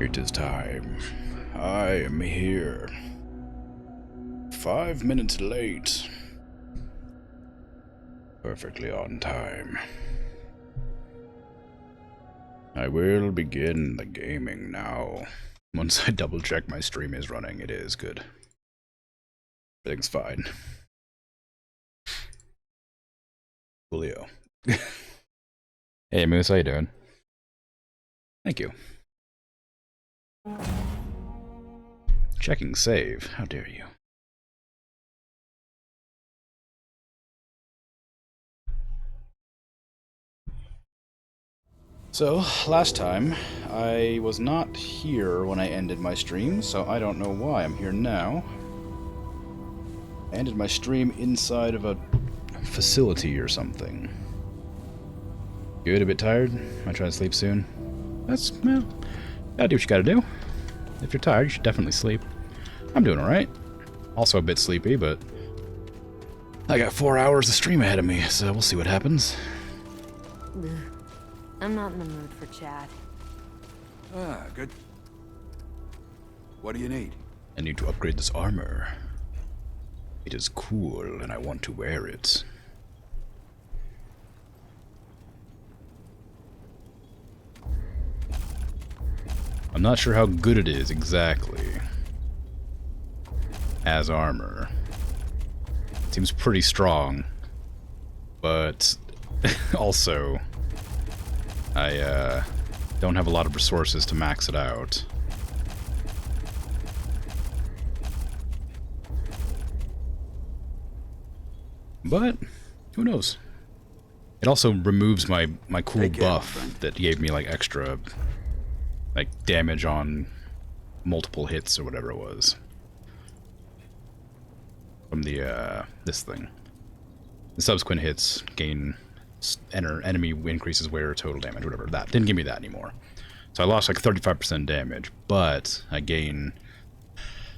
It is time. I am here. 5 minutes late. Perfectly on time. I will begin the gaming now. Once I double check my stream is running, it is good. Everything's fine. Julio. Hey Moose, how you doing? Thank you. Checking save. How dare you? So, last time, I was not here when I ended my stream, so I don't know why I'm here now. I ended my stream inside of a facility or something. Good, a bit tired? Might try to sleep soon. That's, well, gotta do what you gotta do. If you're tired, you should definitely sleep. I'm doing alright. Also a bit sleepy, but I got 4 hours of stream ahead of me, so we'll see what happens. I'm not in the mood for chat. Ah, good. What do you need? I need to upgrade this armor. It is cool, and I want to wear it. I'm not sure how good it is exactly as armor. It seems pretty strong, but also I don't have a lot of resources to max it out. But who knows? It also removes my cool buff that gave me like extra like damage on multiple hits or whatever it was from the this thing. The subsequent hits gain enemy increases wear total damage, whatever. That didn't give me that anymore. So I lost like 35% damage, but I gain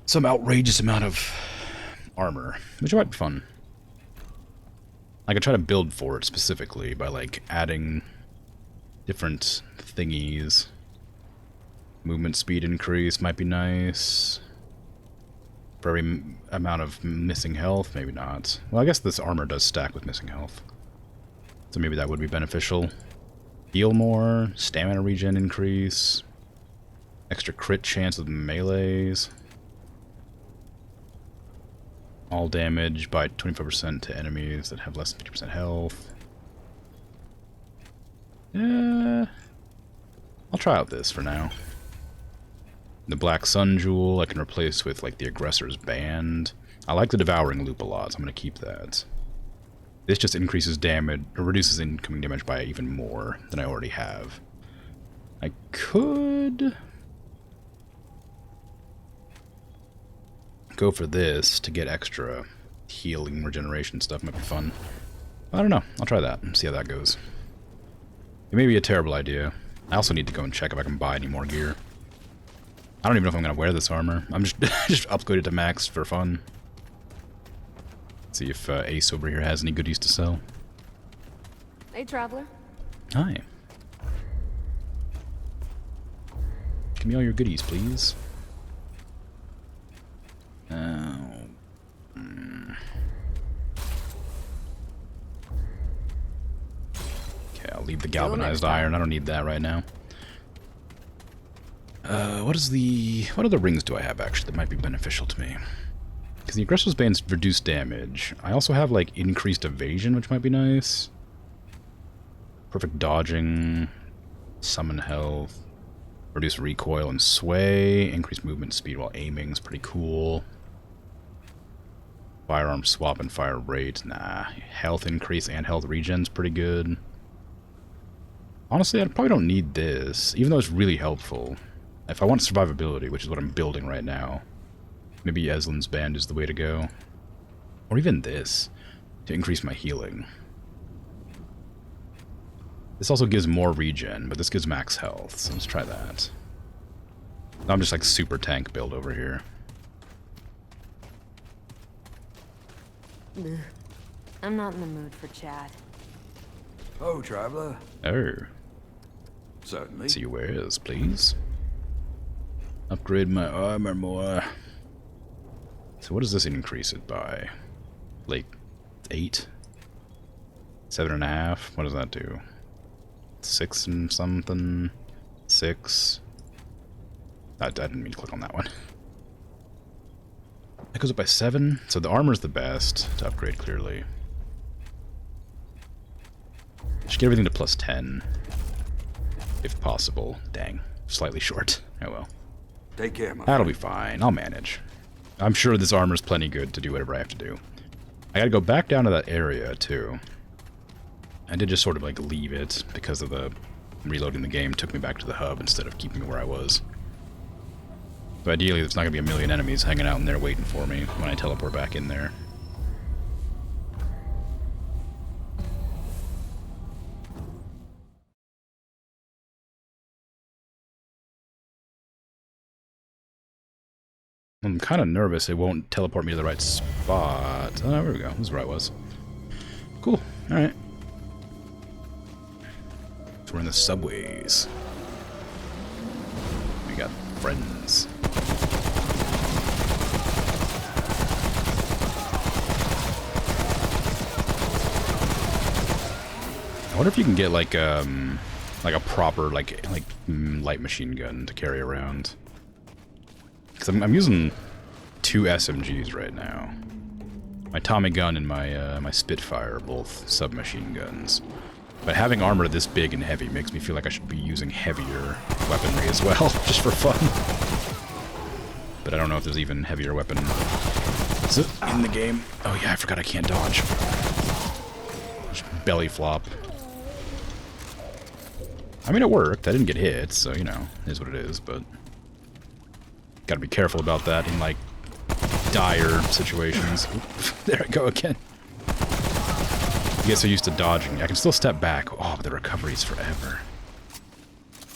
some outrageous amount of armor, which might be fun. I could try to build for it specifically by like adding different thingies. Movement speed increase might be nice. For every amount of missing health, maybe not. Well, I guess this armor does stack with missing health. So maybe that would be beneficial. Heal more, stamina regen increase, extra crit chance with melees. All damage by 25% to enemies that have less than 50% health. Yeah, I'll try out this for now. The Black Sun Jewel I can replace with like the Aggressor's Band. I like the Devouring Loop a lot, so I'm going to keep that. This just increases damage, or reduces incoming damage by even more than I already have. I could go for this to get extra healing regeneration stuff. Might be fun. I don't know. I'll try that and see how that goes. It may be a terrible idea. I also need to go and check if I can buy any more gear. I don't even know if I'm going to wear this armor. I'm just upgraded to max for fun. See if Ace over here has any goodies to sell. Hey, traveler. Hi. Give me all your goodies, please. Oh. Okay, I'll leave the galvanized iron. I don't need that right now. What other rings do I have actually that might be beneficial to me? Because the Aggressor's Band's reduced damage. I also have like increased evasion, which might be nice. Perfect dodging, summon health, reduce recoil and sway, increase movement speed while aiming is pretty cool. Firearm swap and fire rate, nah. Health increase and health regen's pretty good. Honestly, I probably don't need this, even though it's really helpful. If I want survivability, which is what I'm building right now, maybe Eslin's Band is the way to go. Or even this, to increase my healing. This also gives more regen, but this gives max health, so let's try that. I'm just like super tank build over here. I'm not in the mood for chat. Oh, traveler. Oh. Certainly. See where is, please. Upgrade my armor more. So what does this increase it by? Like 8? 7.5? What does that do? 6 and something? 6? I didn't mean to click on that one. That goes up by 7? So the armor's the best to upgrade, clearly. Should get everything to plus 10. If possible. Dang. Slightly short. Oh well. Take care, my That'll be friend. fine. I'll manage. I'm sure this armor's plenty good to do whatever I have to do. I gotta go back down to that area, too. I did just sort of, like, leave it because of the reloading the game took me back to the hub instead of keeping me where I was. So ideally, there's not gonna be a million enemies hanging out in there waiting for me when I teleport back in there. I'm kind of nervous it won't teleport me to the right spot. Oh, there we go. This is where I was. Cool. Alright. So we're in the subways. We got friends. I wonder if you can get like a proper like light machine gun to carry around. Because I'm using 2 SMGs right now. My Tommy gun and my Spitfire are both submachine guns. But having armor this big and heavy makes me feel like I should be using heavier weaponry as well, just for fun. But I don't know if there's even heavier weapon in the game. Oh yeah, I forgot I can't dodge. Just belly flop. I mean, it worked. I didn't get hit, so, you know, it is what it is, but... Gotta be careful about that in, like, dire situations. There I go again. I get so used to dodging. I can still step back. Oh, but the recovery's forever.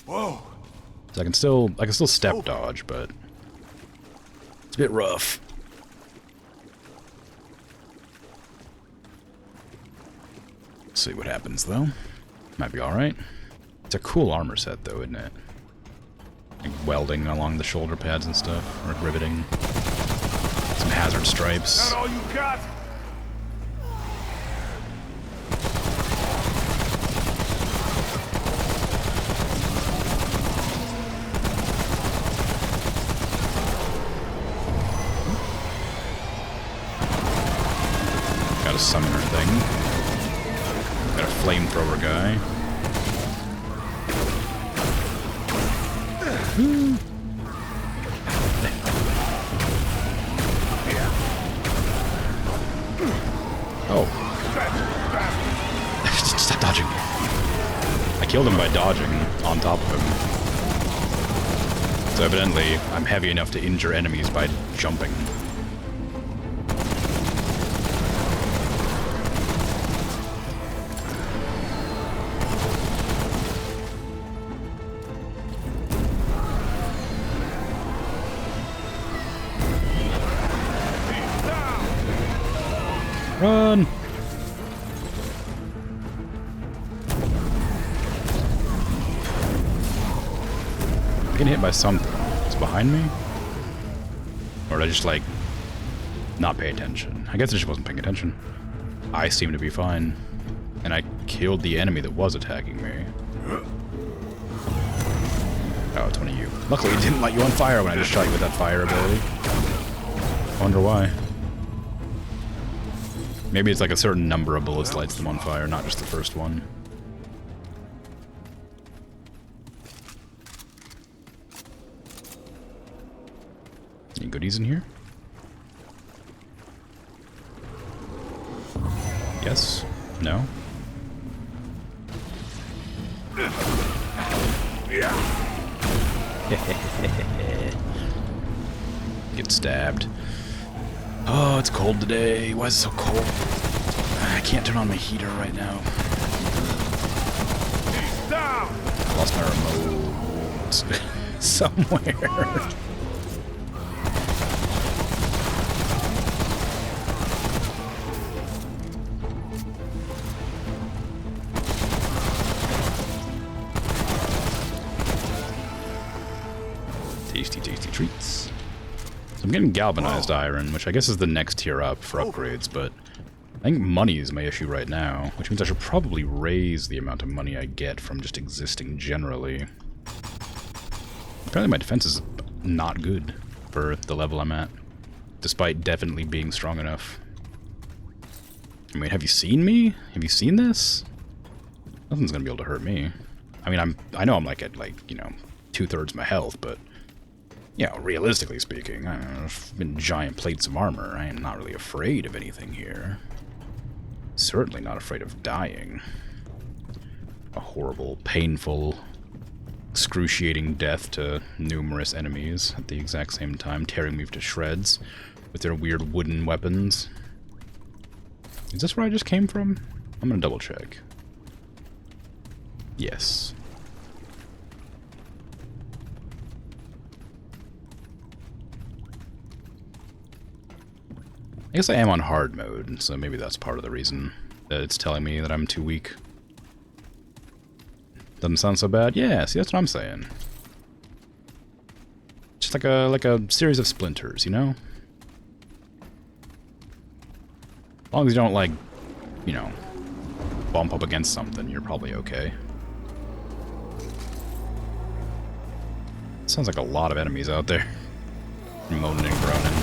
Whoa! So I can still step dodge, but... It's a bit rough. See what happens, though. Might be alright. It's a cool armor set, though, isn't it? Like welding along the shoulder pads and stuff, or riveting. Some hazard stripes. Not all you got! Got a summoner thing. Got a flamethrower guy. Oh. Stop dodging. I killed him by dodging on top of him. So evidently, I'm heavy enough to injure enemies by jumping. Run! I'm getting hit by something. It's behind me? Or did I just, like, not pay attention? I guess I just wasn't paying attention. I seem to be fine. And I killed the enemy that was attacking me. Oh, it's one of you. Luckily, it didn't light you on fire when I just shot you with that fire ability. I wonder why. Maybe it's like a certain number of bullets lights them on fire, not just the first one. Any goodies in here? Yes? No? Get stabbed. Oh, it's cold today. Why is it so cold? I can't turn on my heater right now. I lost my remote somewhere. Tasty, tasty treats. So I'm getting galvanized iron, which I guess is the next tier up for upgrades, but I think money is my issue right now, which means I should probably raise the amount of money I get from just existing generally. Apparently my defense is not good for the level I'm at, despite definitely being strong enough. I mean, have you seen me? Have you seen this? Nothing's gonna be able to hurt me. I mean, I know I'm like at, like, you know, 2/3 my health, but, you know, realistically speaking, I don't know, I've been giant plates of armor. I am not really afraid of anything here. Certainly not afraid of dying. A horrible, painful, excruciating death to numerous enemies at the exact same time, tearing me to shreds with their weird wooden weapons. Is this where I just came from? I'm gonna double check. Yes. I guess I am on hard mode, so maybe that's part of the reason that it's telling me that I'm too weak. Doesn't sound so bad. Yeah, see, that's what I'm saying. Just like a series of splinters, you know? As long as you don't, like, you know, bump up against something, you're probably okay. Sounds like a lot of enemies out there. Moaning and groaning.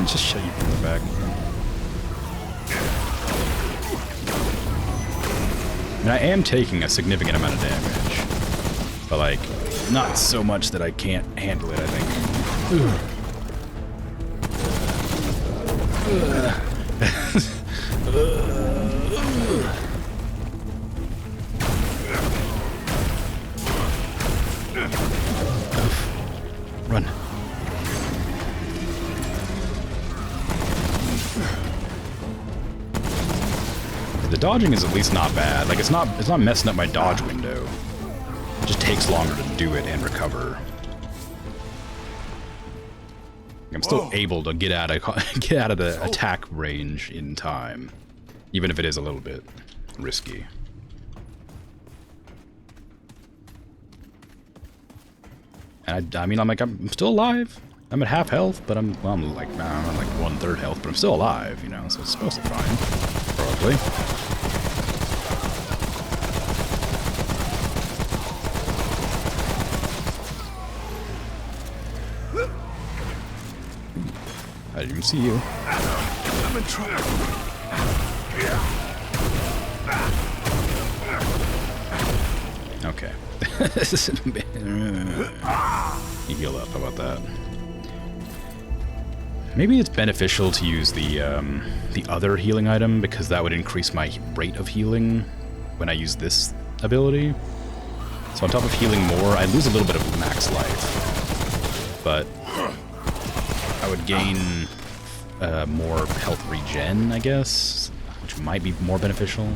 Just shut you from the back. I mean, I am taking a significant amount of damage, but, like, not so much that I can't handle it, I think. Run. The dodging is at least not bad. Like, it's not messing up my dodge window. It just takes longer to do it and recover. I'm still able to get out of the attack range in time, even if it is a little bit risky. And I mean, I'm still alive. I'm at half health, but I'm like 1/3 health, but I'm still alive, you know, so it's mostly fine, probably. I didn't even see you. I'm in trouble. Okay. You heal up, how about that? Maybe it's beneficial to use the other healing item, because that would increase my rate of healing when I use this ability. So on top of healing more, I lose a little bit of max life. But I would gain more health regen, I guess, which might be more beneficial.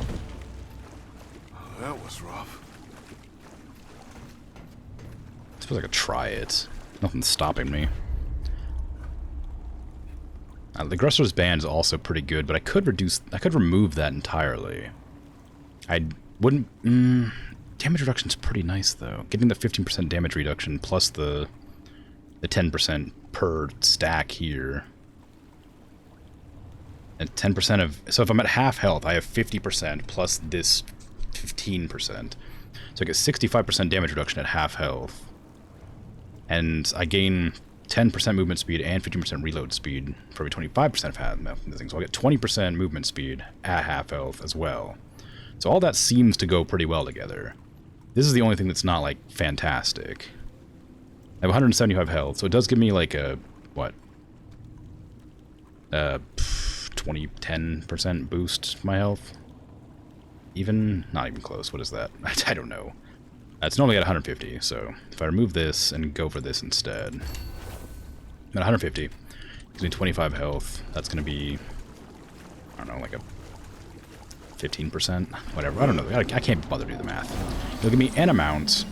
That was rough. I suppose I could try it. Nothing's stopping me. The Aggressor's Band is also pretty good, but I could remove that entirely. I wouldn't... damage reduction's pretty nice, though. Getting the 15% damage reduction plus the 10% per stack here. And 10% of... So if I'm at half health, I have 50% plus this 15%. So I get 65% damage reduction at half health. And I gain 10% movement speed and 15% reload speed for every 25% of half health. So I'll get 20% movement speed at half health as well. So all that seems to go pretty well together. This is the only thing that's not, like, fantastic. I have 175 health, so it does give me, like, a, what? 10% boost my health? Even? Not even close. What is that? I don't know. It's normally at 150, so if I remove this and go for this instead... I'm at 150. Gives me 25 health. That's going to be... I don't know, like a 15%? Whatever. I don't know. I can't bother to do the math. It'll give me an amount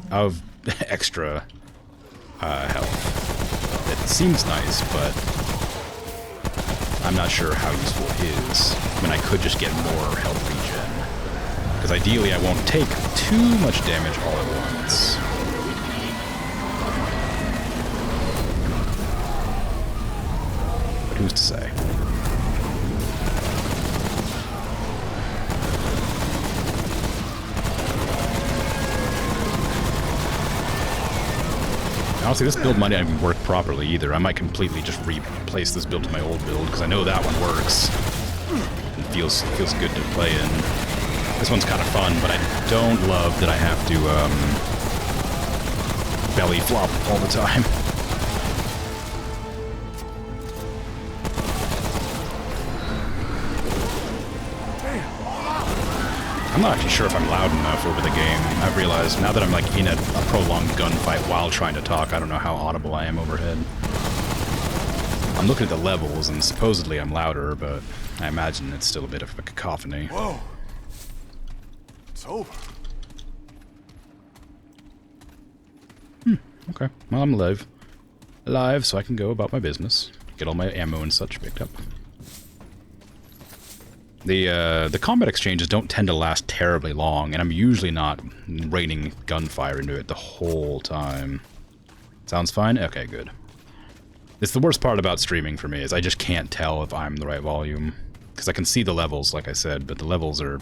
of extra health. It seems nice, but I'm not sure how useful it is when I could just get more health regen. Because ideally I won't take too much damage all at once. But who's to say? Honestly, this build might not even work properly either. I might completely just replace this build to my old build, because I know that one works. It feels good to play in. This one's kind of fun, but I don't love that I have to belly flop all the time. I'm not actually sure if I'm loud enough over the game. I've realized now that I'm like in a prolonged gunfight while trying to talk, I don't know how audible I am overhead. I'm looking at the levels and supposedly I'm louder, but I imagine it's still a bit of a cacophony. Whoa. It's over. Okay. Well, I'm alive. Alive, so I can go about my business. Get all my ammo and such picked up. The combat exchanges don't tend to last terribly long, and I'm usually not raining gunfire into it the whole time. Sounds fine? Okay, good. It's the worst part about streaming for me, is I just can't tell if I'm the right volume. Because I can see the levels, like I said, but the levels are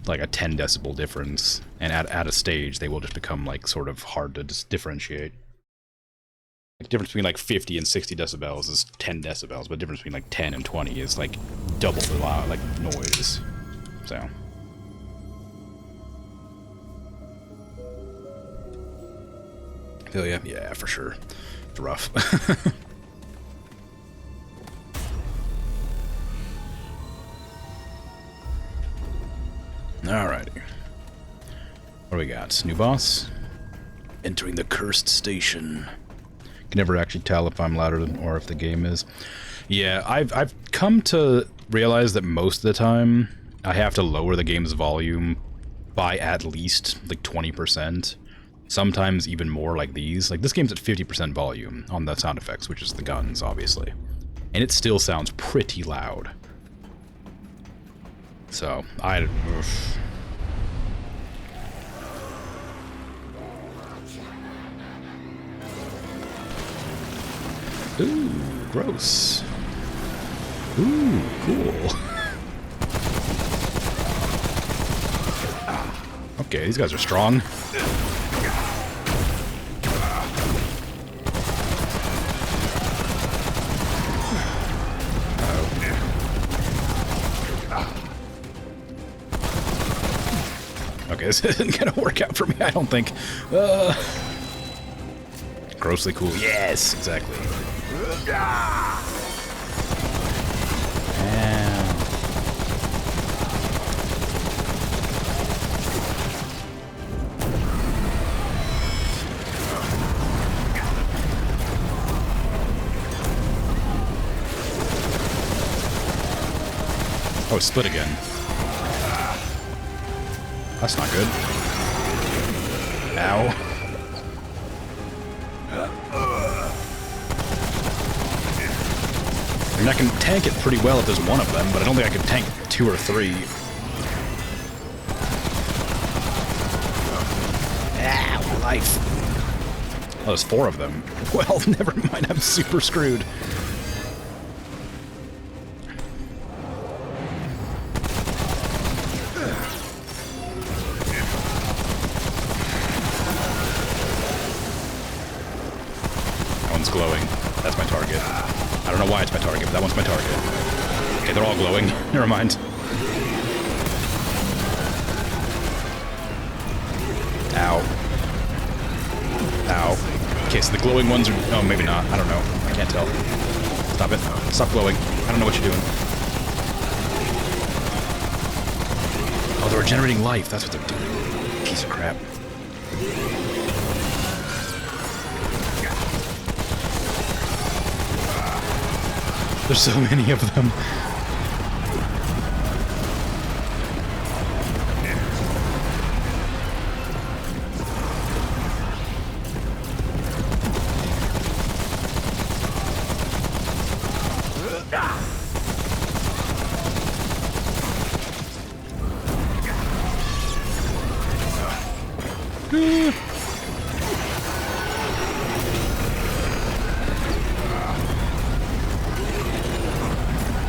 like a 10 decibel difference, and at a stage they will just become like sort of hard to differentiate. The difference between like 50 and 60 decibels is 10 decibels, but the difference between like 10 and 20 is like double the loud, like noise. So. Feel ya? Yeah, for sure. It's rough. Alrighty. What do we got? New boss? Entering the cursed station. Can never actually tell if I'm louder than, or if the game is. Yeah, I've come to realize that most of the time I have to lower the game's volume by at least like 20%. Sometimes even more, like these. Like this game's at 50% volume on the sound effects, which is the guns, obviously. And it still sounds pretty loud. So, Ooh, gross. Ooh, cool. Okay, these guys are strong. Okay, this isn't gonna work out for me, I don't think. Grossly cool. Yes, exactly. Oh, it's split again. That's not good. Ow. I mean, I can tank it pretty well if there's one of them, but I don't think I could tank 2 or 3. Ow, life. Oh, there's 4 of them. Well, never mind, I'm super screwed. That one's glowing. That's my target. I don't know why it's my target, but that one's my target. Okay, they're all glowing. Never mind. Ow. Ow. Okay, so the glowing ones are... Oh, maybe not. I don't know. I can't tell. Stop it. Stop glowing. I don't know what you're doing. Oh, they're regenerating life. That's what they're doing. Piece of crap. There's so many of them.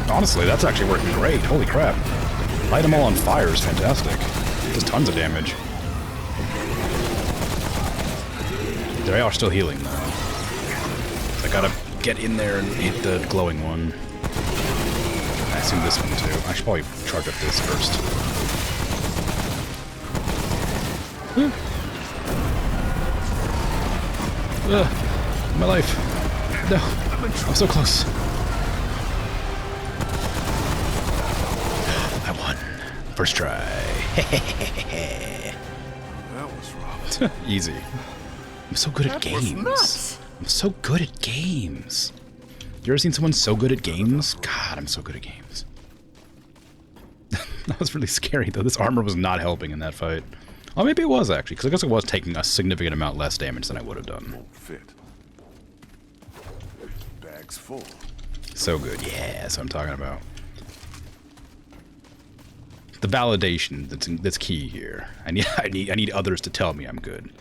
Honestly, that's actually working great. Holy crap. Light them all on fire is fantastic. Does tons of damage. They are still healing, though. I gotta get in there and hit the glowing one. I assume this one, too. I should probably charge up this first. My life. No. I'm so close. I won. First try. That was rough. Easy. I'm so good at That was games. nuts. I'm so good at games. You ever seen someone so good at games? God, I'm so good at games. That was really scary, though. This armor was not helping in that fight. Oh, maybe it was, actually, because I guess it was taking a significant amount less damage than I would have done. Won't fit. Bag's full. So good. Yeah, that's what I'm talking about. The validation that's key here. I need others to tell me I'm good.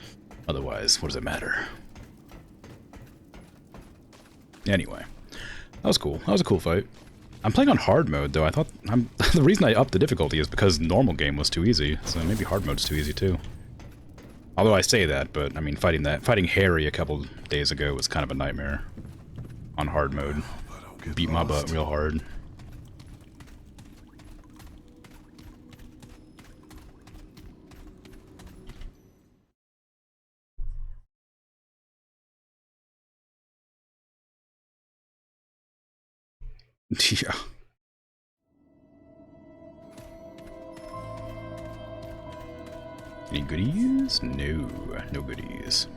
Otherwise, what does it matter? Anyway, that was cool. That was a cool fight. I'm playing on hard mode, though. I thought the reason I upped the difficulty is because normal game was too easy, so maybe hard mode's too easy too. Although I say that, but I mean, fighting Harry a couple days ago was kind of a nightmare on hard mode. Beat my butt real hard. Yeah. Any goodies? No, no goodies.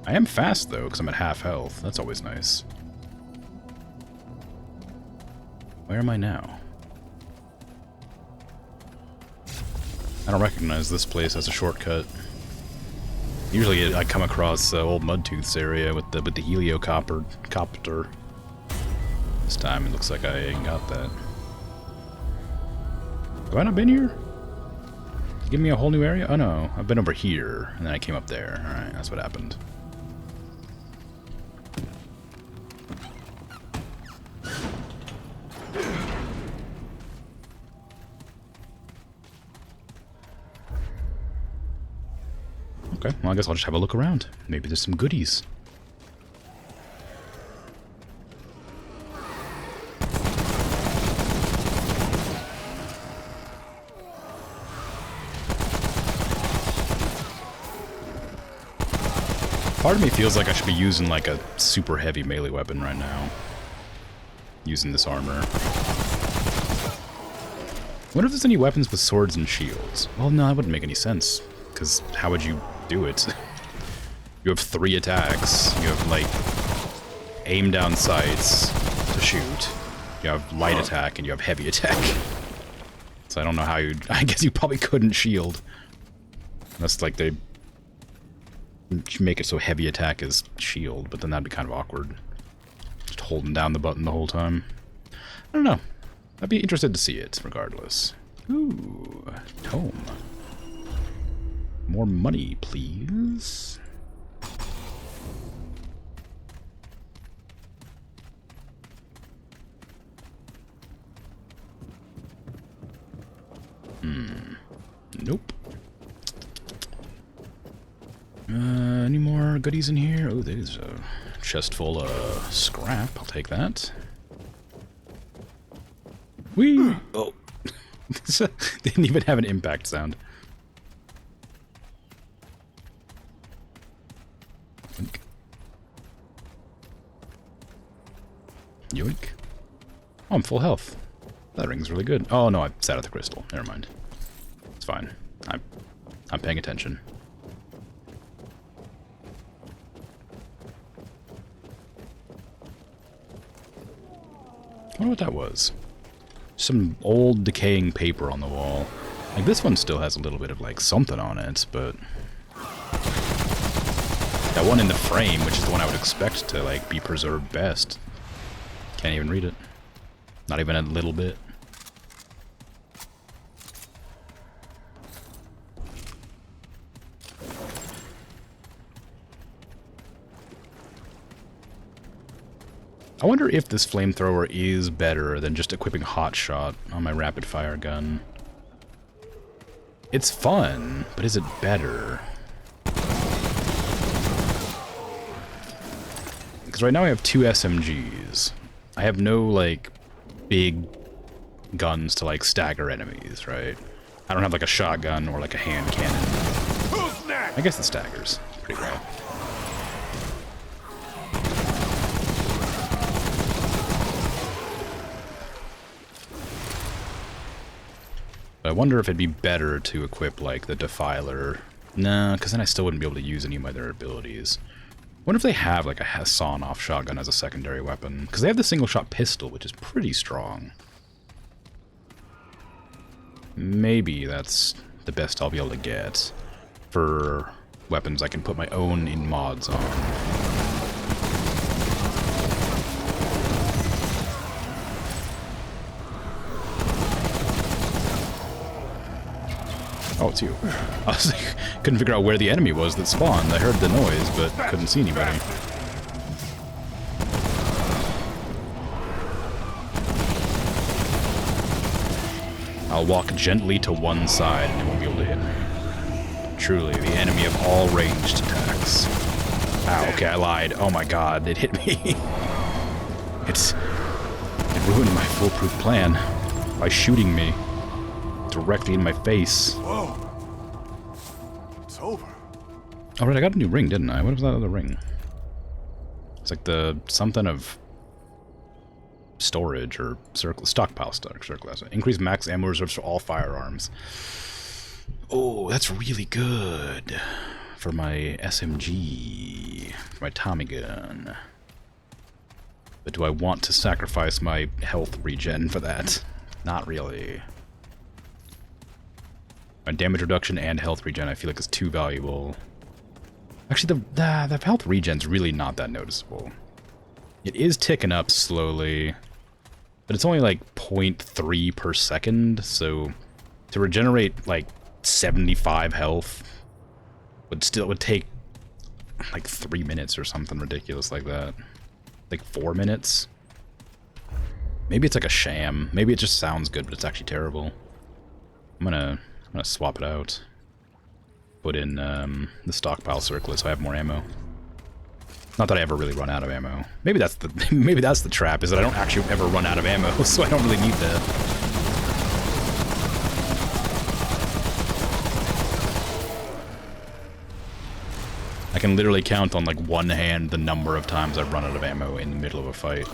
I am fast, though, because I'm at half health. That's always nice. Where am I now? I don't recognize this place as a shortcut. Usually I come across old Mudtooth's area with the heliocopter. This time it looks like I ain't got that. Have I not been here? Give me a whole new area? Oh no, I've been over here, and then I came up there. Alright, that's what happened. Okay, well I guess I'll just have a look around. Maybe there's some goodies. Part of me feels like I should be using like a super heavy melee weapon right now. Using this armor. I wonder if there's any weapons with swords and shields. Well, no, that wouldn't make any sense. Because how would you do it? You have 3 attacks. You have, like, aim down sights to shoot. You have light attack and you have heavy attack. So I don't know how you'd... I guess you probably couldn't shield. Unless, like, they... make it so heavy attack is shield, but then that'd be kind of awkward. Just holding down the button the whole time. I don't know. I'd be interested to see it, regardless. Ooh, tome. More money, please. Nope. Any more goodies in here? Oh, there's a chest full of scrap. I'll take that. Whee! Oh. Didn't even have an impact sound. Yoink. Yoink. Oh, I'm full health. That ring's really good. Oh, no, I sat at the crystal. Never mind. It's fine. I'm paying attention. I wonder what that was. Some old decaying paper on the wall. Like, this one still has a little bit of, like, something on it, but... that one in the frame, which is the one I would expect to, like, be preserved best. Can't even read it. Not even a little bit. I wonder if this flamethrower is better than just equipping hot shot on my rapid fire gun. It's fun, but is it better? Because right now I have 2 SMGs. I have no, like, big guns to, like, stagger enemies, right? I don't have, like, a shotgun or, like, a hand cannon. Who's next? I guess it staggers pretty well. But I wonder if it'd be better to equip, like, the Defiler. Nah, because then I still wouldn't be able to use any of my other abilities. I wonder if they have, like, a sawn-off shotgun as a secondary weapon. Because they have the single-shot pistol, which is pretty strong. Maybe that's the best I'll be able to get for weapons I can put my own in mods on. Oh, it's you. I was like, couldn't figure out where the enemy was that spawned. I heard the noise, but couldn't see anybody. I'll walk gently to one side and it won't be able to hit me. Truly, the enemy of all ranged attacks. Ah, okay, I lied. Oh my god, it hit me. It ruined my foolproof plan by shooting me directly in my face. Whoa. It's over. Oh, right, I got a new ring, didn't I? What was that other ring? It's like the something of storage or stockpile circle. Increase max ammo reserves for all firearms. Oh, that's really good for my SMG, for my Tommy gun. But do I want to sacrifice my health regen for that? Not really. My damage reduction and health regen I feel like is too valuable. Actually, the health regen's really not that noticeable. It is ticking up slowly, but it's only like 0.3 per second, so to regenerate like 75 health would take like 3 minutes or something ridiculous like that. Like 4 minutes. Maybe it's like a sham. Maybe it just sounds good, but it's actually terrible. I'm gonna swap it out. Put in the stockpile circlet so I have more ammo. Not that I ever really run out of ammo. Maybe that's the trap, is that I don't actually ever run out of ammo, so I don't really need that. I can literally count on like one hand the number of times I've run out of ammo in the middle of a fight.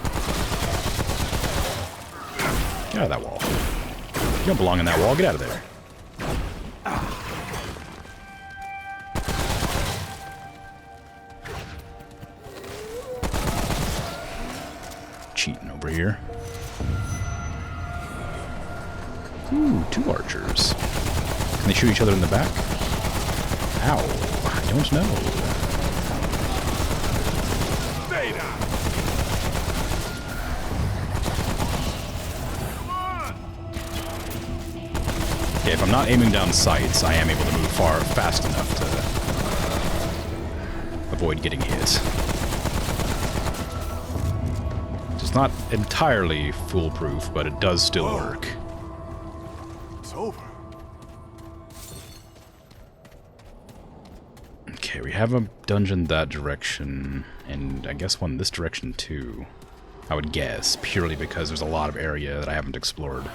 Get out of that wall. You don't belong in that wall, get out of there. Cheating over here. Ooh, 2 archers. Can they shoot each other in the back? Ow, I don't know. Stay down. Okay, if I'm not aiming down sights, I am able to move fast enough to avoid getting hit. It's not entirely foolproof, but it does still work. It's over. Okay, we have a dungeon that direction, and I guess one this direction too. I would guess, purely because there's a lot of area that I haven't explored.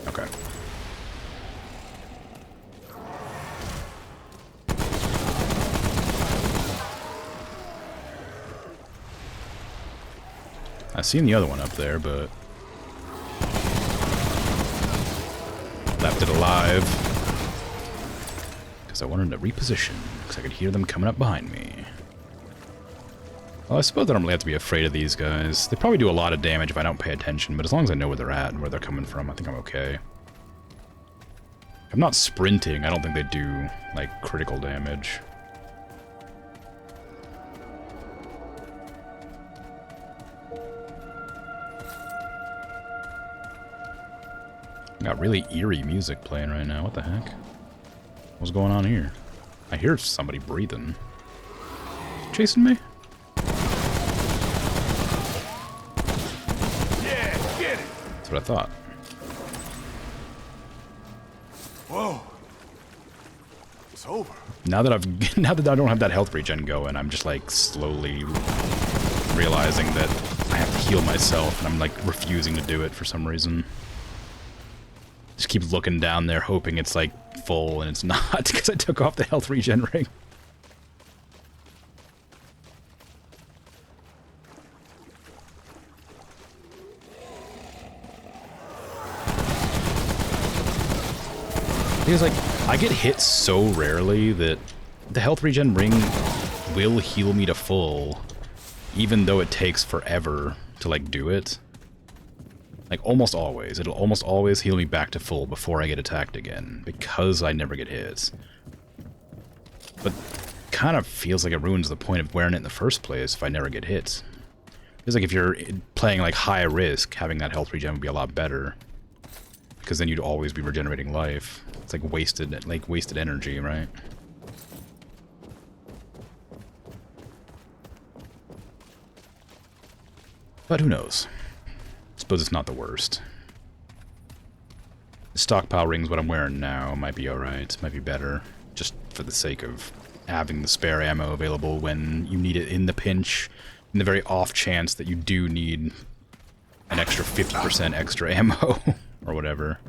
Okay. I seen the other one up there, but left it alive because I wanted to reposition because I could hear them coming up behind me. Well, I suppose I don't really have to be afraid of these guys. They probably do a lot of damage if I don't pay attention, but as long as I know where they're at and where they're coming from, I think I'm okay. If I'm not sprinting, I don't think they do, like, critical damage. Got really eerie music playing right now. What the heck? What's going on here? I hear somebody breathing. Chasing me? Yeah, get it. That's what I thought. Whoa. It's over. Now that now that I don't have that health regen going, I'm just like slowly realizing that I have to heal myself, and I'm like refusing to do it for some reason. Just keep looking down there, hoping it's like full, and it's not because I took off the health regen ring. Because like I get hit so rarely that the health regen ring will heal me to full, even though it takes forever to like do it. Like almost always, it'll almost always heal me back to full before I get attacked again, because I never get hit. But kind of feels like it ruins the point of wearing it in the first place if I never get hit. It's like if you're playing like high risk, having that health regen would be a lot better, because then you'd always be regenerating life. It's like wasted energy, right? But who knows? Suppose it's not the worst. The stockpile ring's what I'm wearing now. Might be alright. Might be better. Just for the sake of having the spare ammo available when you need it in the pinch. In the very off chance that you do need an extra 50% extra ammo. Or whatever.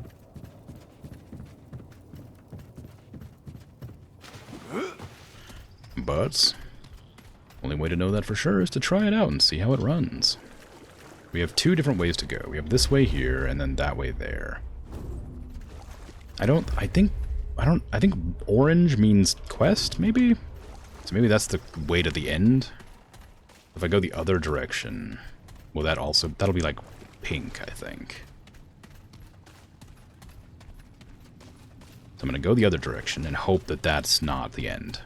But only way to know that for sure is to try it out and see how it runs. We have two different ways to go. We have this way here and then that way there. I think orange means quest, maybe? So maybe that's the way to the end. If I go the other direction, well, that'll be like pink, I think. So I'm gonna go the other direction and hope that that's not the end.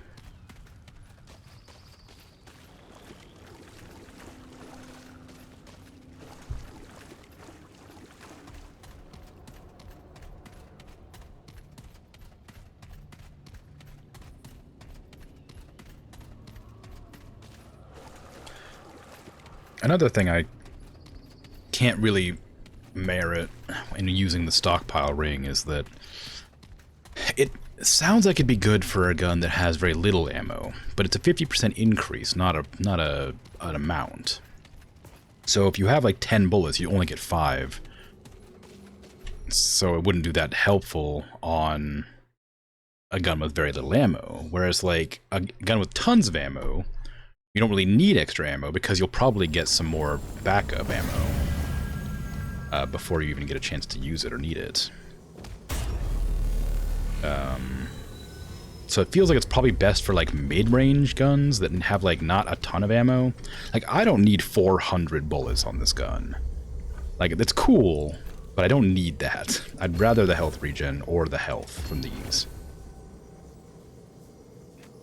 Another thing I can't really merit in using the stockpile ring is that it sounds like it'd be good for a gun that has very little ammo, but it's a 50% increase, not an amount. So if you have like 10 bullets, you only get 5. So it wouldn't do that helpful on a gun with very little ammo. Whereas like a gun with tons of ammo, you don't really need extra ammo because you'll probably get some more backup ammo before you even get a chance to use it or need it. So it feels like it's probably best for like mid-range guns that have like not a ton of ammo. Like I don't need 400 bullets on this gun. Like it's cool, but I don't need that. I'd rather the health regen or the health from these.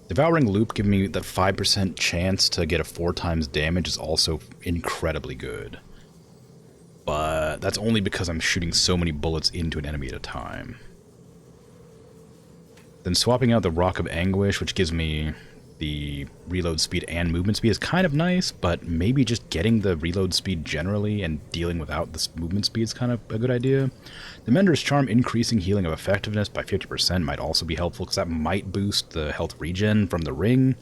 Devouring Loop giving me the 5% chance to get a 4 times damage is also incredibly good. But that's only because I'm shooting so many bullets into an enemy at a time. Then swapping out the Rock of Anguish, which gives me the reload speed and movement speed, is kind of nice, but maybe just getting the reload speed generally and dealing without the movement speed is kind of a good idea. The Mender's Charm increasing healing of effectiveness by 50% might also be helpful, because that might boost the health regen from the ring.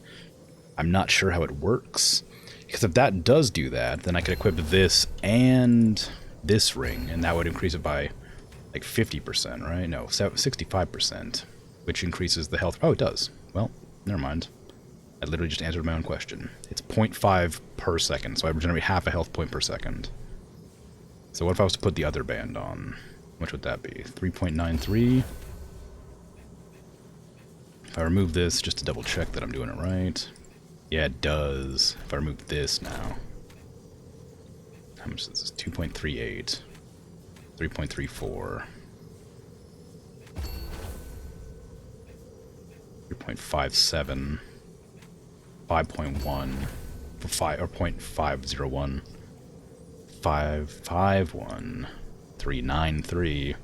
I'm not sure how it works, because if that does do that, then I could equip this and this ring, and that would increase it by like 50%, right? No, 65%, which increases the health. Oh, it does. Well, never mind. I literally just answered my own question. It's 0.5 per second, so I regenerate half a health point per second. So what if I was to put the other band on? Which would that be? 3.93. If I remove this, just to double check that I'm doing it right. Yeah, it does. If I remove this now. How much is this? 2.38. 3.34. 3.57. 5.1 for 5 or 0.501. 551. 393.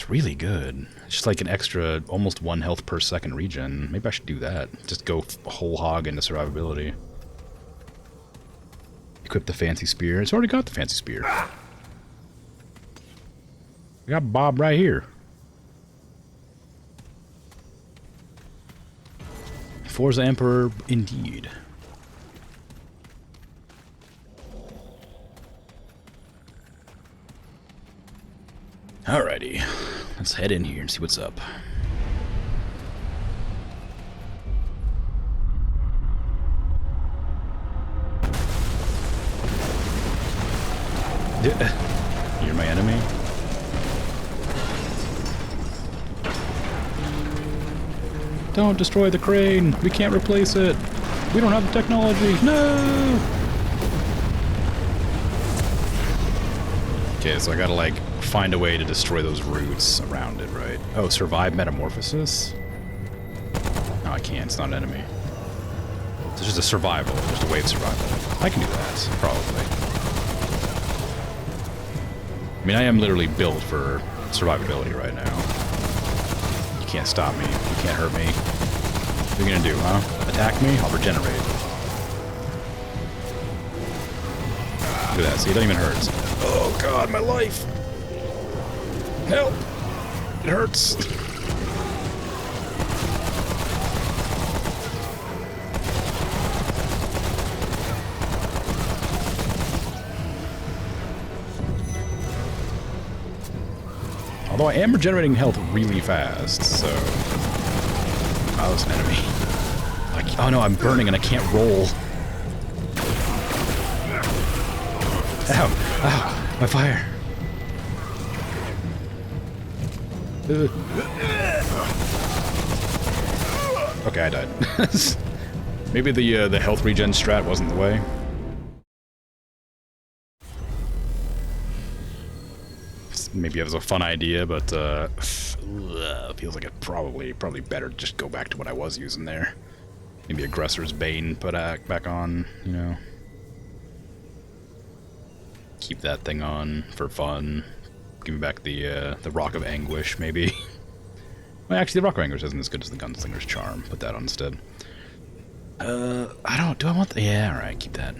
It's really good. It's just like an extra, almost 1 health per second regen. Maybe I should do that. Just go whole hog into survivability. Equip the fancy spear. It's already got the fancy spear. We got Bob right here. Forza Emperor, indeed. Alrighty, let's head in here and see what's up. You're my enemy? Don't destroy the crane! We can't replace it! We don't have the technology! No! Okay, so I gotta, like, find a way to destroy those roots around it, right? Oh, survive metamorphosis? No, I can't. It's not an enemy. It's just a survival. Just a wave survival. I can do that, probably. I mean, I am literally built for survivability right now. You can't stop me. You can't hurt me. What are you gonna do, huh? Attack me? I'll regenerate. Look at that. See, it doesn't even hurt. Oh god, my life! Help! It hurts. Although I am regenerating health really fast, so... Oh, it's an enemy. Oh no, I'm burning and I can't roll. Ow! Ow! My fire! Okay, I died. Maybe the health regen strat wasn't the way. Maybe it was a fun idea, but feels like it probably better to just go back to what I was using there. Maybe Aggressor's Bane put back on, you know. Keep that thing on for fun. Give me back the Rock of Anguish, maybe. Well, actually, the Rock of Anguish isn't as good as the Gunslinger's Charm. Put that on instead. I don't... Do I want the... Yeah, alright, keep that.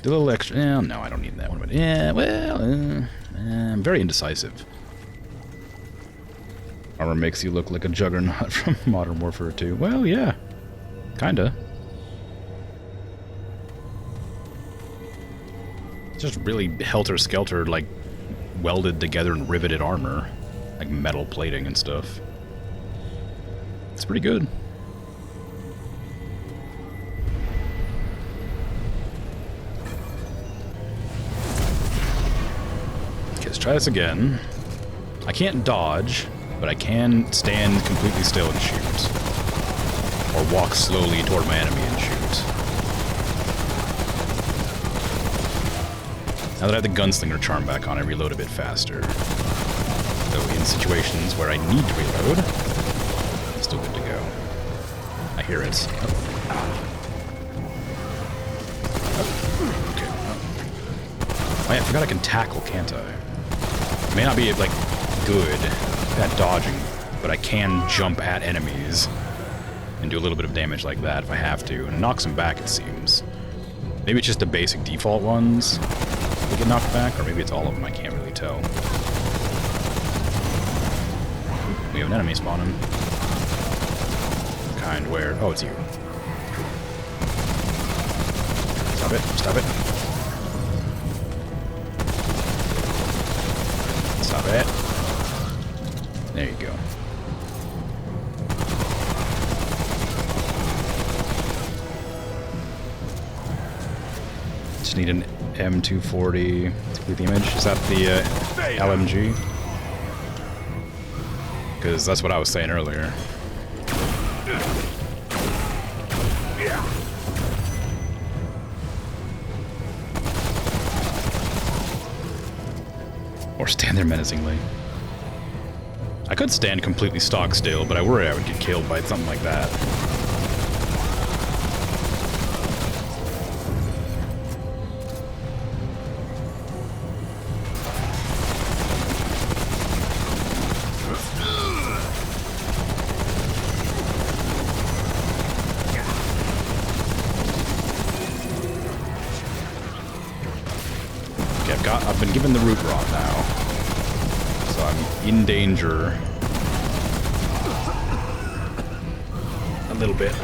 Do a little extra... no, I don't need that one. But yeah, well... I'm very indecisive. Armor makes you look like a juggernaut from Modern Warfare 2. Well, yeah. Kinda. It's just really helter-skelter, like, welded together and riveted armor. Like metal plating and stuff. It's pretty good. Okay, let's try this again. I can't dodge, but I can stand completely still and shoot. Or walk slowly toward my enemy and shoot. Now that I have the Gunslinger Charm back on, I reload a bit faster. Though in situations where I need to reload, I'm still good to go. I hear it. Okay. Oh yeah, I forgot I can tackle, can't I? I may not be, like, good at dodging, but I can jump at enemies and do a little bit of damage like that if I have to, and it knocks them back, it seems. Maybe it's just the basic default ones that get knocked back, or maybe it's all of them, I can't really tell. We have an enemy spawning. Kind where... Oh, it's you. Stop it, stop it. Stop it. There you go. Just need an M240 to complete the image. Is that the LMG? Because that's what I was saying earlier. Or stand there menacingly. I could stand completely stock still, but I worry I would get killed by something like that. I've been given the root rot now. So I'm in danger. A little bit. Is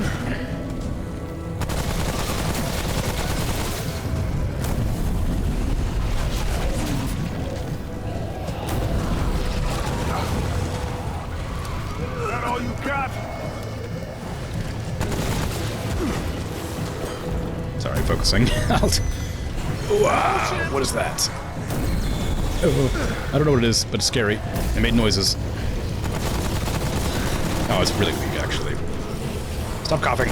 that all you got? Sorry, focusing. Wow, what is that? Oh, I don't know what it is, but it's scary. It made noises. Oh, it's really weak, actually. Stop coughing.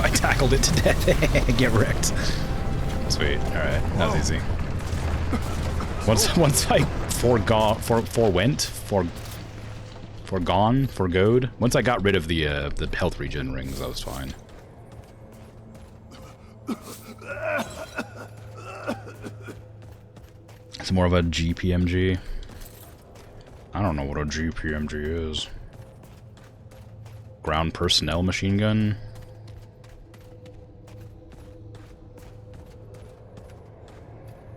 I tackled it to death. Get wrecked. Sweet. Alright, that was easy. Once I forgoed. Once I got rid of the health regen rings, I was fine. It's more of a GPMG. I don't know what a GPMG is. Ground personnel machine gun.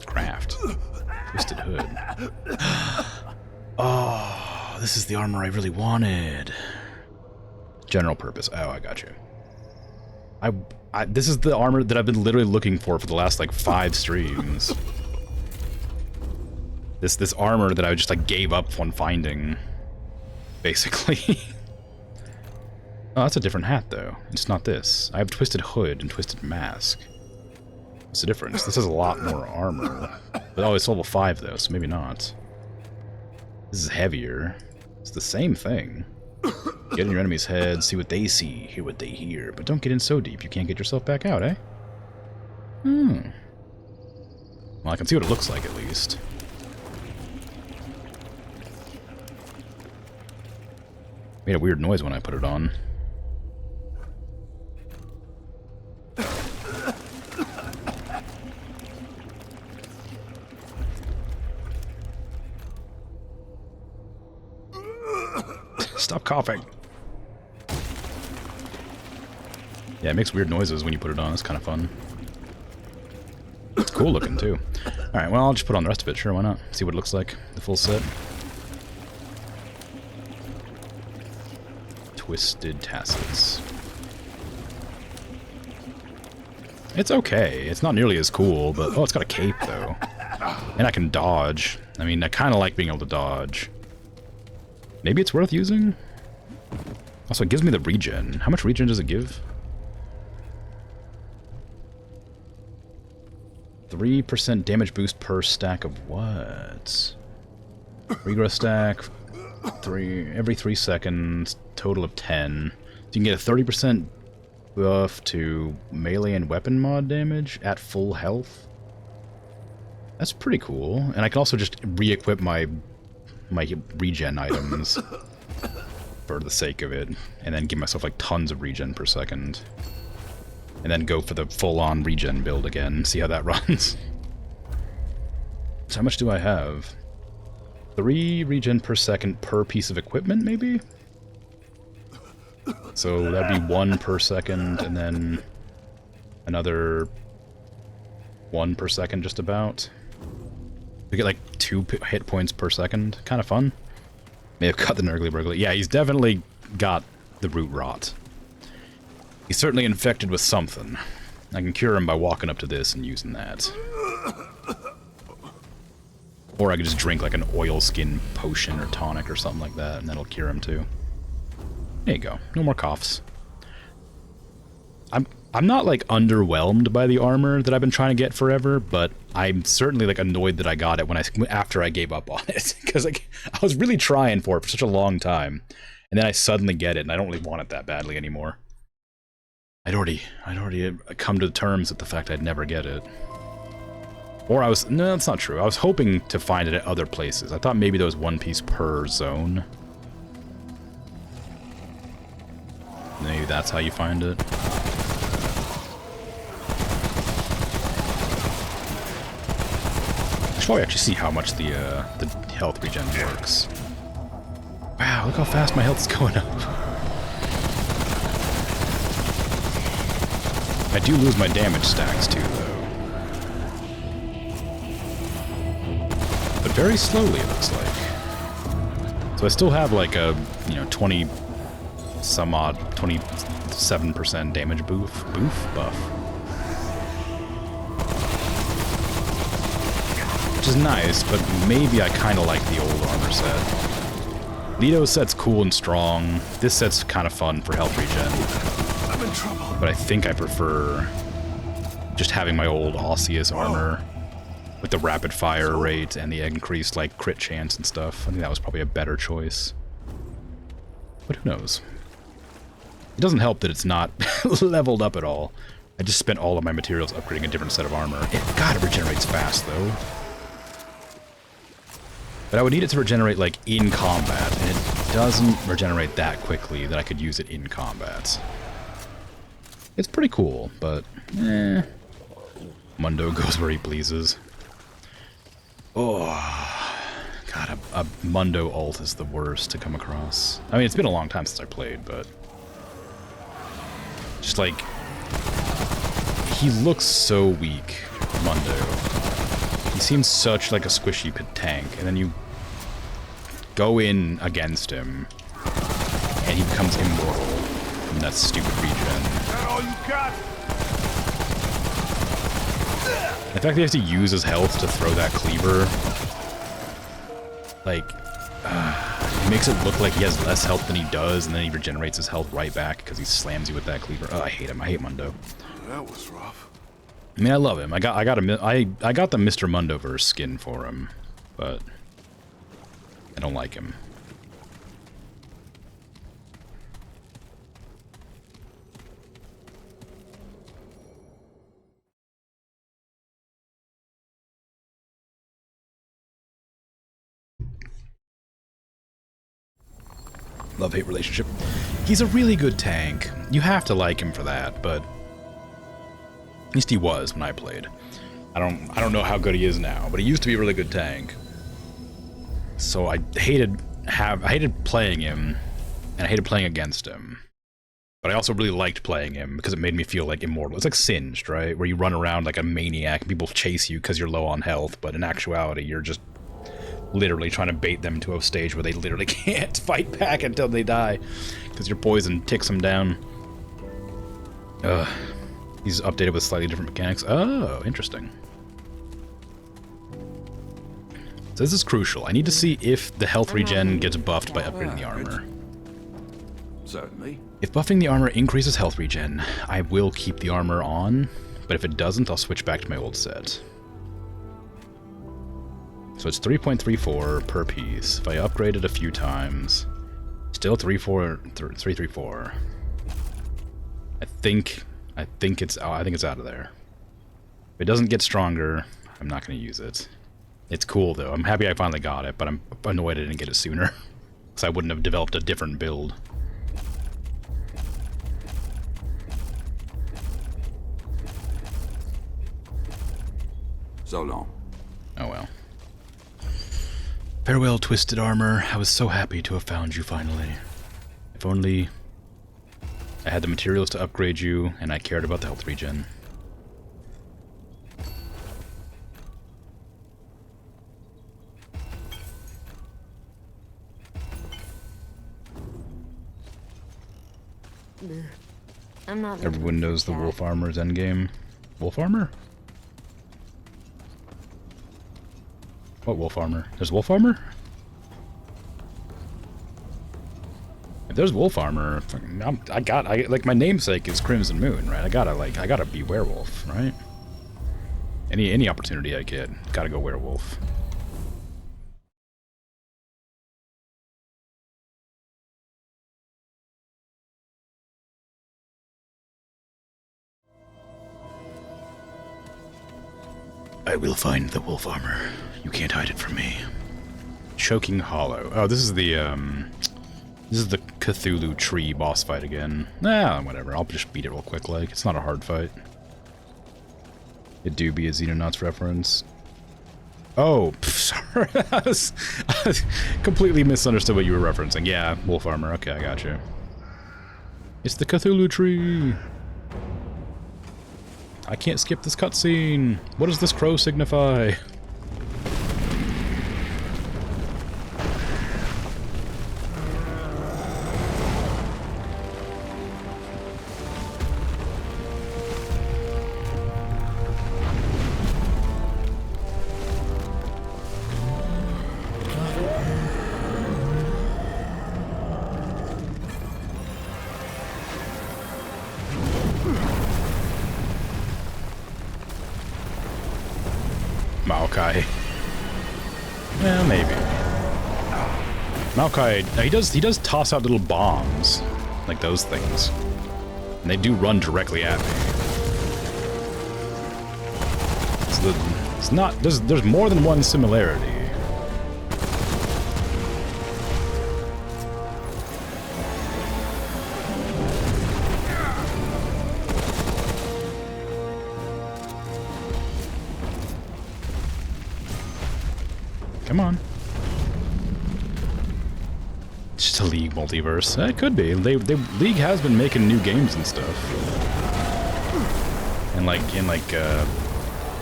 Craft. Twisted hood. Oh, this is the armor I really wanted. General purpose. Oh, I got you. This is the armor that I've been literally looking for the last like 5 streams. This armor that I just like gave up on finding, basically. Oh, that's a different hat though. It's not this. I have twisted hood and twisted mask. What's the difference? This has a lot more armor. But oh, it's level 5 though, so maybe not. This is heavier. It's the same thing. Get in your enemy's head, see what they see, hear what they hear, but don't get in so deep you can't get yourself back out, eh? Hmm. Well, I can see what it looks like at least. Made a weird noise when I put it on. Stop coughing. Yeah, it makes weird noises when you put it on. It's kind of fun. It's cool looking, too. Alright, well, I'll just put on the rest of it. Sure, why not? See what it looks like. The full set. Twisted tassels. It's okay. It's not nearly as cool, but... Oh, it's got a cape, though. And I can dodge. I mean, I kind of like being able to dodge. Maybe it's worth using? Also, it gives me the regen. How much regen does it give? 3% damage boost per stack of what? Regrow stack, every 3 seconds, total of 10. So you can get a 30% buff to melee and weapon mod damage at full health. That's pretty cool. And I can also just re-equip my regen items for the sake of it, and then give myself like tons of regen per second. And then go for the full-on regen build again, see how that runs. So how much do I have? 3 regen per second per piece of equipment, maybe? So that'd be 1 per second, and then another 1 per second, just about. We get like 2 hit points per second. Kind of fun. May have cut the Nurgly Burgly. Yeah, he's definitely got the root rot. He's certainly infected with something. I can cure him by walking up to this and using that. Or I could just drink like an oil skin potion or tonic or something like that, and that'll cure him too. There you go. No more coughs. I'm not like underwhelmed by the armor that I've been trying to get forever, but I'm certainly like annoyed that I got it after I gave up on it, because like I was really trying for it for such a long time, and then I suddenly get it, and I don't really want it that badly anymore. I'd already come to terms with the fact I'd never get it. Or no, that's not true. I was hoping to find it at other places. I thought maybe there was 1 piece per zone. Maybe that's how you find it. I should probably actually see how much the health regen works. Wow, look how fast my health's going up. I do lose my damage stacks too, though. very slowly, it looks like. So I still have like a, 20 some odd, 27% damage buff. Which is nice, but maybe I kind of like the old armor set. Lito's set's cool and strong. This set's kind of fun for health regen. I'm in trouble. But I think I prefer just having my old Osseous armor with the rapid fire rate and the increased like crit chance and stuff. I think that was probably a better choice. But who knows? It doesn't help that it's not leveled up at all. I just spent all of my materials upgrading a different set of armor. God, it regenerates fast though. But I would need it to regenerate, like, in combat, and it doesn't regenerate that quickly that I could use it in combat. It's pretty cool, but, Mundo goes where he pleases. Oh, God, a Mundo ult is the worst to come across. I mean, it's been a long time since I played, but... just, like... he looks so weak, Mundo. He seems such like a squishy tank, and then you go in against him, and he becomes immortal from that stupid regen. Is that all you got? The fact that he has to use his health to throw that cleaver, like, it makes it look like he has less health than he does, and then he regenerates his health right back because he slams you with that cleaver. Oh, I hate him. I hate Mundo. That was rough. I mean, I love him. I got the Mr. Mundoverse skin for him, but I don't like him. Love-hate relationship. He's a really good tank. You have to like him for that, but at least he was when I played. I don't know how good he is now, but he used to be a really good tank. So I hated playing him, and I hated playing against him. But I also really liked playing him because it made me feel like immortal. It's like Singed, right? Where you run around like a maniac and people chase you because you're low on health, but in actuality you're just literally trying to bait them to a stage where they literally can't fight back until they die because your poison ticks them down. Ugh. He's updated with slightly different mechanics. Oh, interesting. So this is crucial. I need to see if the health regen gets buffed by upgrading the armor. Certainly. If buffing the armor increases health regen, I will keep the armor on, but if it doesn't, I'll switch back to my old set. So it's 3.34 per piece. If I upgrade it a few times, still 334. I think it's out of there. If it doesn't get stronger, I'm not going to use it. It's cool though. I'm happy I finally got it, but I'm annoyed I didn't get it sooner, because I wouldn't have developed a different build. So long. Oh well. Farewell, Twisted Armor. I was so happy to have found you finally. If only I had the materials to upgrade you, and I cared about the health regen. I'm not. Everyone knows the Wolf Armor's endgame. Wolf Armor? What Wolf Armor? There's Wolf Armor? If there's Wolf Armor, like my namesake is Crimson Moon, right? I gotta be werewolf, right? Any opportunity I get, gotta go werewolf. I will find the wolf armor. You can't hide it from me. Choking Hollow. Oh, this is the Cthulhu tree boss fight again. Nah, whatever. I'll just beat it real quick, like. It's not a hard fight. It do be a Xenonauts reference. Oh, sorry. I completely misunderstood what you were referencing. Yeah, wolf armor. Okay, I got you. It's the Cthulhu tree. I can't skip this cutscene. What does this crow signify? Maokai. Well, maybe. Maokai, he does toss out little bombs, like those things. And they do run directly at me. It's not, there's more than one similarity. Come on. It's just a League multiverse. It could be. League has been making new games and stuff. And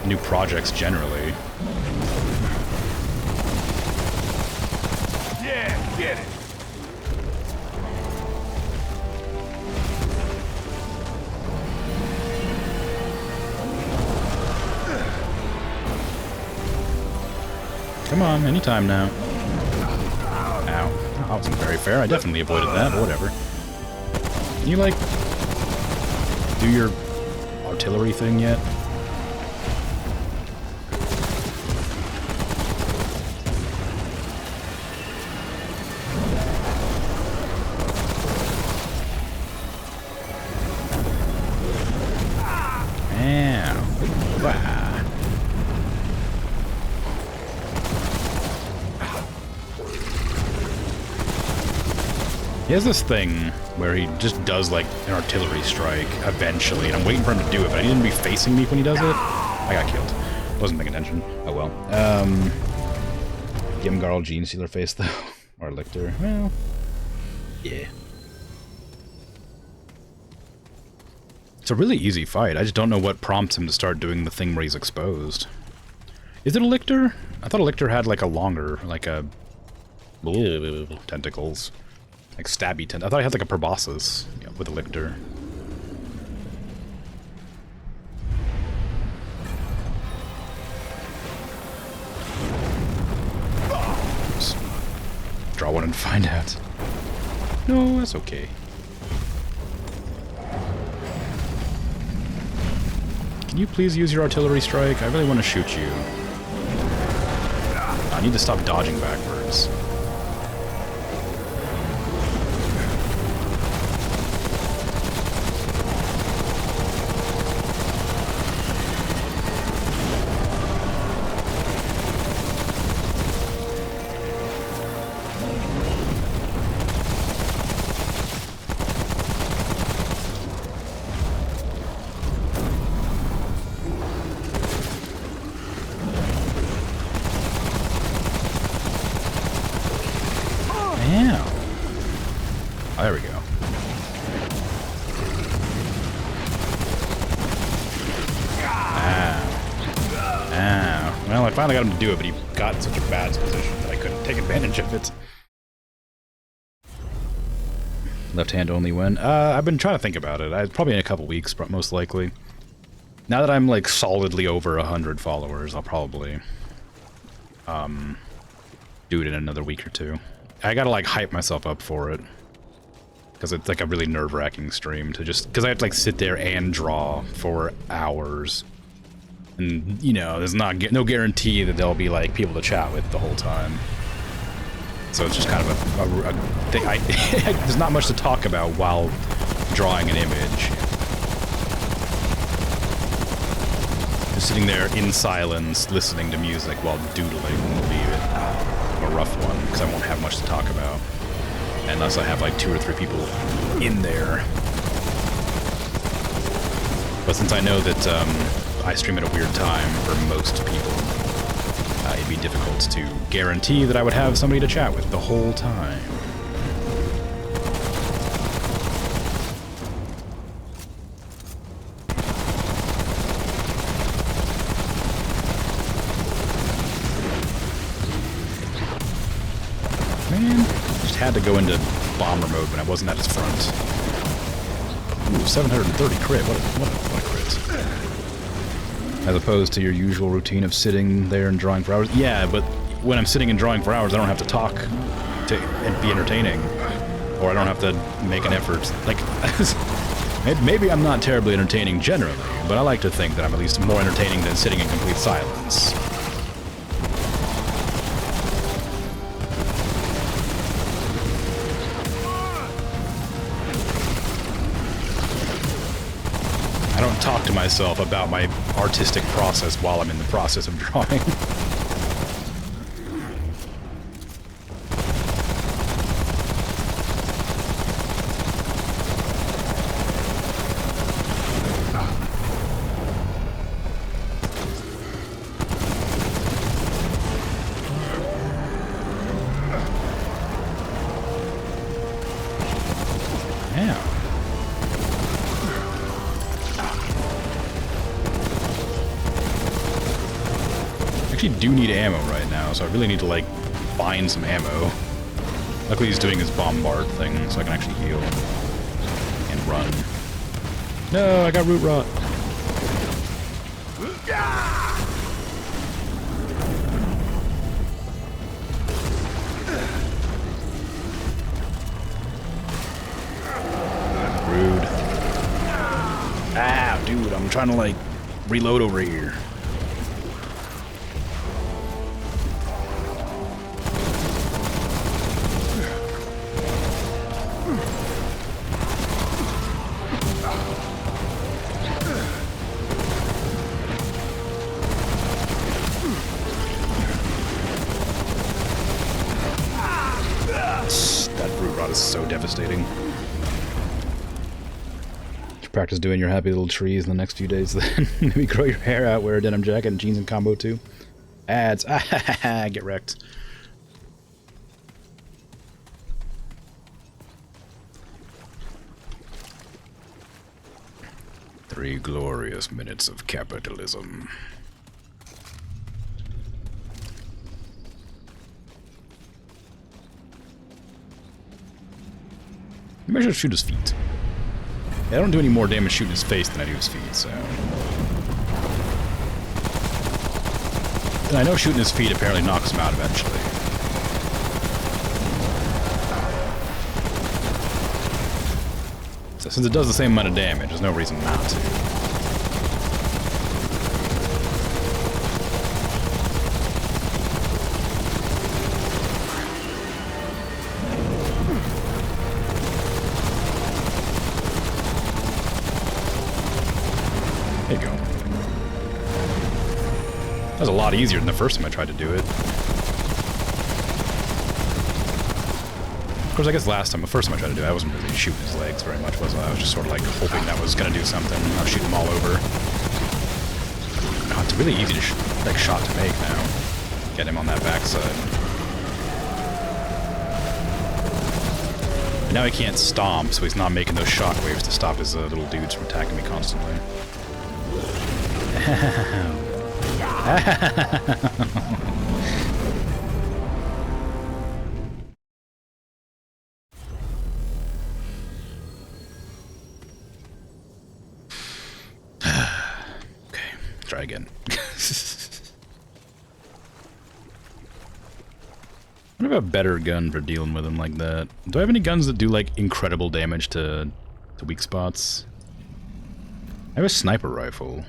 new projects generally. Yeah, get it. Come on, anytime now. Ow. That wasn't very fair. I definitely avoided that, but whatever. Can you, like, do your artillery thing yet? Ow. Wow. He has this thing where he just does like an artillery strike eventually, and I'm waiting for him to do it, but he didn't be facing me when he does it. I got killed. Wasn't paying attention. Oh well. Gimgarl Gene Stealer face though. Or Lictor. Well. Yeah. It's a really easy fight. I just don't know what prompts him to start doing the thing where he's exposed. Is it a Lictor? I thought a Lictor had like a longer, like a tentacles. Like stabby I thought I had like a proboscis, yeah, with a Lictor. Oops. Draw one and find out. No, that's okay. Can you please use your artillery strike? I really want to shoot you. I need to stop dodging backwards. There we go. Ow. Well, I finally got him to do it, but he got in such a bad position that I couldn't take advantage of it. Left hand only win. I've been trying to think about it. Probably in a couple weeks, most likely. Now that I'm like solidly over 100 followers, I'll probably do it in another week or two. I gotta like hype myself up for it. Because it's like a really nerve-wracking stream to just... Because I have to like sit there and draw for hours. And, you know, there's no guarantee that there'll be like people to chat with the whole time. So it's just kind of a thing. There's not much to talk about while drawing an image. Just sitting there in silence, listening to music while doodling will be a rough one, because I won't have much to talk about. Unless I have like 2 or 3 people in there. But since I know that I stream at a weird time for most people, it'd be difficult to guarantee that I would have somebody to chat with the whole time. Man. Had to go into bomber mode when I wasn't at his front. Ooh, 730 crit. What a crit. As opposed to your usual routine of sitting there and drawing for hours. Yeah, but when I'm sitting and drawing for hours, I don't have to talk and be entertaining. Or I don't have to make an effort. Like, maybe I'm not terribly entertaining generally, but I like to think that I'm at least more entertaining than sitting in complete silence. talk to myself about my artistic process while I'm in the process of drawing. Do need ammo right now, so I really need to like find some ammo. Luckily he's doing his bombard thing, so I can actually heal and run. No, I got root rot. Rude. Ah, dude, I'm trying to like reload over here. So devastating. Practice doing your happy little trees in the next few days, then maybe grow your hair out, wear a denim jacket and jeans in combo too. Ads. Get wrecked. Three glorious minutes of capitalism. Maybe I should shoot his feet. Yeah, I don't do any more damage shooting his face than I do his feet, so... And I know shooting his feet apparently knocks him out eventually. So since it does the same amount of damage, there's no reason not to. There you go. That was a lot easier than the first time I tried to do it. Of course, I guess the first time I tried to do it, I wasn't really shooting his legs very much, was I? I was just sort of like hoping that was gonna do something. I was shooting them all over. God, it's really easy to shot to make now. Get him on that backside. But now he can't stomp, so he's not making those shockwaves to stop his little dudes from attacking me constantly. Okay, try again. What about a better gun for dealing with him like that? Do I have any guns that do like incredible damage to weak spots? I have a sniper rifle.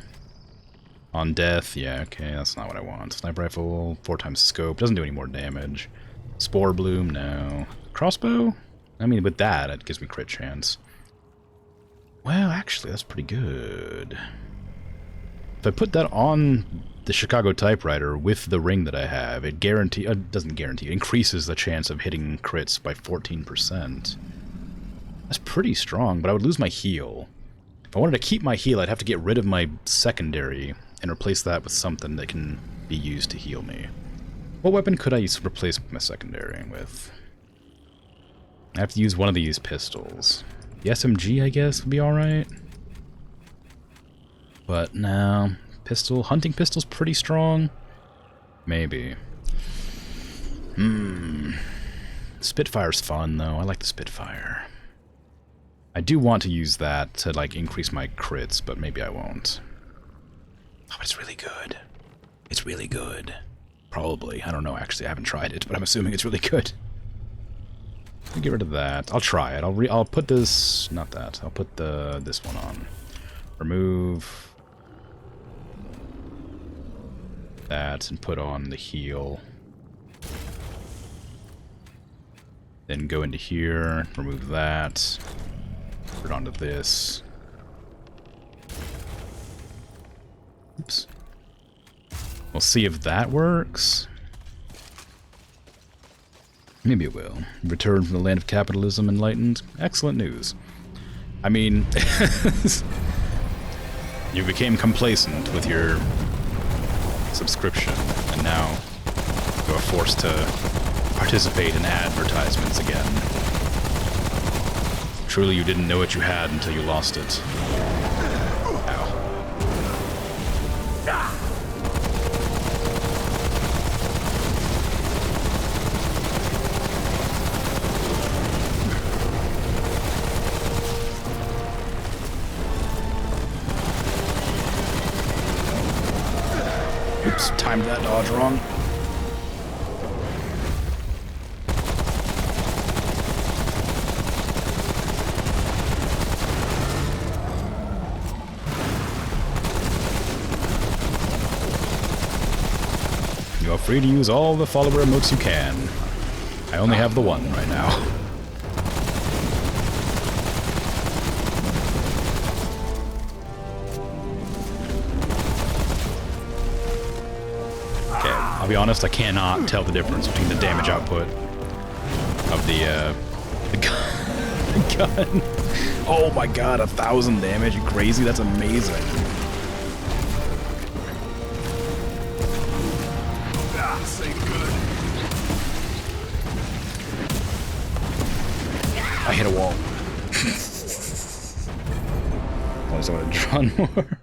On death, yeah, okay, that's not what I want. Sniper rifle, 4x scope, doesn't do any more damage. Spore bloom, no. Crossbow? I mean, with that, it gives me crit chance. Well, actually, that's pretty good. If I put that on the Chicago typewriter with the ring that I have, it doesn't guarantee, it increases the chance of hitting crits by 14%. That's pretty strong, but I would lose my heal. If I wanted to keep my heal, I'd have to get rid of my secondary and replace that with something that can be used to heal me. What weapon could I replace my secondary with? I have to use one of these pistols. The SMG, I guess, would be alright. But no, hunting pistol's pretty strong. Maybe. Spitfire's fun, though. I like the Spitfire. I do want to use that to, like, increase my crits, but maybe I won't. Oh, it's really good. It's really good. Probably. I don't know, actually. I haven't tried it, but I'm assuming it's really good. Let me get rid of that. I'll try it. I'll put this... Not that. I'll put this one on. Remove... that and put on the heal. Then go into here. Remove that. Put it onto this. Oops. We'll see if that works. Maybe it will. Return from the land of capitalism enlightened. Excellent news. I mean, you became complacent with your subscription, and now you are forced to participate in advertisements again. Truly, you didn't know what you had until you lost it. Ow. Oops, timed that dodge wrong. You are free to use all the follower emotes you can. I only have the one right now. Okay, I'll be honest, I cannot tell the difference between the damage output of the gun. Oh my god, 1,000 damage, you crazy? That's amazing. I hit a wall. Why does I want to draw more?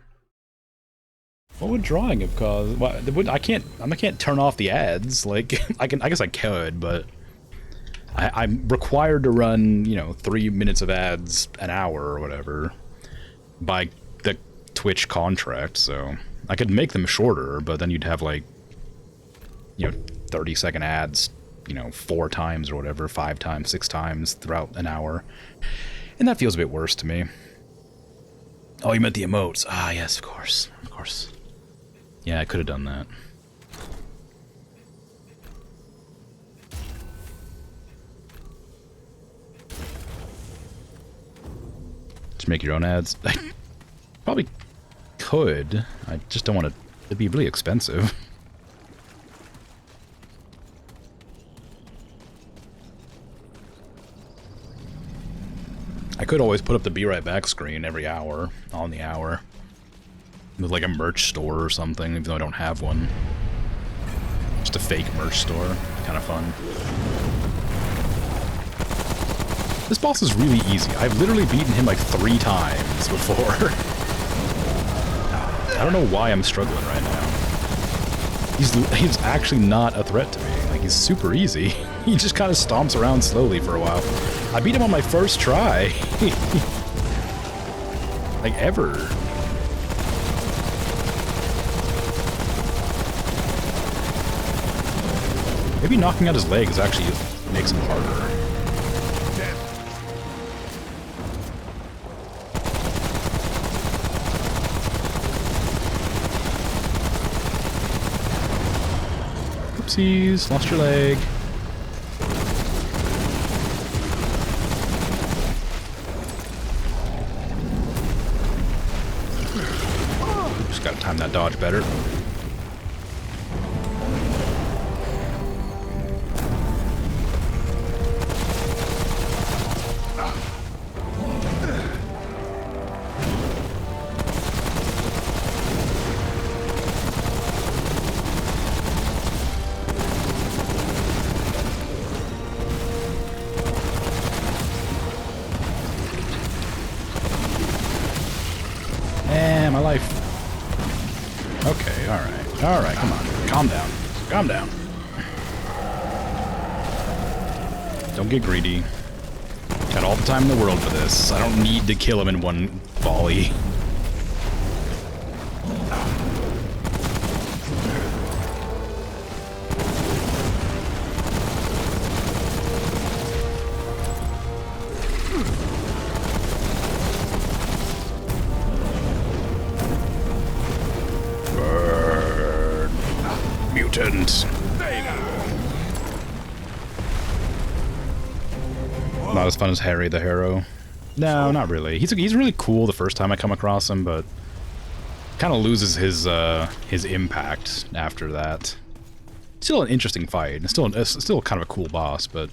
What would drawing have caused? Well, I can't turn off the ads. Like I guess I could, but I'm required to run, you know, 3 minutes of ads an hour or whatever by the Twitch contract. So I could make them shorter, but then you'd have like, you know, 30-second ads, you know, 4 times or whatever, 5 times, 6 times throughout an hour. And that feels a bit worse to me. Oh, you meant the emotes. Ah, yes, of course. Of course. Yeah, I could have done that. Just make your own ads. I probably could. I just don't want to. It'd be really expensive. I could always put up the be right back screen every hour, on the hour. With like a merch store or something, even though I don't have one. Just a fake merch store. Kind of fun. This boss is really easy. I've literally beaten him like 3 times before. I don't know why I'm struggling right now. He's actually not a threat to me. Like, he's super easy. He just kind of stomps around slowly for a while. I beat him on my first try. Like, ever. Maybe knocking out his legs actually makes him harder. Oopsies, lost your leg. Just gotta time that dodge better. My life. Okay, alright. Alright, come on. Calm down. Calm down. Don't get greedy. Got all the time in the world for this. I don't need to kill him in one volley. Not as fun as Harry the Harrow. No, not really. He's really cool the first time I come across him, but kind of loses his impact after that. Still an interesting fight. It's still kind of a cool boss, but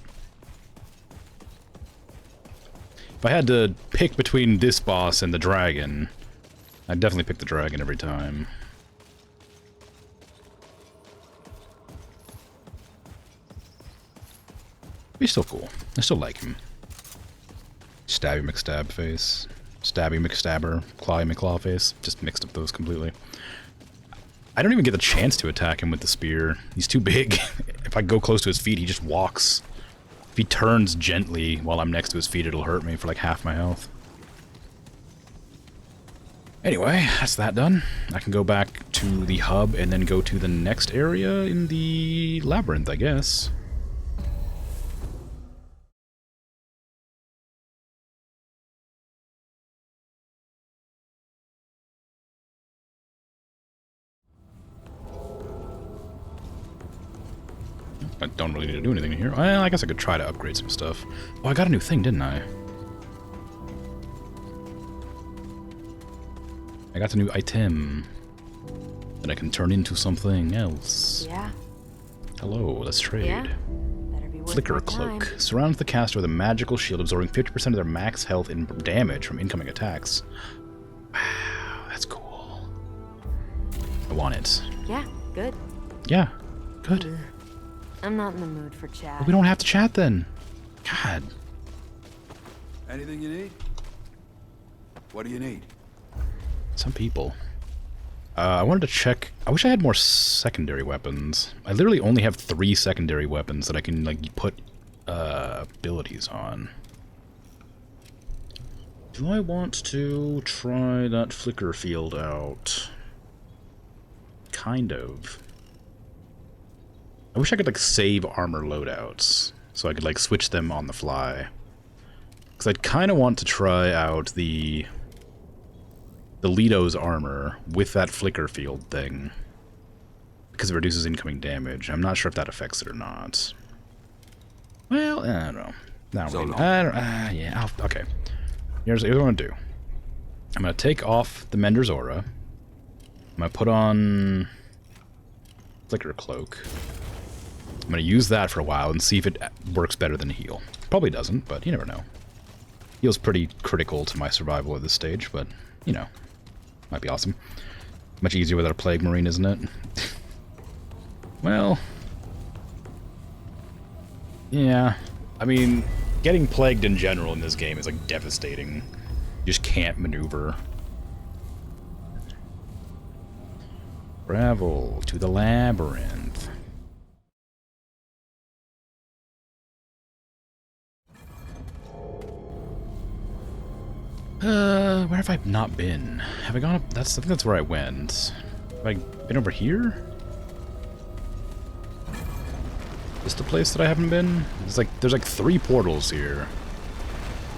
if I had to pick between this boss and the dragon, I'd definitely pick the dragon every time. He's still cool. I still like him. Stabby McStab face. Stabby McStabber. Clawy McClaw face. Just mixed up those completely. I don't even get the chance to attack him with the spear. He's too big. If I go close to his feet, he just walks. If he turns gently while I'm next to his feet, it'll hurt me for like half my health. Anyway, that's that done. I can go back to the hub and then go to the next area in the labyrinth, I guess. I don't really need to do anything here. Well, I guess I could try to upgrade some stuff. Oh, I got a new thing, didn't I? I got a new item that I can turn into something else. Yeah. Hello, let's trade. Yeah. Better be worth Flicker my Cloak. time. Surrounds the caster with a magical shield absorbing 50% of their max health and damage from incoming attacks. Wow, that's cool. I want it. Yeah, good. Yeah, good. I'm not in the mood for chat. Well, we don't have to chat then. God. Anything you need? What do you need? Some people. I wanted to check. I wish I had more secondary weapons. I literally only have 3 secondary weapons that I can like put abilities on. Do I want to try that flicker field out? Kind of. I wish I could like save armor loadouts so I could like switch them on the fly. Because I'd kind of want to try out the Lito's armor with that flicker field thing. Because it reduces incoming damage. I'm not sure if that affects it or not. Well, I don't know. Not So really. long. I don't, yeah, okay. Here's what I'm going to do. I'm going to take off the Mender's Aura. I'm going to put on Flicker Cloak. I'm going to use that for a while and see if it works better than heal. Probably doesn't, but you never know. Heal's pretty critical to my survival at this stage, but, you know, might be awesome. Much easier without a Plague Marine, isn't it? Well, yeah. I mean, getting plagued in general in this game is, like, devastating. You just can't maneuver. Travel to the labyrinth. Where have I not been? Have I gone up? I think that's where I went. Have I been over here? Is the place that I haven't been? There's like 3 portals here.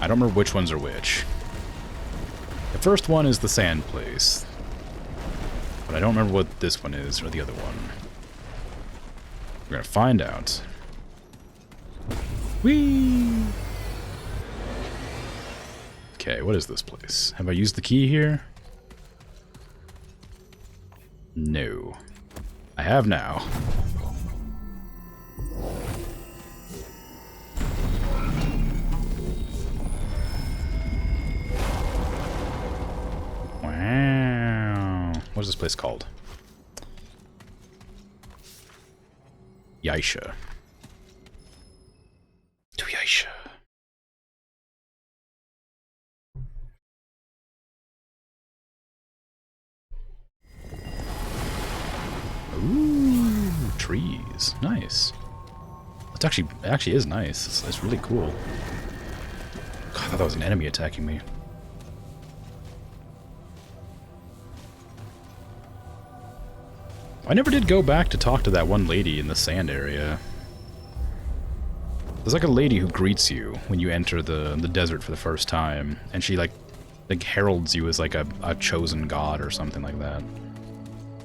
I don't remember which ones are which. The first one is the sand place. But I don't remember what this one is, or the other one. We're gonna find out. Whee! Okay, what is this place? Have I used the key here? No. I have now. Wow. What is this place called? Yaisha. To Yaisha. Ooh, trees. Nice. It actually is nice. It's really cool. God, I thought that was an enemy attacking me. I never did go back to talk to that one lady in the sand area. There's like a lady who greets you when you enter the desert for the first time, and she like heralds you as like a chosen god or something like that.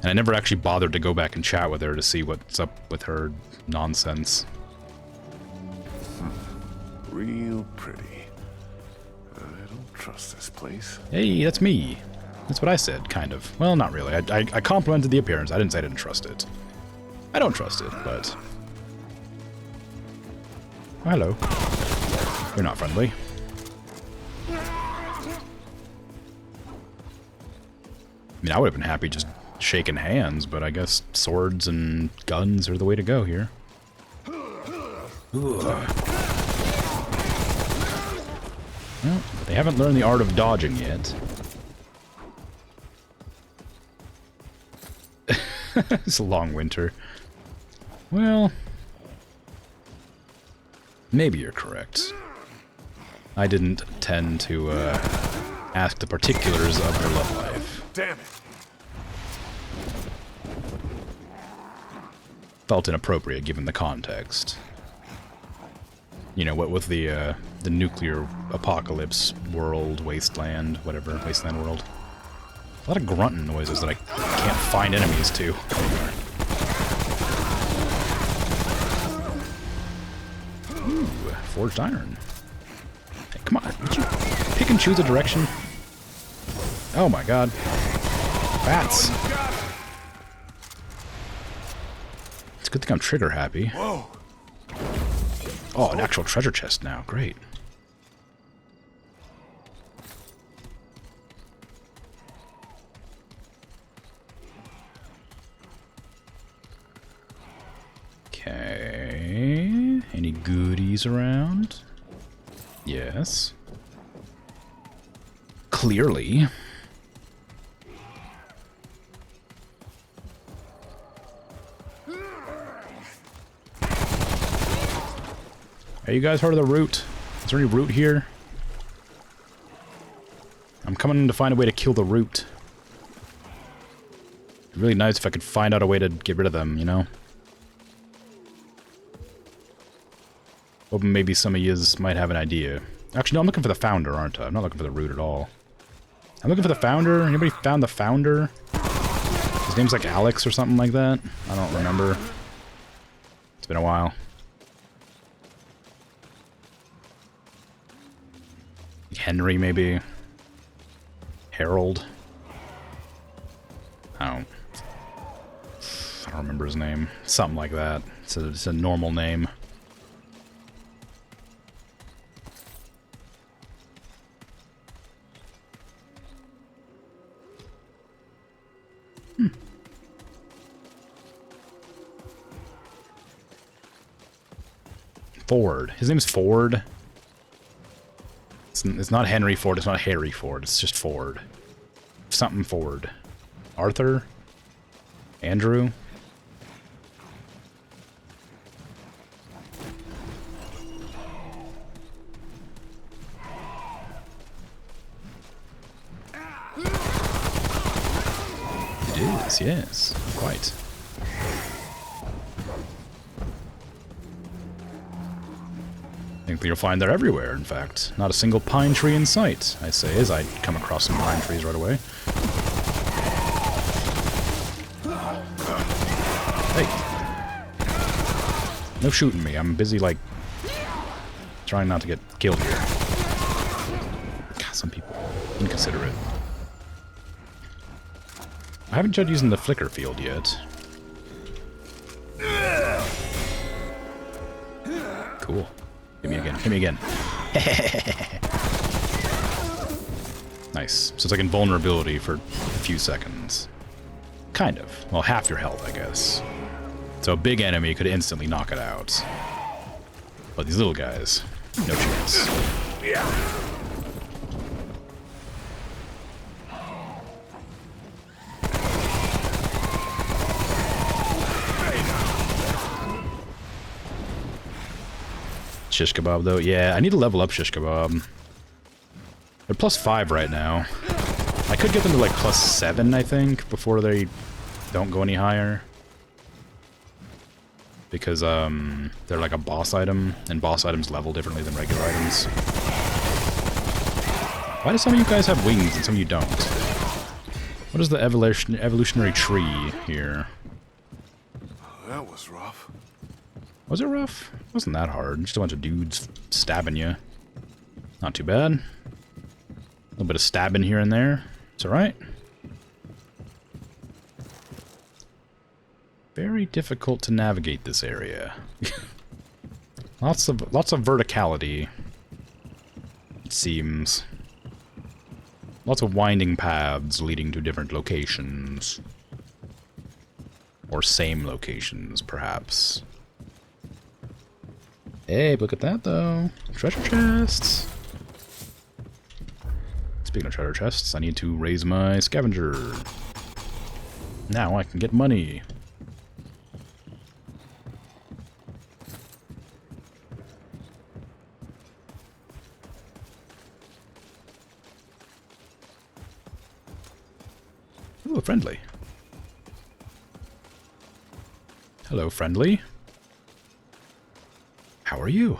And I never actually bothered to go back and chat with her to see what's up with her nonsense. Real pretty. I don't trust this place. Hey, that's me. That's what I said, kind of. Well, not really. I complimented the appearance. I didn't say I didn't trust it. I don't trust it, but... Oh, hello. You're not friendly. I mean, I would have been happy just shaking hands, but I guess swords and guns are the way to go here. Ugh. Well, they haven't learned the art of dodging yet. It's a long winter. Well, maybe you're correct. I didn't tend to ask the particulars of their love life. Damn it. Felt inappropriate given the context. You know, what with the nuclear apocalypse world, wasteland, whatever, wasteland world. A lot of grunting noises that I can't find enemies to. Ooh, forged iron. Hey, come on, would you pick and choose a direction? Oh my god. Bats. It's a good thing I'm trigger happy. Whoa. Oh, an actual treasure chest now. Great. Okay. Any goodies around? Yes. Clearly. Hey, you guys heard of the root? Is there any root here? I'm coming to find a way to kill the root. It'd be really nice if I could find out a way to get rid of them, you know? Hoping maybe some of yous might have an idea. Actually, no, I'm looking for the founder, aren't I? I'm not looking for the root at all. I'm looking for the founder. Anybody found the founder? His name's like Alex or something like that. I don't remember. It's been a while. Henry, maybe. Harold. I don't remember his name. Something like that. It's a normal name. Ford. His name's Ford. It's not Henry Ford, it's not Harry Ford, it's just Ford. Something Ford. Arthur? Andrew? It is, yes. Quite. I think you'll find they're everywhere, in fact. Not a single pine tree in sight, I say, as I come across some pine trees right away. Hey. No shooting me. I'm busy, like, trying not to get killed here. God, some people. Inconsiderate. I haven't tried using the flicker field yet. Cool. Hit me again. Hit me again. Nice. So it's like invulnerability for a few seconds. Kind of. Well, half your health, I guess. So a big enemy could instantly knock it out. But these little guys, no chance. Shish kebab, though. Yeah, I need to level up shish kebab. They're +5 right now. I could get them to like +7, I think, before they don't go any higher. Because they're like a boss item, and boss items level differently than regular items. Why do some of you guys have wings and some of you don't? What is the evolutionary tree here? That was rough. Was it rough? It wasn't that hard. Just a bunch of dudes stabbing you. Not too bad. A little bit of stabbing here and there. It's alright. very difficult to navigate this area. lots of verticality, it seems. Lots of winding paths leading to different locations. Or same locations, perhaps. Hey, look at that, though. Treasure chests. Speaking of treasure chests, I need to raise my scavenger. Now I can get money. Ooh, friendly. Hello, friendly. How are you?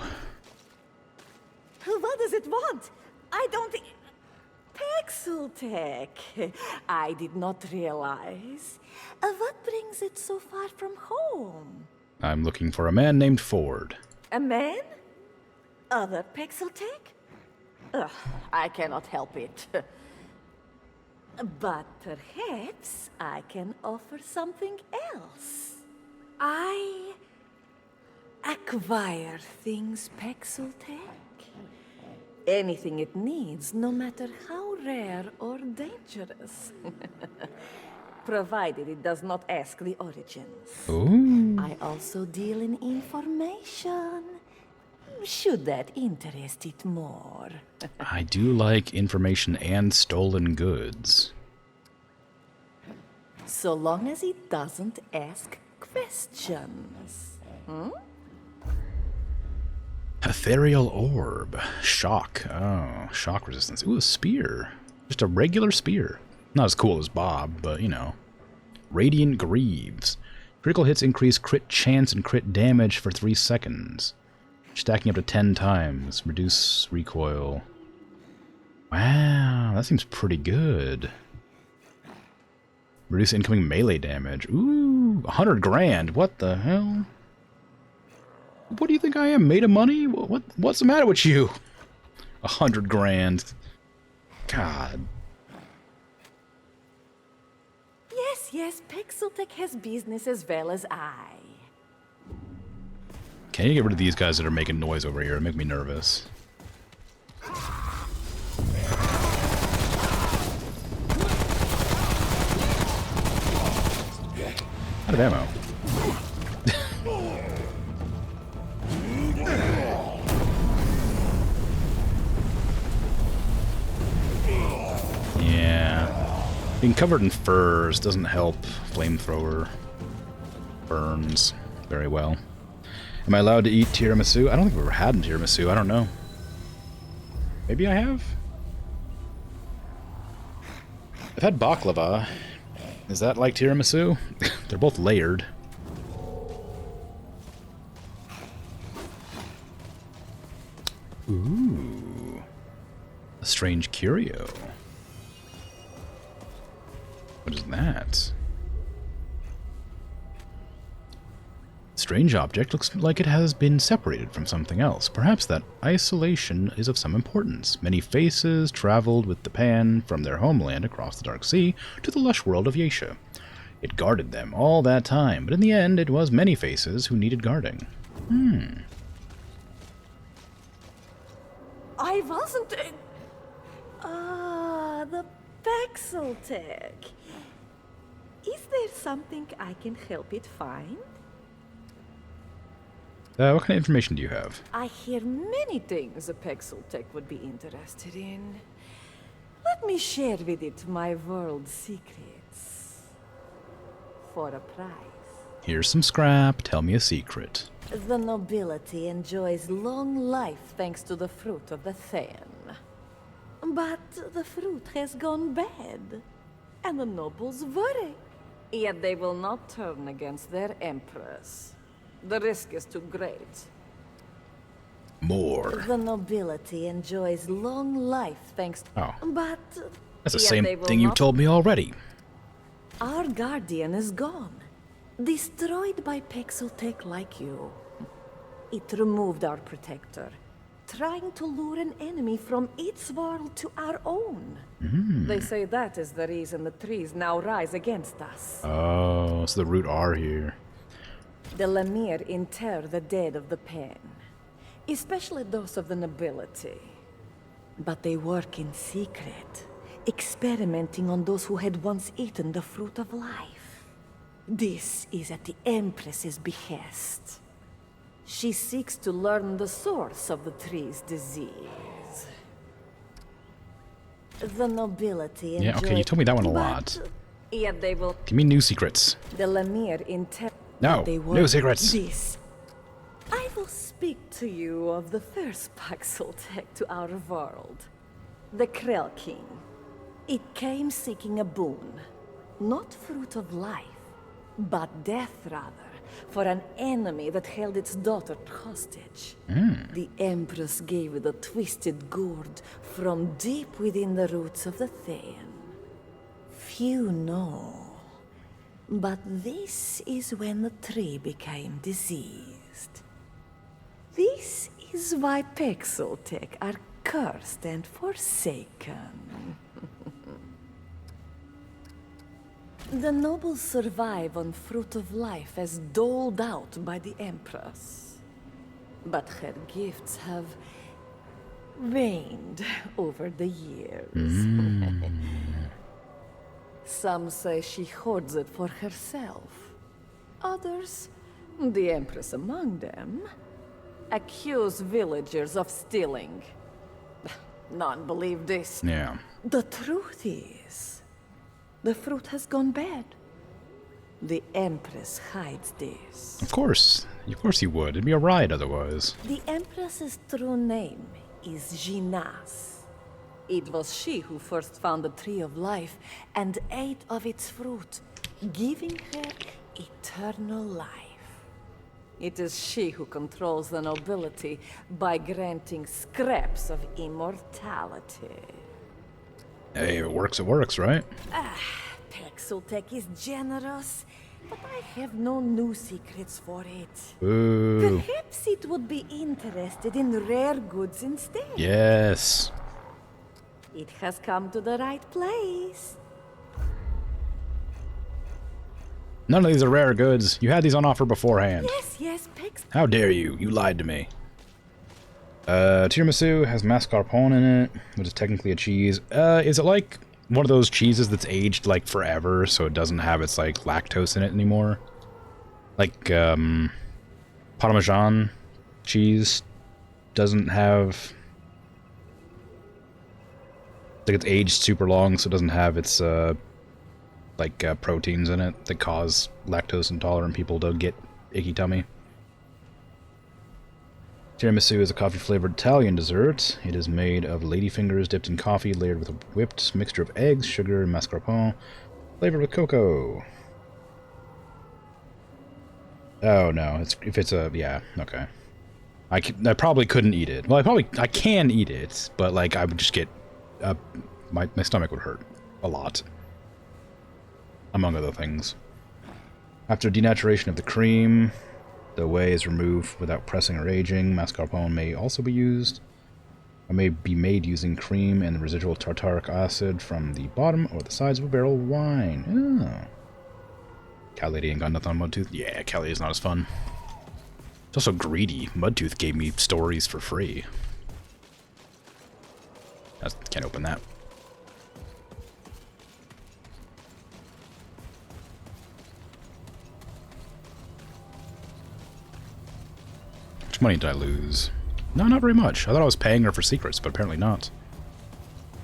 What does it want? I don't... Pixel tech. I did not realize. What brings it so far from home? I'm looking for a man named Ford. A man? Other pixel tech? Ugh, I cannot help it. But perhaps I can offer something else. I acquire things pixel tech. Anything it needs, no matter how rare or dangerous. Provided it does not ask the origins. Ooh. I also deal in information. Should that interest it more? I do like information and stolen goods. So long as it doesn't ask questions. Ethereal orb. Shock. Oh, shock resistance. Ooh, a spear. Just a regular spear. Not as cool as Bob, but you know. Radiant Greaves. Critical hits increase crit chance and crit damage for 3 seconds. Stacking up to 10 times. Reduce recoil. Wow, that seems pretty good. Reduce incoming melee damage. Ooh, 100 grand. What the hell? What do you think I am? Made of money? What's the matter with you? 100 grand. God. Yes, Pixeltech has business as well as I. Can you get rid of these guys that are making noise over here? It make me nervous. Out of ammo. Yeah. Being covered in furs doesn't help. Flamethrower burns very well. Am I allowed to eat tiramisu? I don't think we've ever had tiramisu. I don't know. Maybe I have? I've had baklava. Is that like tiramisu? They're both layered. Ooh. A strange curio. What is that? Strange object looks like it has been separated from something else. Perhaps that isolation is of some importance. Many faces traveled with the pan from their homeland across the Dark Sea to the lush world of Yesha. It guarded them all that time, but in the end it was many faces who needed guarding. I wasn't... the Pixeltech. Is there something I can help it find? What kind of information do you have? I hear many things a Pixeltech would be interested in. Let me share with it my world secrets. For a price. Here's some scrap. Tell me a secret. The nobility enjoys long life thanks to the fruit of the Thayan. But the fruit has gone bad, and the nobles worry. Yet they will not turn against their empress. The risk is too great. More. The nobility enjoys long life thanks to... Oh. But... That's the yet same they will thing you've not- told me already. Our guardian is gone. Destroyed by Pixeltech like you. It removed our protector, trying to lure an enemy from its world to our own. They say that is the reason the trees now rise against us. Oh, so the root R here. The Lemire inter the dead of the pen, especially those of the nobility. But they work in secret, experimenting on those who had once eaten the fruit of life. This is at the Empress's behest. She seeks to learn the source of the tree's disease. The nobility enjoy... Yeah, okay, you told me that one a but lot. yet they will... Give me new secrets. The Lemire inter... No, they no work secrets. This. I will speak to you of the first Paxeltech to our world. The Krell King. It came seeking a boon. Not fruit of life, but death rather, for an enemy that held its daughter hostage. The Empress gave it a twisted gourd from deep within the roots of the Thean. Few know. But this is when the tree became diseased. This is why Paxeltech are cursed and forsaken. The nobles survive on fruit of life as doled out by the Empress. But her gifts have waned over the years. Some say she hoards it for herself. Others, the Empress among them, accuse villagers of stealing. None believe this. Yeah. The truth is, the fruit has gone bad. The Empress hides this. Of course you would. It'd be a riot otherwise. The Empress's true name is Ginas. It was she who first found the Tree of Life and ate of its fruit, giving her eternal life. It is she who controls the nobility by granting scraps of immortality. Hey, if it works, right? Paxeltech is generous, but I have no new secrets for it. Ooh. Perhaps it would be interested in rare goods instead. Yes. It has come to the right place. None of these are rare goods. You had these on offer beforehand. Yes, Pax. How dare you? You lied to me. Tiramisu has mascarpone in it, which is technically a cheese. Is it like one of those cheeses that's aged like forever, so it doesn't have its like lactose in it anymore? Like Parmesan cheese doesn't have, like, it's aged super long, so it doesn't have its proteins in it that cause lactose intolerant people to get icky tummy. Tiramisu is a coffee-flavored Italian dessert. It is made of ladyfingers dipped in coffee, layered with a whipped mixture of eggs, sugar, and mascarpone, flavored with cocoa. Oh no, yeah, okay. I probably couldn't eat it. Well, I can eat it, but like I would just get, my stomach would hurt a lot, among other things. After denaturation of the cream, the whey is removed without pressing or aging. Mascarpone may also be used. It may be made using cream and the residual tartaric acid from the bottom or the sides of a barrel of wine. Oh. Cow Lady ain't got nothing on Mudtooth. Yeah, Cow Lady's not as fun. It's also greedy. Mudtooth gave me stories for free. I can't open that. How much money did I lose? No, not very much. I thought I was paying her for secrets, but apparently not.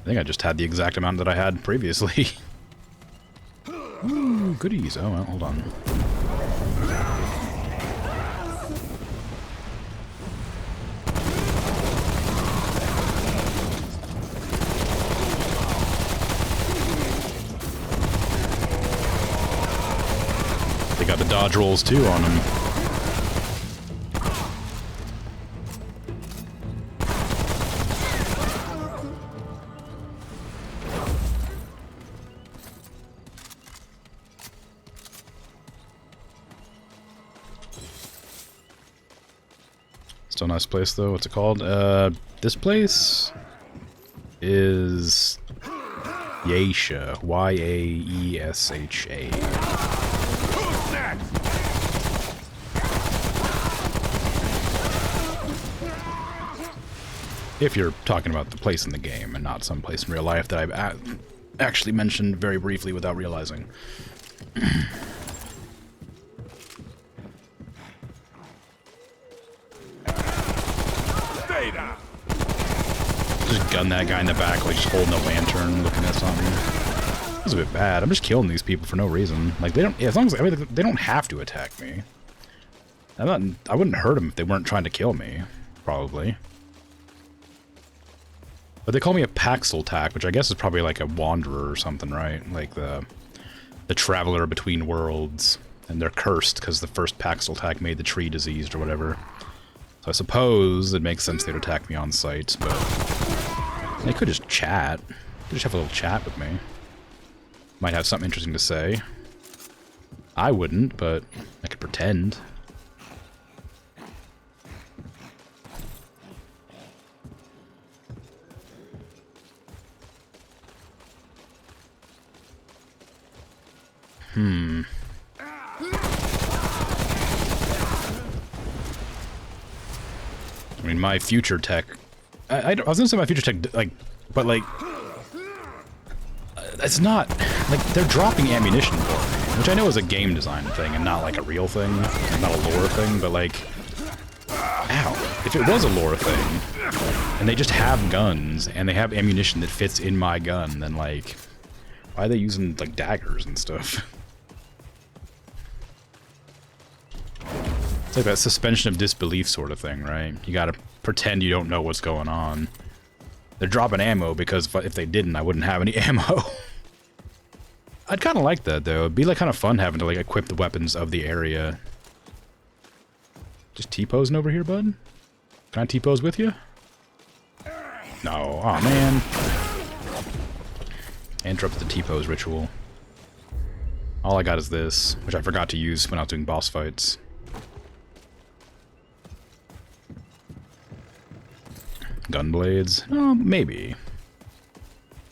I think I just had the exact amount that I had previously. Ooh, goodies. Oh, well, hold on. They got the dodge rolls too on them. Still a nice place though. What's it called? This place is Yaesha. Y-A-E-S-H-A. If you're talking about the place in the game and not some place in real life that I've actually mentioned very briefly without realizing. Stay down. Just gun that guy in the back, like just holding a lantern, looking at something. It's a bit bad. I'm just killing these people for no reason. Like they don't, as long as I mean, they don't have to attack me. I wouldn't hurt them if they weren't trying to kill me, probably. But they call me a Paxeltac, which I guess is probably like a wanderer or something, right? Like the traveler between worlds, and they're cursed because the first Paxeltac made the tree diseased or whatever. So I suppose it makes sense they'd attack me on sight, but they could just chat. They could just have a little chat with me. Might have something interesting to say. I wouldn't, but I could pretend. I mean, my future tech... I was gonna say my future tech, like... But, like... It's not... Like, they're dropping ammunition for me. Which I know is a game design thing and not, like, a real thing. Like, not a lore thing, but, like... Ow. If it was a lore thing, and they just have guns, and they have ammunition that fits in my gun, then, like... Why are they using, like, daggers and stuff? It's like that suspension of disbelief sort of thing, right? You gotta pretend you don't know what's going on. They're dropping ammo because if they didn't, I wouldn't have any ammo. I'd kind of like that, though. It'd be like kind of fun having to like equip the weapons of the area. Just T-posing over here, bud? Can I T-pose with you? No. Oh, man. I interrupted the T-pose ritual. All I got is this, which I forgot to use when I was doing boss fights. Gunblades? Oh, maybe.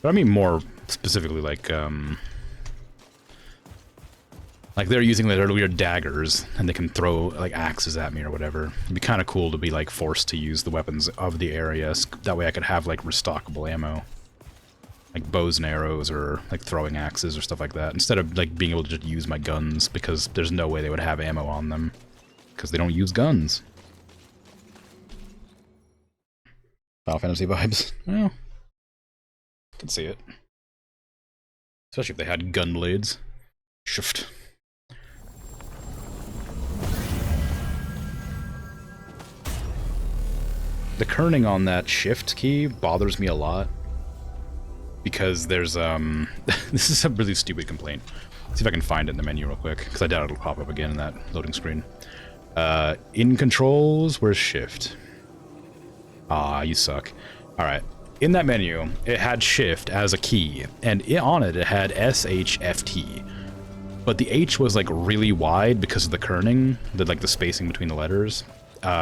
But I mean more specifically like they're using their weird daggers, and they can throw like axes at me or whatever. It'd be kind of cool to be like forced to use the weapons of the area. That way I could have like restockable ammo. Like bows and arrows or like throwing axes or stuff like that. Instead of like being able to just use my guns because there's no way they would have ammo on them. Because they don't use guns. Final Fantasy vibes. Well, can see it. Especially if they had gun blades. Shift. The kerning on that shift key bothers me a lot. Because there's, this is a really stupid complaint. Let's see if I can find it in the menu real quick, because I doubt it'll pop up again in that loading screen. In controls, where's shift? Ah, you suck. Alright. In that menu, it had shift as a key, and on it had SHFT. But the H was like really wide because of the kerning, like the spacing between the letters.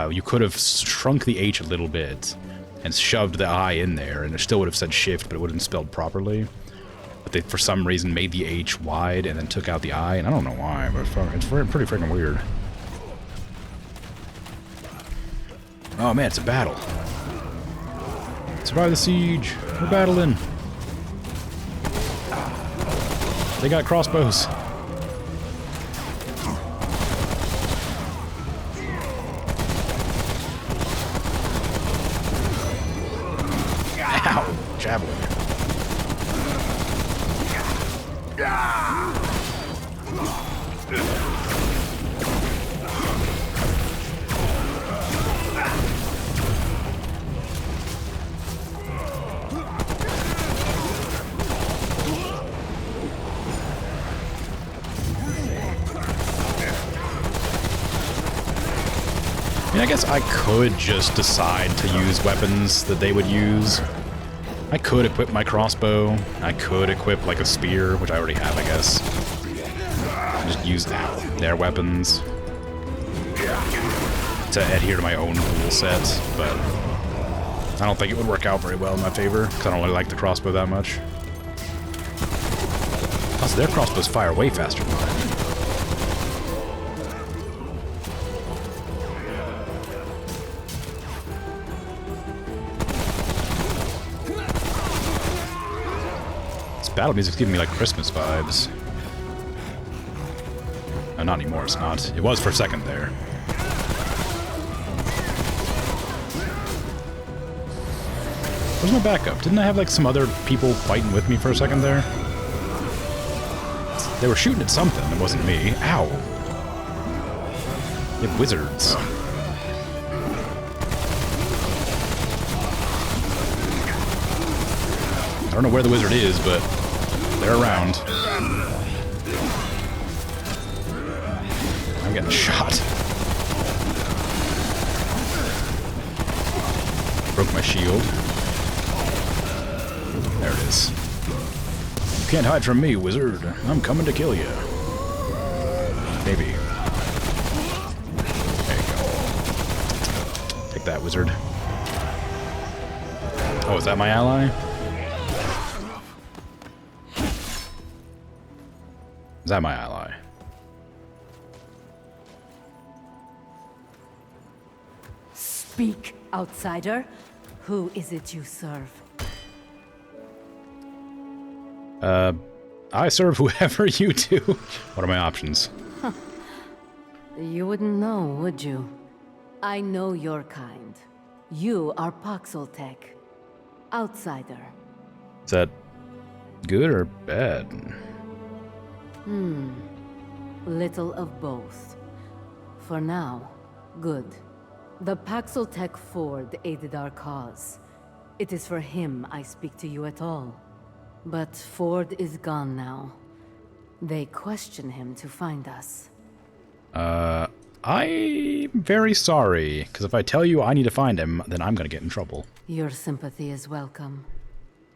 You could have shrunk the H a little bit and shoved the I in there, and it still would have said shift, but it would have been spelled properly. But they, for some reason, made the H wide and then took out the I, and I don't know why, but it's pretty freaking weird. Oh man, it's a battle. Survive the siege. We're battling. They got crossbows. Ow! Javelin. I mean, I guess I could just decide to use weapons that they would use. I could equip my crossbow. I could equip, like, a spear, which I already have, I guess. Just use their weapons to adhere to my own rule set, but I don't think it would work out very well in my favor, because I don't really like the crossbow that much. Plus, their crossbows fire way faster than mine. battle music's giving me like Christmas vibes. Not anymore, it's not. It was for a second there. Where's my backup? Didn't I have like some other people fighting with me for a second there? They were shooting at something, it wasn't me. Ow! You have wizards. I don't know where the wizard is, but they're around. I'm getting shot. Broke my shield. There it is. You can't hide from me, wizard. I'm coming to kill you. Maybe. There you go. Take that, wizard. Oh, is that my ally? Is that my ally? Speak, outsider. Who is it you serve? I serve whoever you do. What are my options? You wouldn't know, would you? I know your kind. You are Paxeltech. Outsider. Is that good or bad? Little of both. For now, good. The Paxeltech Ford aided our cause. It is for him I speak to you at all. But Ford is gone now. They question him to find us. I'm very sorry, because if I tell you I need to find him, then I'm gonna get in trouble. Your sympathy is welcome.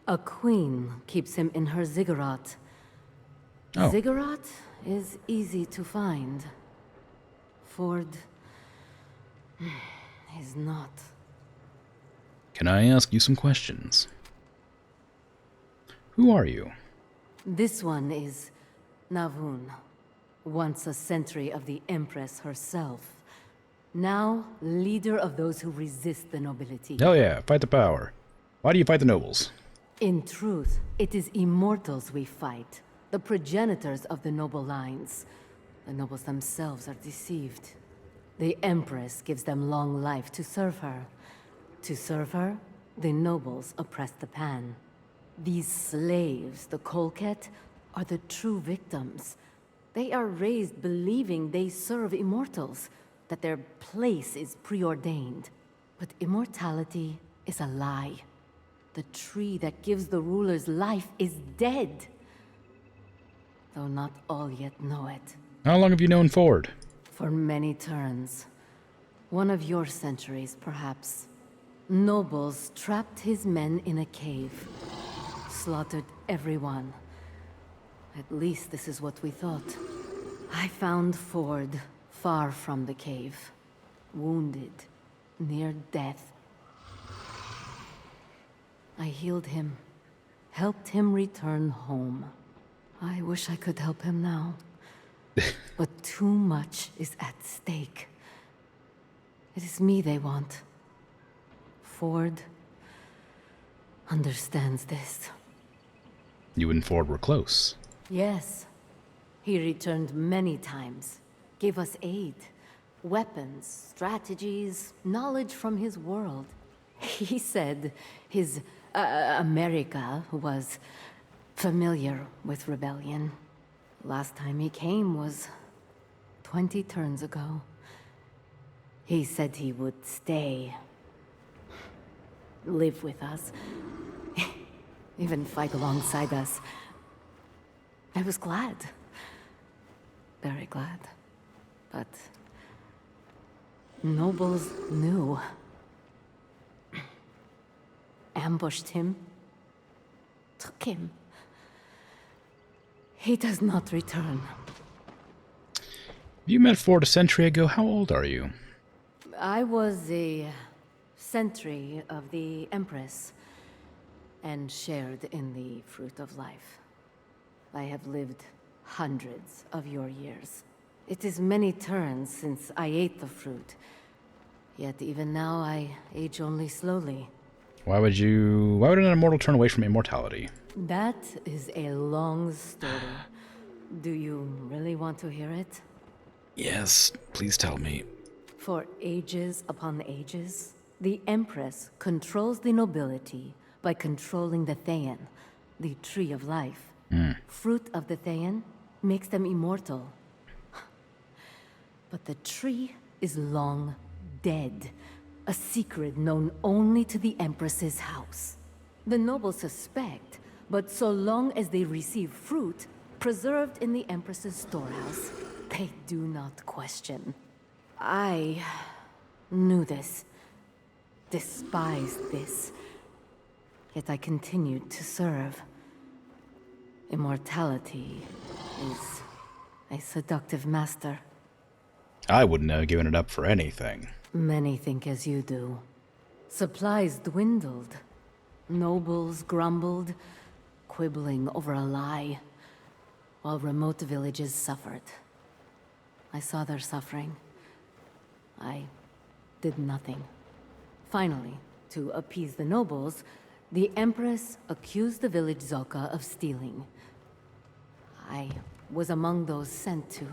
A queen keeps him in her ziggurat. Oh. Ziggurat is easy to find. Ford is not. Can I ask you some questions? Who are you? This one is Navun, once a sentry of the Empress herself. Now, leader of those who resist the nobility. Hell yeah, fight the power. Why do you fight the nobles? In truth, it is immortals we fight, the progenitors of the noble lines. The nobles themselves are deceived. The Empress gives them long life to serve her. To serve her, the nobles oppress the Pan. These slaves, the Kolket, are the true victims. They are raised believing they serve immortals, that their place is preordained. But immortality is a lie. The tree that gives the rulers life is dead. Though not all yet know it. How long have you known Ford? For many turns. One of your centuries, perhaps. Nobles trapped his men in a cave. Slaughtered everyone. At least this is what we thought. I found Ford far from the cave. Wounded. Near death. I healed him. Helped him return home. I wish I could help him now. But too much is at stake. It is me they want. Ford understands this. You and Ford were close. Yes. He returned many times. Gave us aid. Weapons, strategies, knowledge from his world. He said his America was familiar with rebellion. Last time he came was 20 turns ago. He said he would stay. Live with us. Even fight alongside us. I was glad. Very glad. But nobles knew. Ambushed him. Took him. He does not return. You met Ford a century ago. How old are you? I was a sentry of the Empress, and shared in the fruit of life. I have lived hundreds of your years. It is many turns since I ate the fruit, yet even now I age only slowly. Why would an immortal turn away from immortality? That is a long story. Do you really want to hear it? Yes, please tell me. For ages upon ages, the Empress controls the nobility by controlling the Thayan, the Tree of Life. Fruit of the Thayan makes them immortal. But the tree is long dead, a secret known only to the Empress's house. The nobles suspect, but so long as they receive fruit preserved in the Empress's storehouse, they do not question. I knew this, despised this, yet I continued to serve. Immortality is a seductive master. I wouldn't have given it up for anything. Many think as you do. Supplies dwindled. Nobles grumbled, quibbling over a lie, while remote villages suffered. I saw their suffering. I did nothing. Finally, to appease the nobles, the Empress accused the village Zoka of stealing. I was among those sent to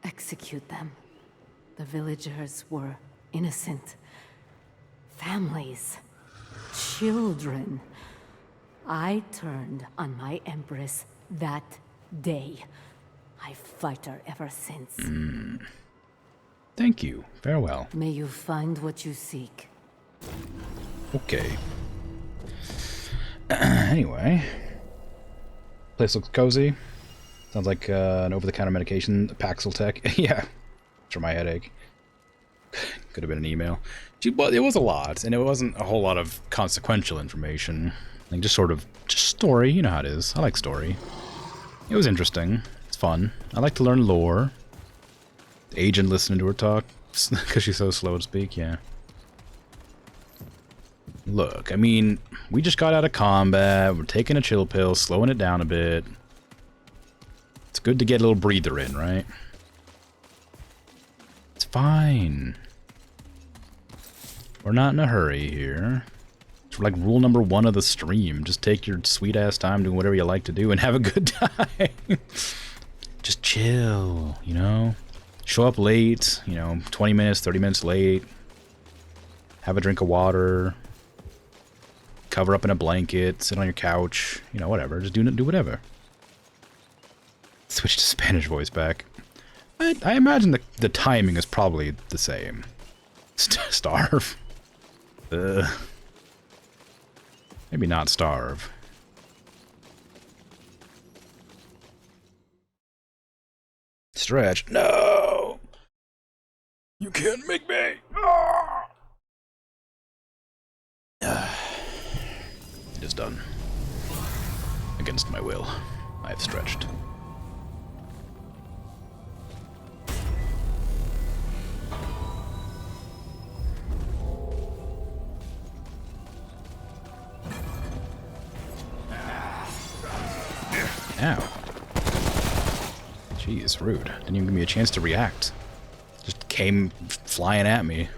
execute them. The villagers were innocent. Families. Children. I turned on my Empress that day. I fight her ever since. Thank you. Farewell. May you find what you seek. Okay. Anyway. Place looks cozy. Sounds like an over-the-counter medication. Paxil Tech. Yeah. For my headache. Could have been an email. But it was a lot, and it wasn't a whole lot of consequential information. Like, just sort of, just story. You know how it is. I like story. It was interesting. It's fun. I like to learn lore. The agent listening to her talk, because she's so slow to speak, yeah. Look, I mean, we just got out of combat. We're taking a chill pill, slowing it down a bit. It's good to get a little breather in, right? It's fine. We're not in a hurry here. It's like rule number 1 of the stream. Just take your sweet ass time doing whatever you like to do and have a good time. Just chill, you know? Show up late, you know, 20 minutes, 30 minutes late. Have a drink of water. Cover up in a blanket, sit on your couch, you know, whatever. Just do whatever. Switch to Spanish voice back. I imagine the timing is probably the same. Starve. Maybe not starve. Stretch. No! You can't make me! It is done. Against my will, I have stretched. Ow. Jeez, rude. Didn't even give me a chance to react. Just came flying at me.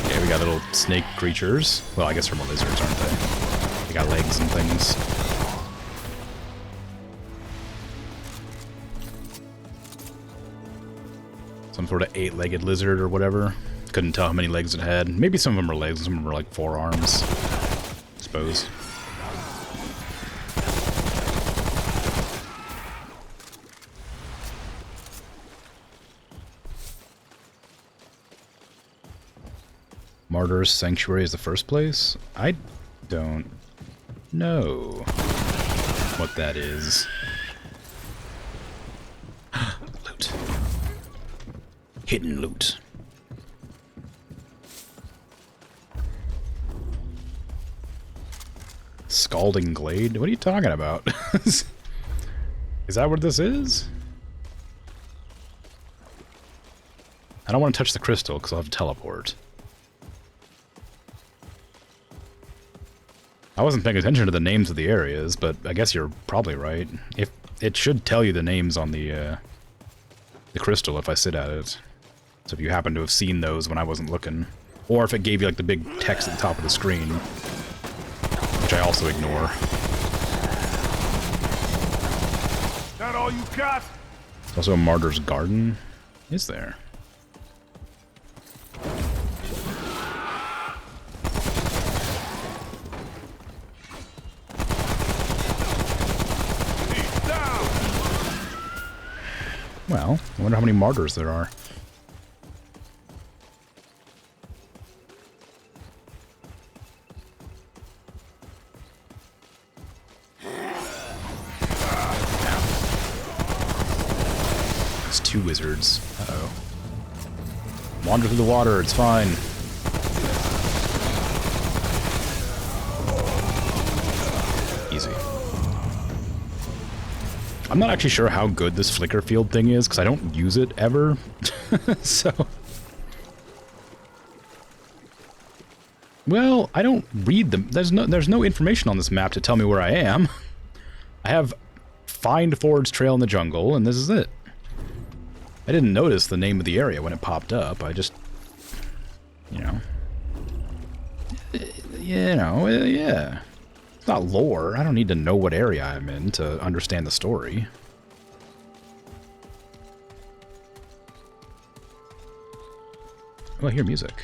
Okay, we got little snake creatures. Well, I guess they're more lizards, aren't they? They got legs and things. Some sort of 8-legged lizard or whatever. Couldn't tell how many legs it had. Maybe some of them are legs, some of them are like 4 arms. I suppose. Martyr's Sanctuary is the first place? I don't know what that is. Loot. Hidden loot. Scalding Glade? What are you talking about? Is that what this is? I don't want to touch the crystal because I'll have to teleport. I wasn't paying attention to the names of the areas, but I guess you're probably right. If it should tell you the names on the crystal if I sit at it. So if you happen to have seen those when I wasn't looking, or if it gave you like the big text at the top of the screen, which I also ignore. That all you got? There's also a martyr's garden. Is there? He's down. Well, I wonder how many martyrs there are. It's 2 wizards. Uh-oh. Wander through the water, it's fine. Easy. I'm not actually sure how good this flicker field thing is, because I don't use it ever. So... Well, I don't read them. There's no information on this map to tell me where I am. I have Find Ford's Trail in the Jungle, and this is it. I didn't notice the name of the area when it popped up. I just... yeah. It's not lore. I don't need to know what area I'm in to understand the story. Oh, I hear music.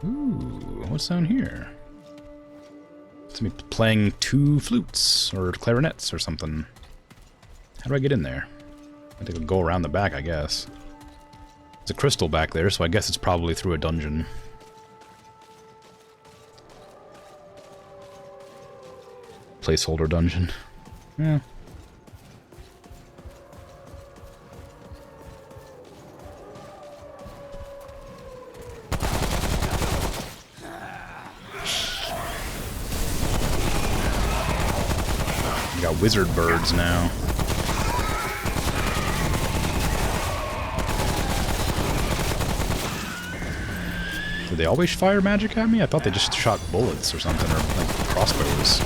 Ooh, what's down here? It's me playing 2 flutes, or clarinets, or something. How do I get in there? I think I'll go around the back, I guess. There's a crystal back there, so I guess it's probably through a dungeon. Placeholder dungeon. Yeah. You got wizard birds now. Did they always fire magic at me? I thought they just shot bullets or something, or like crossbows.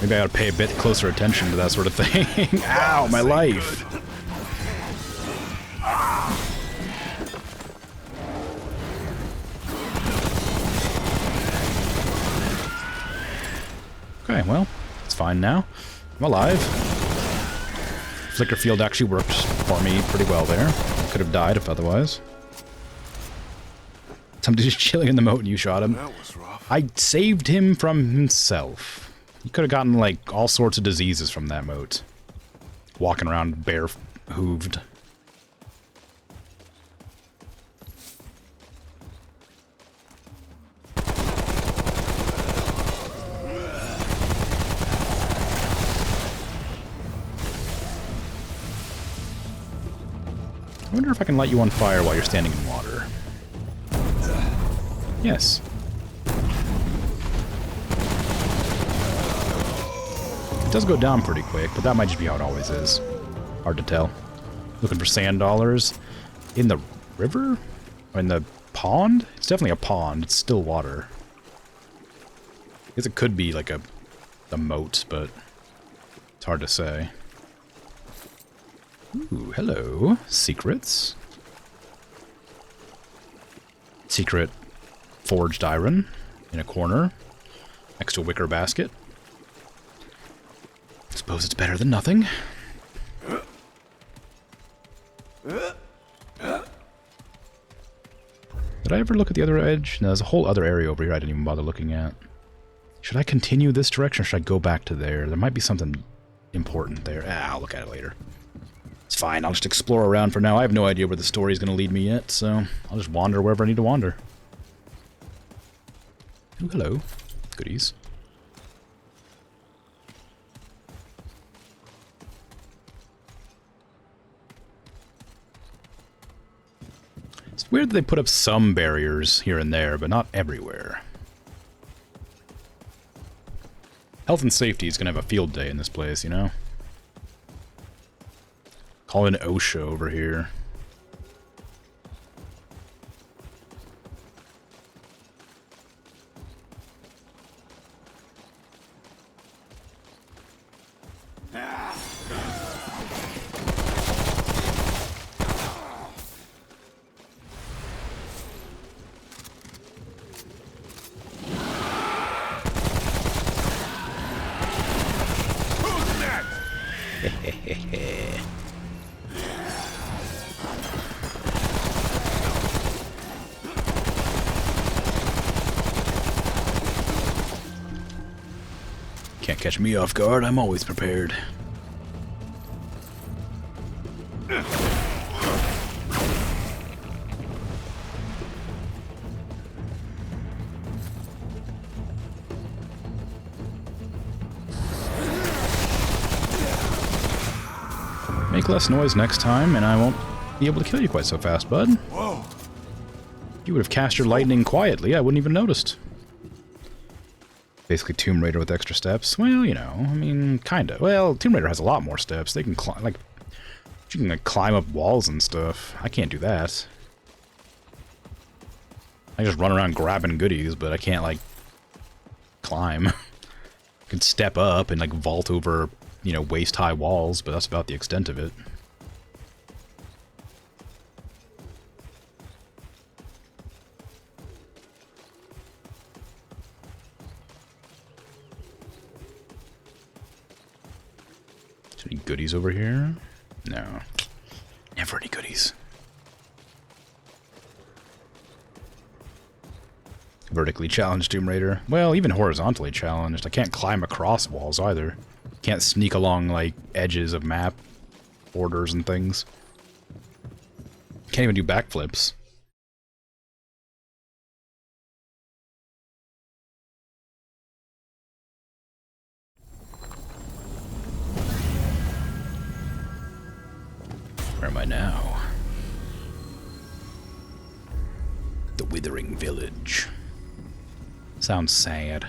Maybe I ought to pay a bit closer attention to that sort of thing. Ow, my life! Okay, well, it's fine now. I'm alive. Flicker field actually worked for me pretty well there. I could have died if otherwise. Somebody's just chilling in the moat and you shot him. That was rough. I saved him from himself. He could have gotten, like, all sorts of diseases from that moat. Walking around bare-hooved. I wonder if I can light you on fire while you're standing in water. Yes. It does go down pretty quick, but that might just be how it always is. Hard to tell. Looking for sand dollars. In the river? Or in the pond? It's definitely a pond. It's still water. I guess it could be like a moat, but it's hard to say. Ooh, hello. Secrets. Secret forged iron in a corner next to a wicker basket. Suppose it's better than nothing. Did I ever look at the other edge? No, there's a whole other area over here I didn't even bother looking at. Should I continue this direction or should I go back to there? There might be something important there. I'll look at it later. It's fine, I'll just explore around for now. I have no idea where the story is going to lead me yet, so I'll just wander wherever I need to wander. Oh, hello. Goodies. It's weird that they put up some barriers here and there, but not everywhere. Health and safety is gonna have a field day in this place, you know? Call in OSHA over here. Can't catch me off guard, I'm always prepared. Make less noise next time, and I won't be able to kill you quite so fast, bud. Whoa! You would have cast your lightning quietly, I wouldn't even noticed. Basically Tomb Raider with extra steps. Well, you know, I mean, kinda. Well, Tomb Raider has a lot more steps. They can climb, like, you can, like, climb up walls and stuff. I can't do that. I just run around grabbing goodies, but I can't, like, climb. I can step up and, like, vault over, you know, waist-high walls, but that's about the extent of it. Any goodies over here? No. Never any goodies. Vertically challenged Tomb Raider. Well, even horizontally challenged. I can't climb across walls either. Can't sneak along, like, edges of map borders and things. Can't even do backflips. Where am I now? The Withering Village. Sounds sad.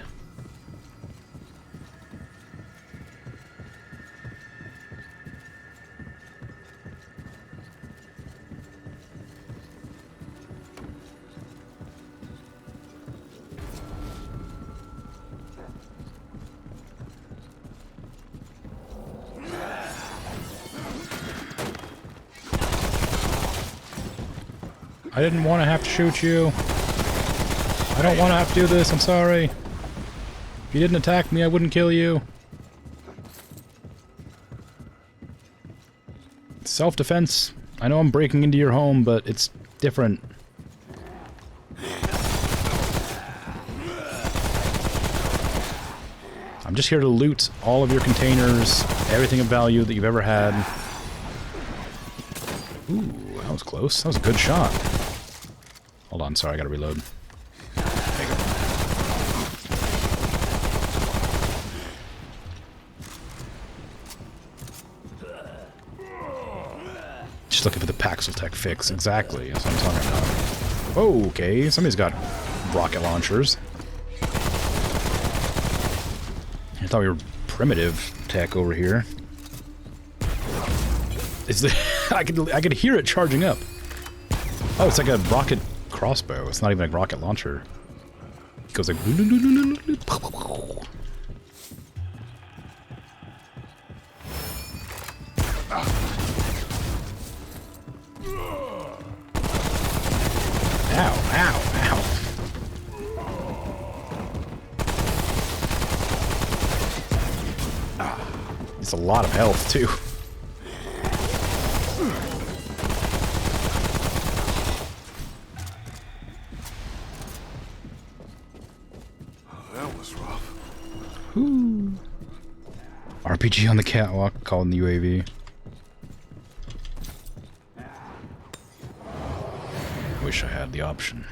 I didn't want to have to shoot you. I don't want to have to do this, I'm sorry. If you didn't attack me, I wouldn't kill you. Self-defense. I know I'm breaking into your home, but it's different. I'm just here to loot all of your containers, everything of value that you've ever had. Ooh, that was close. That was a good shot. Hold on, sorry, I gotta reload. There you go. Just looking for the Paxel Tech fix, exactly. That's what I'm talking about. Oh, okay, somebody's got rocket launchers. I thought we were primitive tech over here. Is the I could hear it charging up. Oh, it's like a rocket crossbow. It's not even a rocket launcher. It goes like. Ow! Ow! Ow! It's a lot of health too. RPG on the catwalk, calling the UAV. Wish I had the option.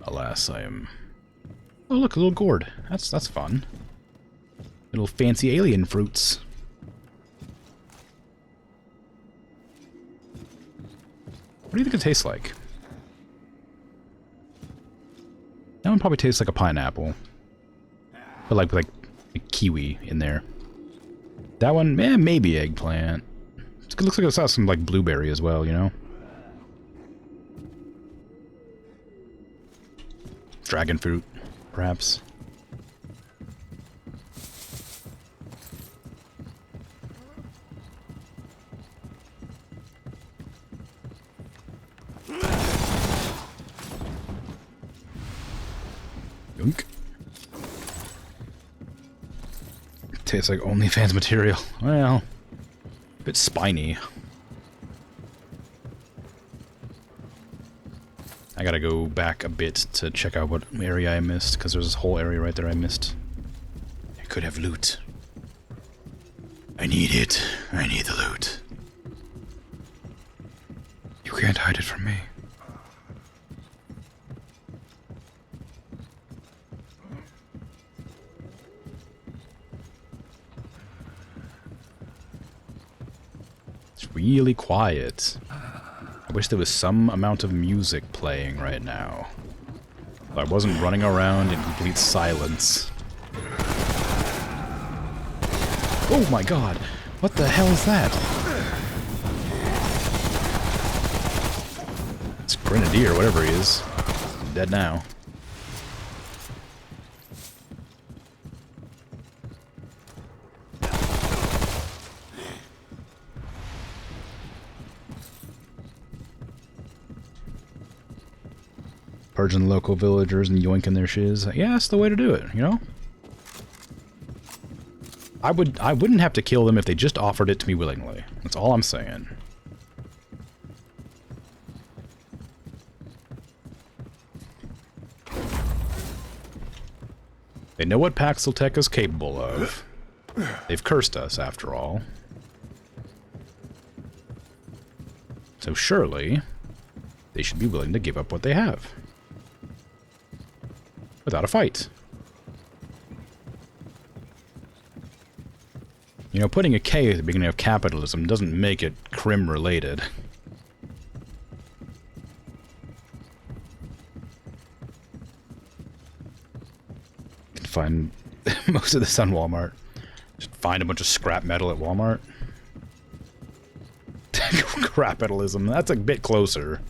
Alas, I am... Oh look, a little gourd. That's fun. Little fancy alien fruits. What do you think it tastes like? That one probably tastes like a pineapple. But like a kiwi in there. That one, maybe eggplant. It looks like it saw some like blueberry as well, you know? Dragon fruit, perhaps. Yoink. Tastes like OnlyFans material. Well, a bit spiny. I gotta go back a bit to check out what area I missed, because there's this whole area right there I missed. I could have loot. I need it. I need the loot. You can't hide it from me. It's really quiet. I wish there was some amount of music playing right now. So I wasn't running around in complete silence. Oh my god! What the hell is that? It's Grenadier, whatever he is. He's dead now. Purging local villagers and yoinking their shiz. Yeah, that's the way to do it, you know? I wouldn't have to kill them if they just offered it to me willingly. That's all I'm saying. They know what Paxeltech is capable of. They've cursed us, after all. So surely, they should be willing to give up what they have. Without a fight. You know, putting a K at the beginning of capitalism doesn't make it crim-related. You can find most of this on Walmart. Just find a bunch of scrap metal at Walmart. Capitalism, that's a bit closer.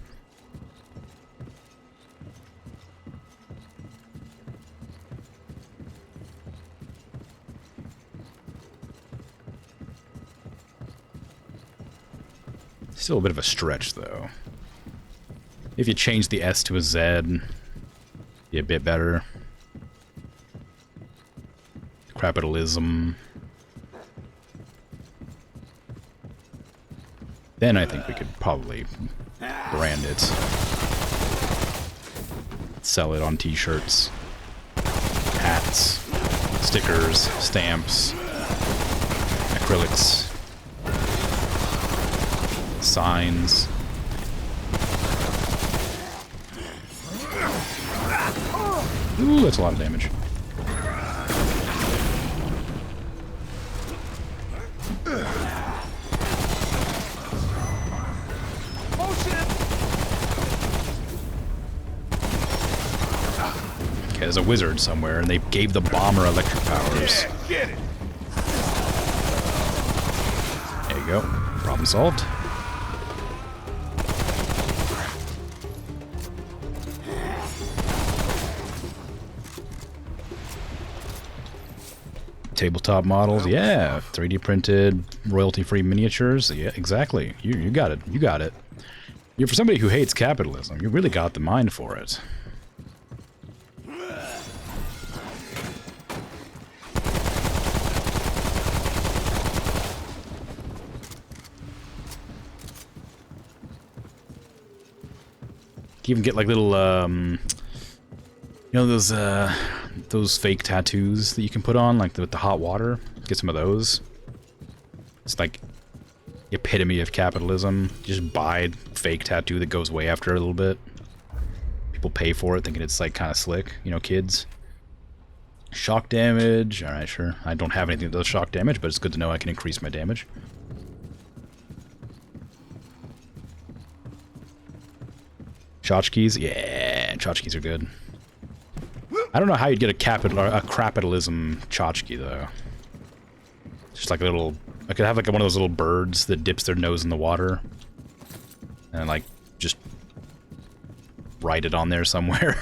Still a bit of a stretch, though. If you change the S to a Z, be a bit better. Capitalism. Then I think we could probably brand it. Sell it on t-shirts, hats, stickers, stamps, acrylics. Signs. Ooh, that's a lot of damage. Okay, there's a wizard somewhere, and they gave the bomber electric powers. Get it. There you go. Problem solved. Tabletop models, yeah. 3D printed, royalty-free miniatures, yeah, exactly. You got it. You got it. You're for somebody who hates capitalism. You really got the mind for it. You even get like little, you know those fake tattoos that you can put on, like with the hot water? Get some of those. It's like the epitome of capitalism. You just buy a fake tattoo that goes away after a little bit. People pay for it thinking it's like kind of slick, you know, kids. Shock damage, alright, sure. I don't have anything that does shock damage, but it's good to know I can increase my damage. Tchotchkes? Yeah, tchotchkes are good. I don't know how you'd get a capitalism tchotchke, though. Just like a little... I could have like one of those little birds that dips their nose in the water. And like, just... write it on there somewhere.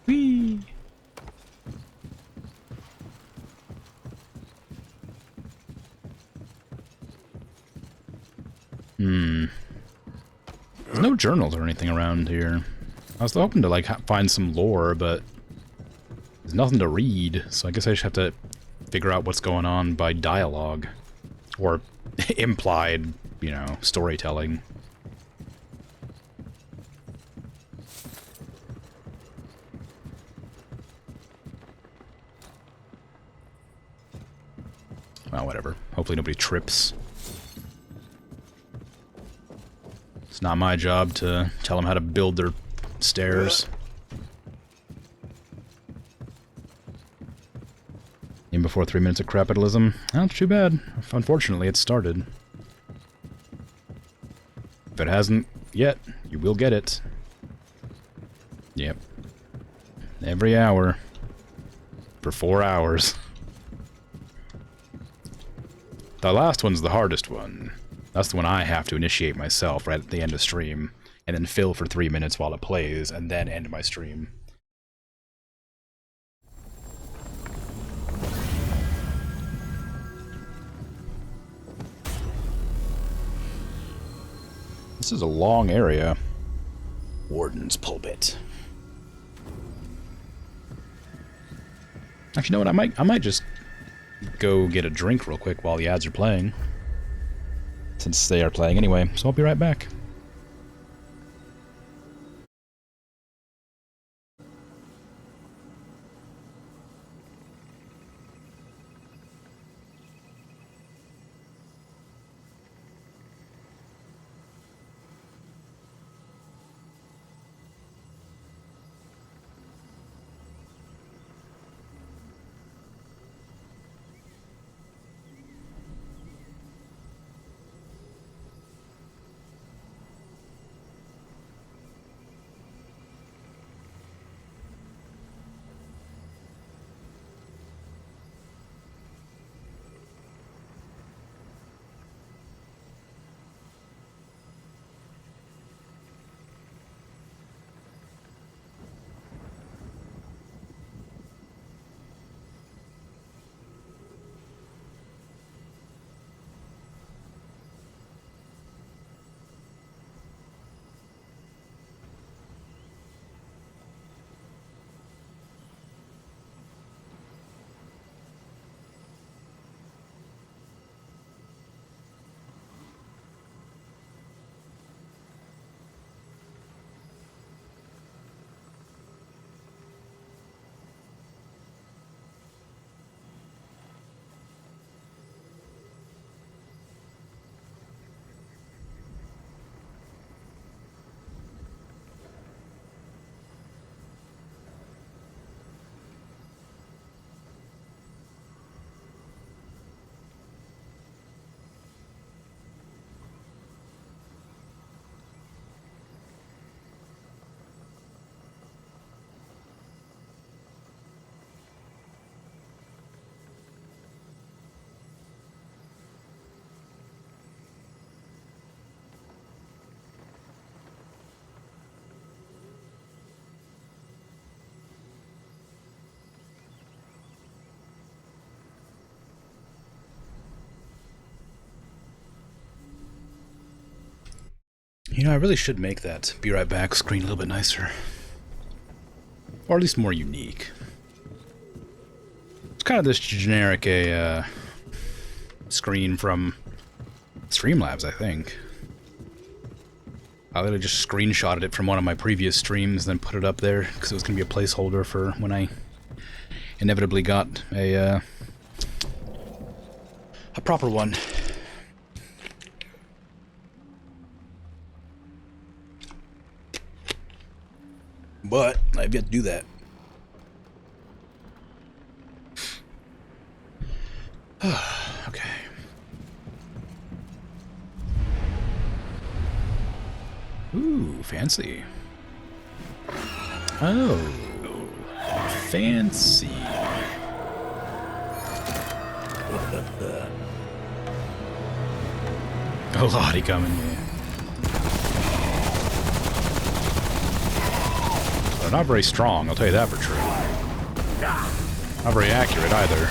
Whee! There's no journals or anything around here. I was hoping to, like, find some lore, but there's nothing to read, so I guess I just have to figure out what's going on by dialogue. Or implied, you know, storytelling. Well, whatever. Hopefully nobody trips. It's not my job to tell them how to build their stairs. Even before 3 minutes of capitalism? Well, it's too bad. Unfortunately, it started. If it hasn't yet, you will get it. Yep. Every hour. For 4 hours. The last one's the hardest one. That's the one I have to initiate myself right at the end of stream, and then fill for 3 minutes while it plays, and then end my stream. This is a long area. Warden's pulpit. Actually, you know what? I might just go get a drink real quick while the ads are playing. Since they are playing anyway, so I'll be right back. You know, I really should make that Be Right Back screen a little bit nicer. Or at least more unique. It's kind of this generic screen from Streamlabs, I think. I literally just screenshotted it from one of my previous streams, then put it up there, because it was going to be a placeholder for when I inevitably got a proper one. but I've yet to do that. Okay. Ooh, fancy. Oh, fancy. A lottie coming here. They're not very strong, I'll tell you that for true. Not very accurate either.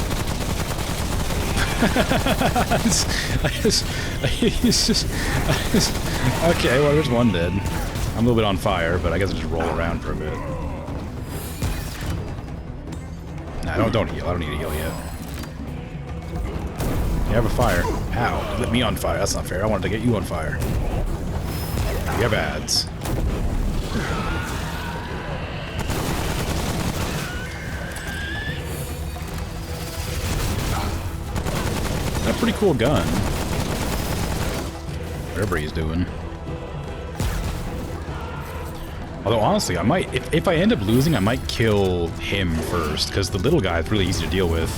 Okay, well, there's one dead. I'm a little bit on fire, but I guess I'll just roll around for a bit. Nah, don't heal. I don't need to heal yet. You have a fire. Ow, you lit me on fire. That's not fair. I wanted to get you on fire. You have ads. Got a pretty cool gun. Whatever he's doing. Although honestly, I might, if I end up losing, I might kill him first, because the little guy is really easy to deal with.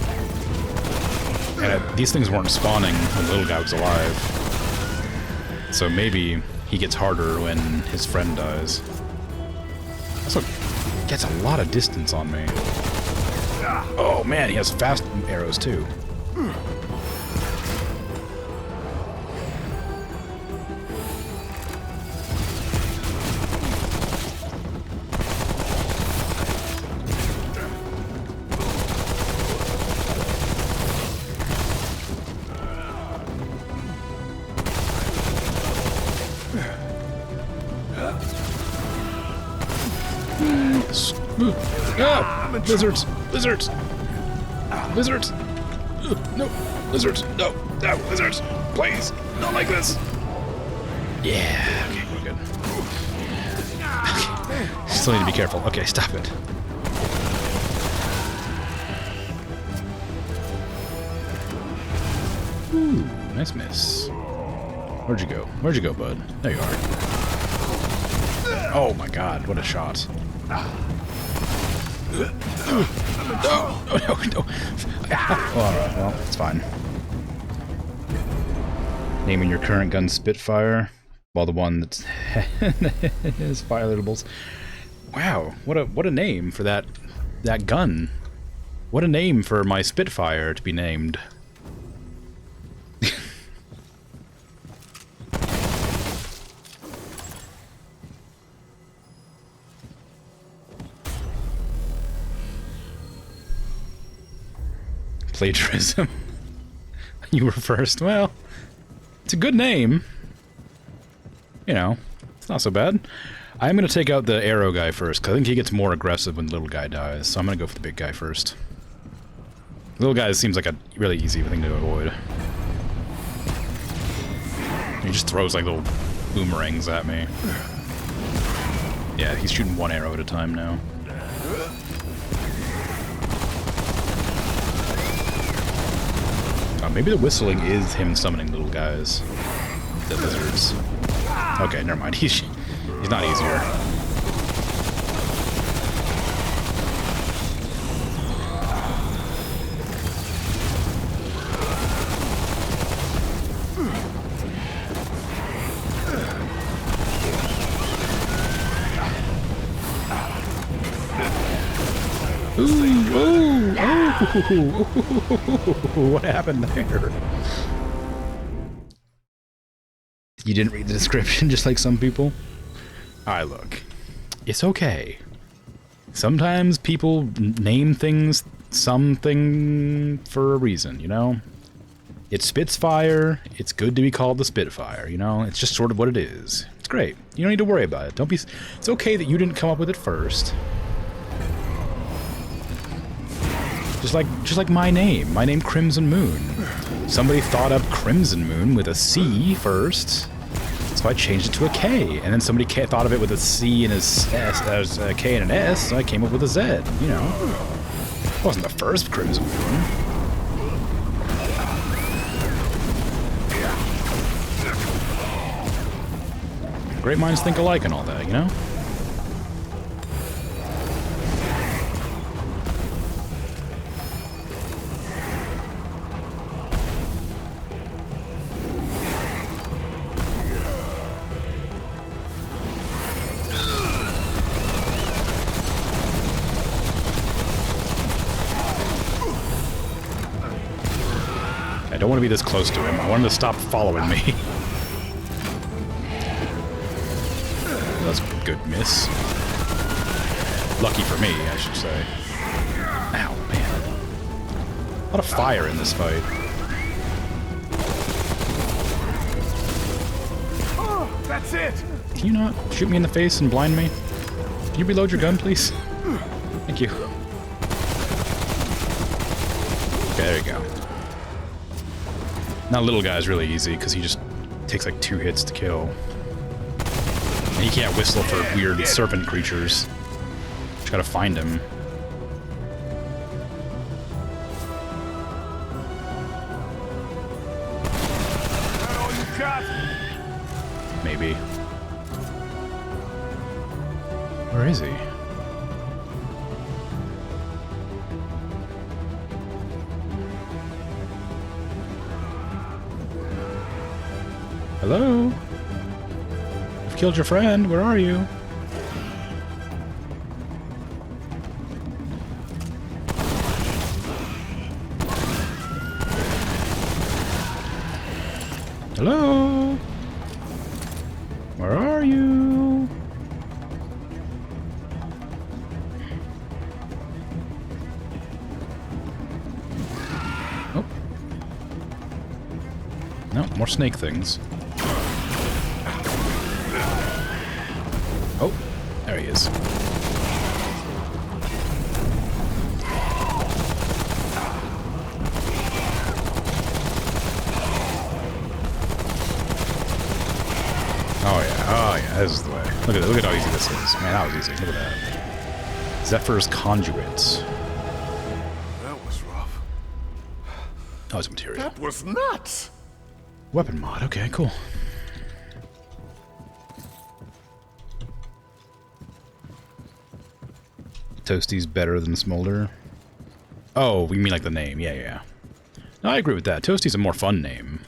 And these things weren't spawning when the little guy was alive. So maybe he gets harder when his friend dies. Also gets a lot of distance on me. Oh man, he has fast arrows too. Ah, lizards! Lizards! Lizards! No! Lizards! No! No! Lizards! Please! Not like this! Yeah! Okay, we're good. Okay. Still need to be careful. Okay, stop it. Ooh, nice miss. Where'd you go? Where'd you go, bud? There you are. Oh my god, what a shot. No, no, no, no. Alright, well, it's fine. Naming your current gun Spitfire, while the one that's is fire litables. Wow, what a name for that gun. What a name for my Spitfire to be named. Plagiarism. You were first. Well, it's a good name. You know, it's not so bad. I'm going to take out the arrow guy first, because I think he gets more aggressive when the little guy dies, so I'm going to go for the big guy first. The little guy seems like a really easy thing to avoid. He just throws like little boomerangs at me. Yeah, he's shooting one arrow at a time now. Maybe the whistling is him summoning little guys. The lizards. Okay, never mind. He's not easier. What happened there? You didn't read the description, just like some people? Alright, look. It's okay. Sometimes people name things something for a reason, you know? It spits fire, it's good to be called the Spitfire, you know? It's just sort of what it is. It's great. You don't need to worry about it. It's okay that you didn't come up with it first. Just like my name. My name Crimson Moon. Somebody thought up Crimson Moon with a C first, so I changed it to a K. And then somebody thought of it with a C and a K and an S, so I came up with a Z. You know, it wasn't the first Crimson Moon. Great minds think alike and all that, you know. don't want to be this close to him. I want him to stop following me. That's a good miss. Lucky for me, I should say. Ow, man. A lot of fire in this fight. Oh, that's it. Can you not shoot me in the face and blind me? Can you reload your gun, please? Thank you. Okay, there you go. Now little guy's really easy, because he just takes like 2 hits to kill. And he can't whistle for weird serpent creatures. Just gotta find him. That all you got? Maybe. Where is he? Hello? I've killed your friend. Where are you? Hello? Where are you? Oh. No, more snake things. Oh, there he is. Oh yeah, this is the way. Look at how easy this is. Man, that was easy. Look at that. Zephyr's conduits. That was rough. Oh, it's material. That was nuts. Weapon mod. Okay, cool. Toasty's better than Smolder. Oh, we mean like the name. Yeah. No, I agree with that. Toasty's a more fun name.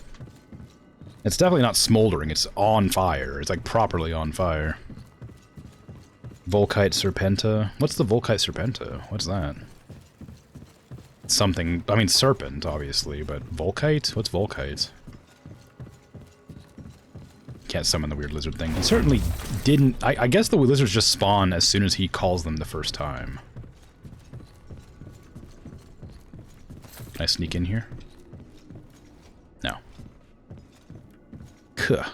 It's definitely not smoldering, it's on fire. It's like properly on fire. Volkite Serpenta? What's the Volkite Serpenta? What's that? Something, I mean serpent, obviously, but Volkite? What's Volkite? Can't summon the weird lizard thing. He certainly didn't... I guess the lizards just spawn as soon as he calls them the first time. Can I sneak in here? No. Kuh.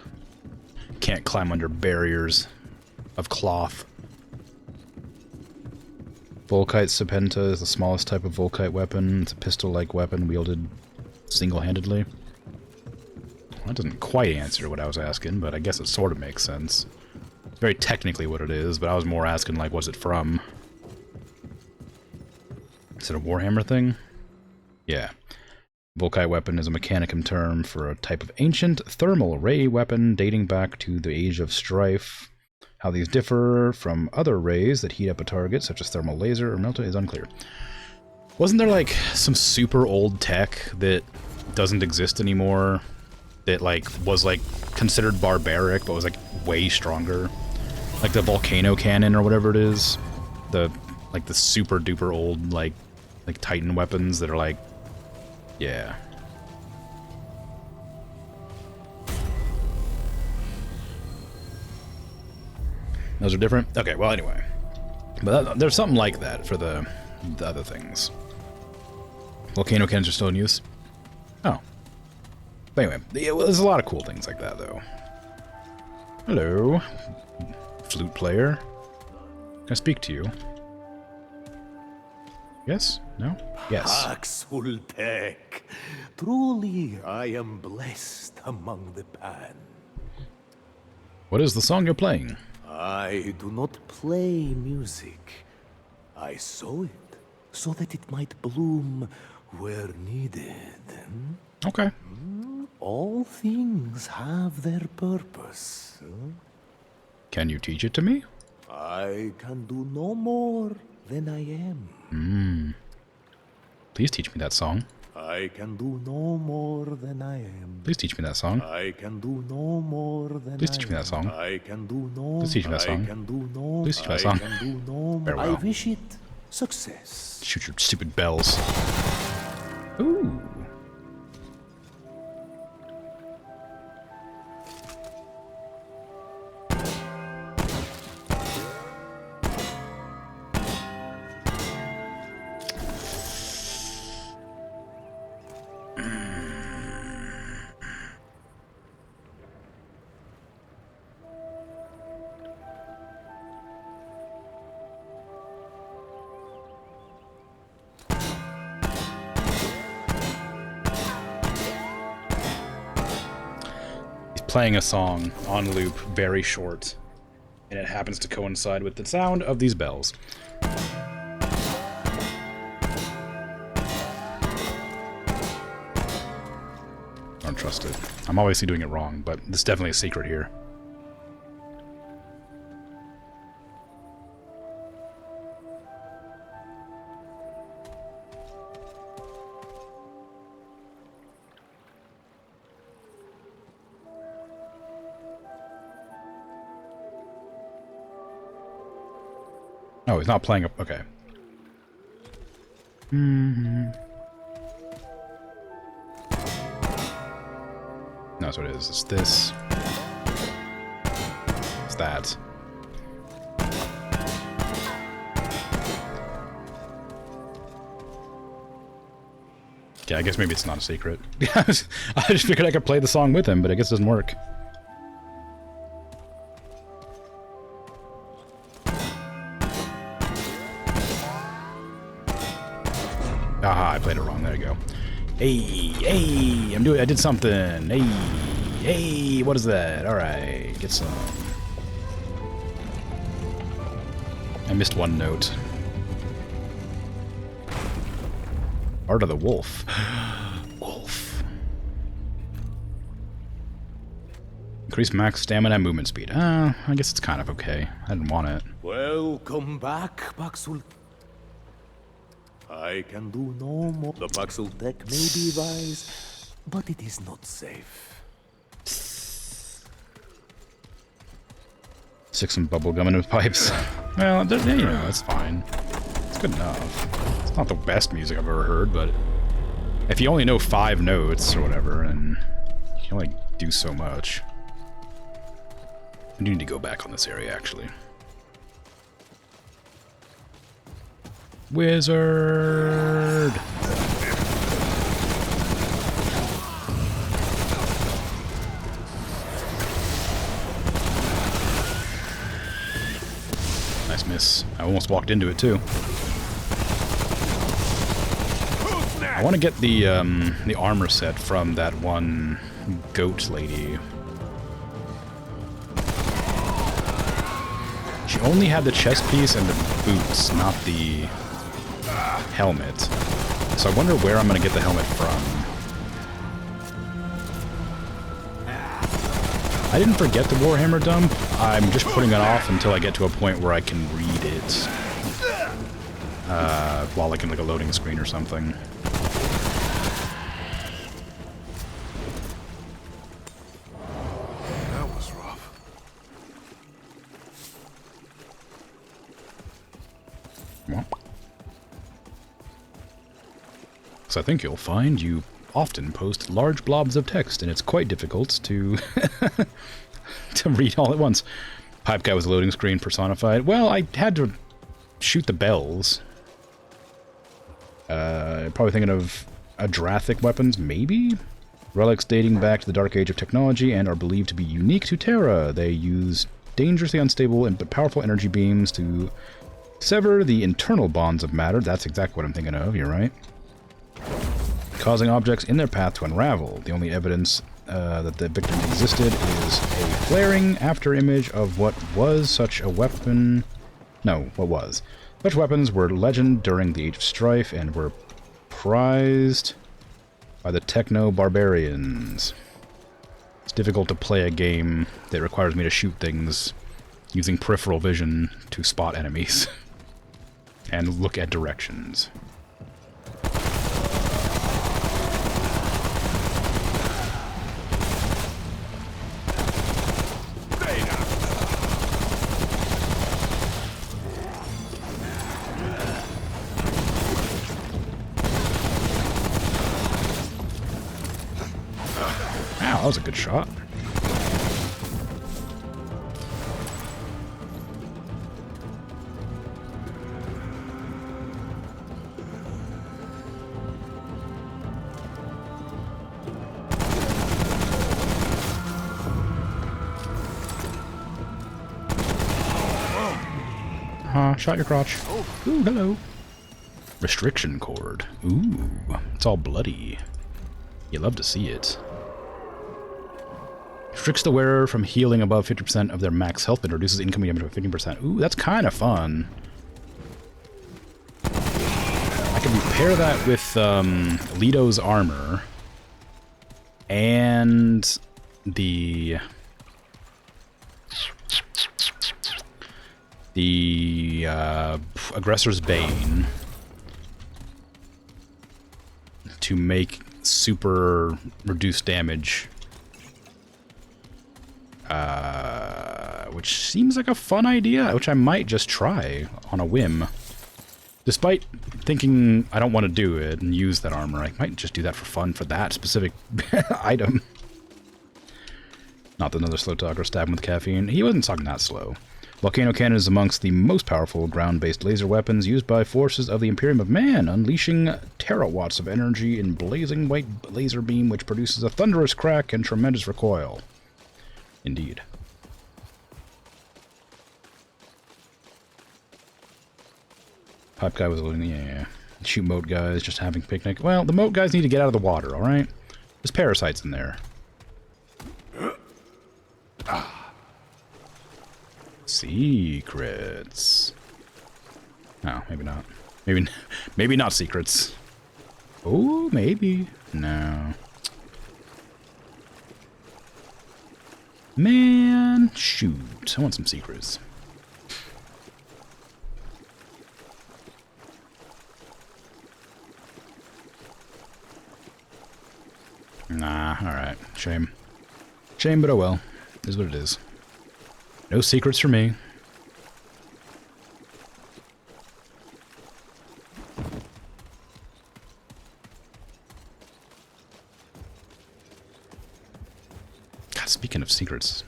Can't climb under barriers of cloth. Volkite Serpenta is the smallest type of Volkite weapon. It's a pistol-like weapon wielded single-handedly. That doesn't quite answer what I was asking, but I guess it sort of makes sense. It's very technically what it is, but I was more asking, like, what's it from? Is it a Warhammer thing? Yeah. Volkite weapon is a Mechanicum term for a type of ancient thermal ray weapon dating back to the Age of Strife. How these differ from other rays that heat up a target, such as thermal laser or melta, is unclear. Wasn't there, like, some super old tech that doesn't exist anymore? That, like, was, like, considered barbaric, but was, like, way stronger? Like the volcano cannon or whatever it is? The, like, the super duper old, like Titan weapons that are, like... Yeah. Those are different? Okay, well, anyway. But there's something like that for the other things. Volcano cannons are still in use? Oh. But anyway, yeah, well, there's a lot of cool things like that, though. Hello, flute player. Can I speak to you? Yes? No? Yes. Axulpek. Truly, I am blessed among the band. What is the song you're playing? I do not play music. I sow it so that it might bloom where needed. Okay. All things have their purpose. Can you teach it to me? I can do no more than I am. Please teach me that song. I can do no more than I am. Please teach me that song. I can do no more than Please teach me that song. I can do no. Please teach me that song. I can do no. Please teach me that song. I can do no. Very I well. wish it success. Shoot your stupid bells. Ooh. playing a song on loop, very short, and it happens to coincide with the sound of these bells. Don't trust it. I'm obviously doing it wrong, but there's definitely a secret here. Oh, he's not playing up. Okay. No, that's what it is. It's this. It's that. Okay, I guess maybe it's not a secret. I just figured I could play the song with him, but I guess it doesn't work. Aha, I played it wrong. There you go. Hey, I did something. Hey, what is that? Alright, get some. I missed one note. Art of the Wolf. Wolf. Increase max stamina and movement speed. I guess it's kind of okay. I didn't want it. Welcome back, Paxul. I can do no more. The Paxul tech may be wise, but it is not safe. Stick some bubble gum in his pipes. Well, you know, it's fine. It's good enough. It's not the best music I've ever heard, but if you only know 5 notes or whatever, and you can only do so much. I do need to go back on this area, actually. Wizard! Nice miss. I almost walked into it, too. I want to get the armor set from that one goat lady. She only had the chest piece and the boots, not the helmet. So I wonder where I'm going to get the helmet from. I didn't forget the Warhammer dump. I'm just putting it off until I get to a point where I can read it. While like in like a loading screen or something. That was rough. So I think you'll find you often post large blobs of text, and it's quite difficult to to read all at once. Pipe guy was a loading screen personified. Well, I had to shoot the bells. Probably thinking of Adrathic weapons, maybe? Relics dating back to the Dark Age of technology and are believed to be unique to Terra. They use dangerously unstable but powerful energy beams to sever the internal bonds of matter. That's exactly what I'm thinking of, you're right. Causing objects in their path to unravel. The only evidence that the victim existed is a flaring after image of what was such a weapon. No, what was. Such weapons were legend during the Age of Strife and were prized by the techno-barbarians. It's difficult to play a game that requires me to shoot things using peripheral vision to spot enemies and look at directions. That was a good shot. Shot your crotch. Ooh, hello. Restriction cord. Ooh, it's all bloody. You love to see it. Restricts the wearer from healing above 50% of their max health, but reduces incoming damage by 15%. Ooh, that's kind of fun. I can pair that with Lito's armor and the Aggressor's Bane to make super reduced damage, which seems like a fun idea, which I might just try on a whim. Despite thinking I don't want to do it and use that armor, I might just do that for fun for that specific item. Not another slow talker stab him with caffeine. He wasn't talking that slow. Volcano Cannon is amongst the most powerful ground-based laser weapons used by forces of the Imperium of Man, unleashing terawatts of energy in blazing white laser beam which produces a thunderous crack and tremendous recoil. Indeed. Pipe guy was looting, yeah. Shoot moat guys, just having picnic. Well, the moat guys need to get out of the water, alright? There's parasites in there. Secrets. Oh, maybe not. Maybe not secrets. Oh, maybe. No. Man, shoot. I want some secrets. Nah, alright. Shame. Shame, but oh well. Is what it is. No secrets for me. God, speaking of secrets.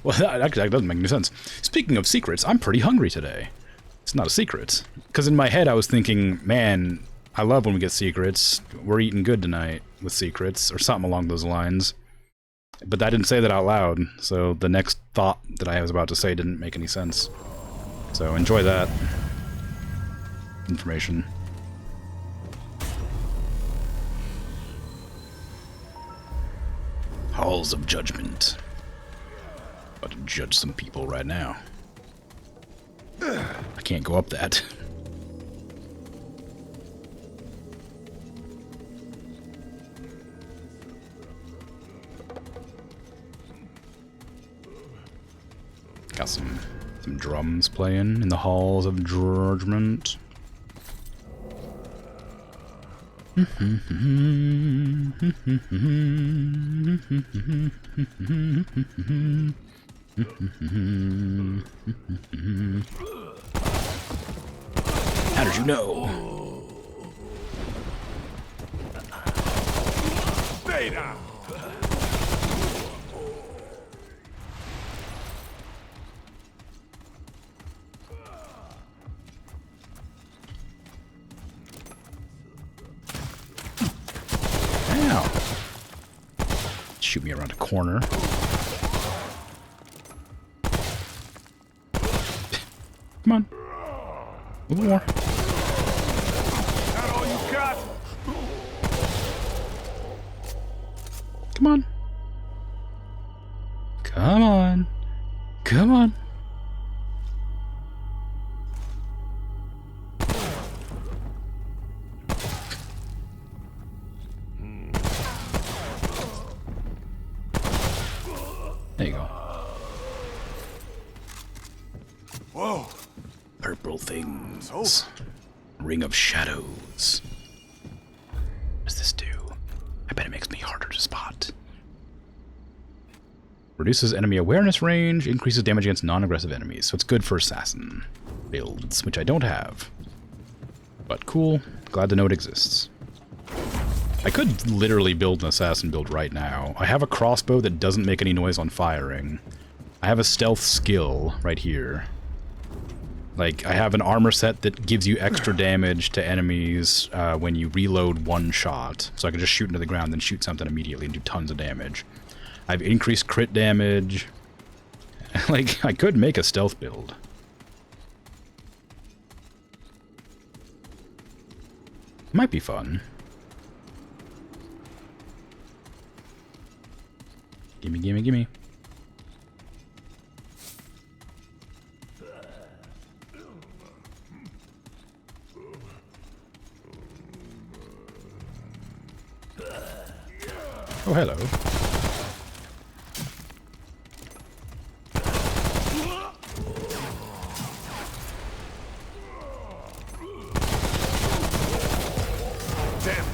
Well, that doesn't make any sense. Speaking of secrets, I'm pretty hungry today. It's not a secret. Because in my head I was thinking, man, I love when we get secrets. We're eating good tonight with secrets, or something along those lines. But I didn't say that out loud, so the next thought that I was about to say didn't make any sense. So enjoy that information. Halls of Judgment. About to judge some people right now. I can't go up that. Got some drums playing in the halls of judgment. How did you know? Stay down. Ow. Shoot me around a corner. Come on. A little more. That all you got? Come on. Come on. Come on. There you go. Whoa. Purple things. Ring of shadows. What does this do? I bet it makes me harder to spot. Reduces enemy awareness range, increases damage against non-aggressive enemies. So it's good for assassin builds, which I don't have. But cool. Glad to know it exists. I could literally build an assassin build right now. I have a crossbow that doesn't make any noise on firing. I have a stealth skill right here. Like, I have an armor set that gives you extra damage to enemies when you reload one shot. So I can just shoot into the ground, then shoot something immediately and do tons of damage. I have increased crit damage. Like, I could make a stealth build. Might be fun. Gimme, gimme, gimme. Oh, hello. Damn.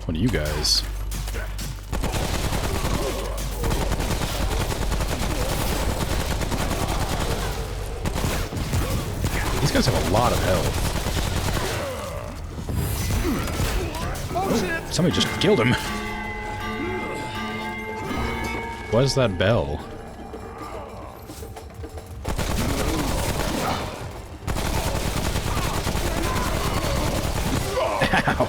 One of you guys. These guys have a lot of health. Oh, somebody just killed him. What is that bell? Ow.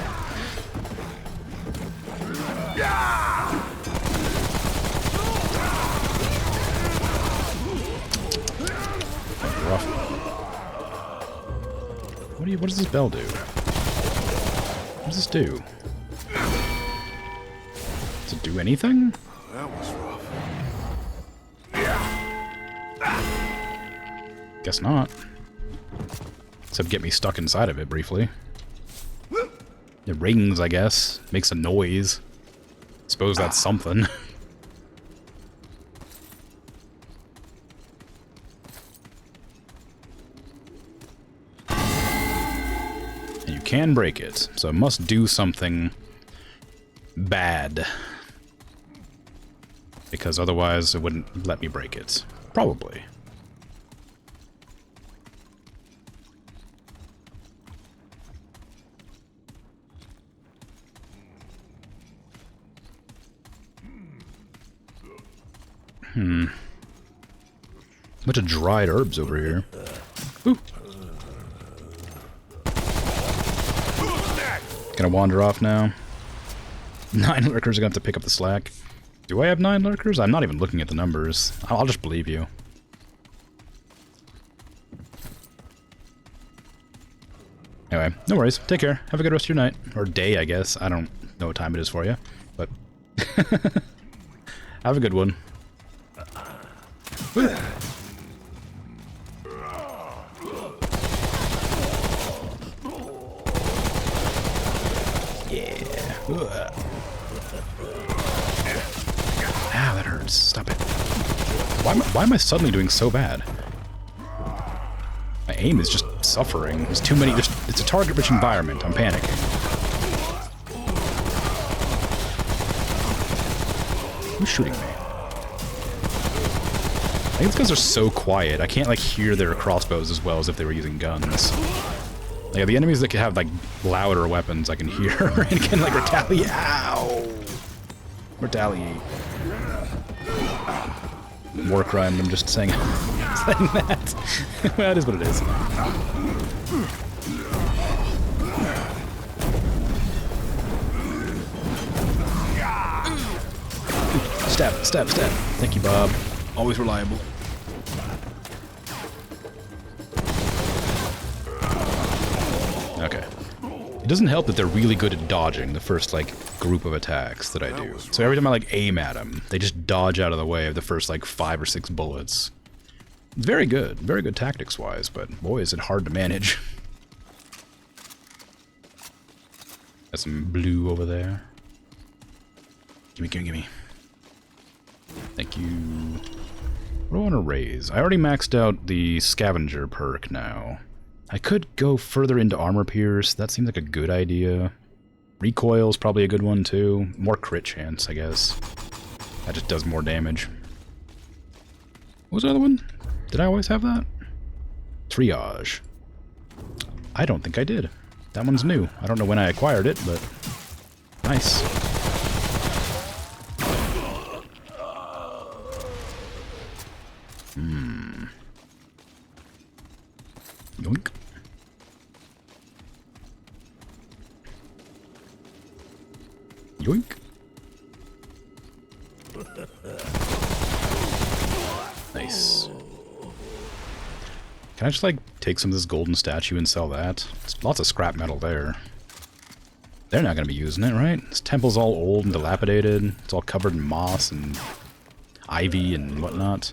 Rough. What does this bell do? What does this do? Does it do anything? That was rough. Guess not. Except get me stuck inside of it briefly. It rings, I guess. Makes a noise. Suppose that's something. And you can break it, so it must do something bad. Because otherwise it wouldn't let me break it. Probably. Bunch of dried herbs over here. Ooh. Gonna wander off now. 9 lurkers are gonna have to pick up the slack. Do I have 9 lurkers? I'm not even looking at the numbers. I'll just believe you. Anyway, no worries. Take care. Have a good rest of your night. Or day, I guess. I don't know what time it is for you. But have a good one. Ooh. Yeah. Ugh. Ow, that hurts. Stop it. Why am I suddenly doing so bad? My aim is just suffering. There's too many. It's a target-rich environment. I'm panicking. Who's shooting me? I think it's because they're so quiet. I can't, like, hear their crossbows as well as if they were using guns. Like, the enemies that can have, like, louder weapons I can hear and can, like, retaliate. Ow! Retaliate. War crime, I'm just saying, saying that. Well, it is what it is. Stab, stab, stab. Thank you, Bob. Always reliable. Okay. It doesn't help that they're really good at dodging the first, like, group of attacks that I do. So every time I, like, aim at them, they just dodge out of the way of the first, like, 5 or 6 bullets. Very good tactics-wise, but boy, is it hard to manage. Got some blue over there. Gimme, gimme, gimme. Thank you. What do I want to raise? I already maxed out the scavenger perk now. I could go further into armor pierce. That seems like a good idea. Recoil's probably a good one too. More crit chance, I guess. That just does more damage. What was the other one? Did I always have that? Triage. I don't think I did. That one's new. I don't know when I acquired it, but nice. Yoink. Yoink. Nice. Can I just, like, take some of this golden statue and sell that? There's lots of scrap metal there. They're not going to be using it, right? This temple's all old and dilapidated. It's all covered in moss and ivy and whatnot.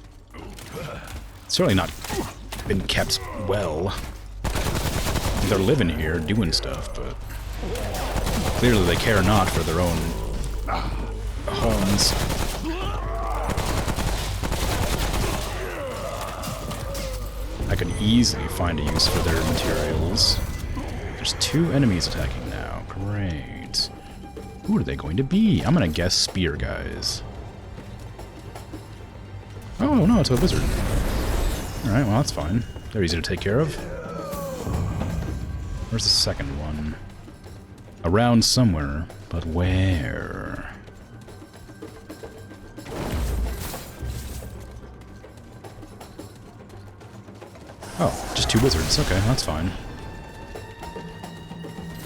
It's certainly not been kept well. They're living here, doing stuff, but clearly they care not for their own homes. I could easily find a use for their materials. There's 2 enemies attacking now. Great. Who are they going to be? I'm gonna guess spear guys. Oh no, it's a wizard. Alright, well that's fine. They're easy to take care of. Where's the second one? Around somewhere, but where? Oh, just 2 wizards. Okay, that's fine.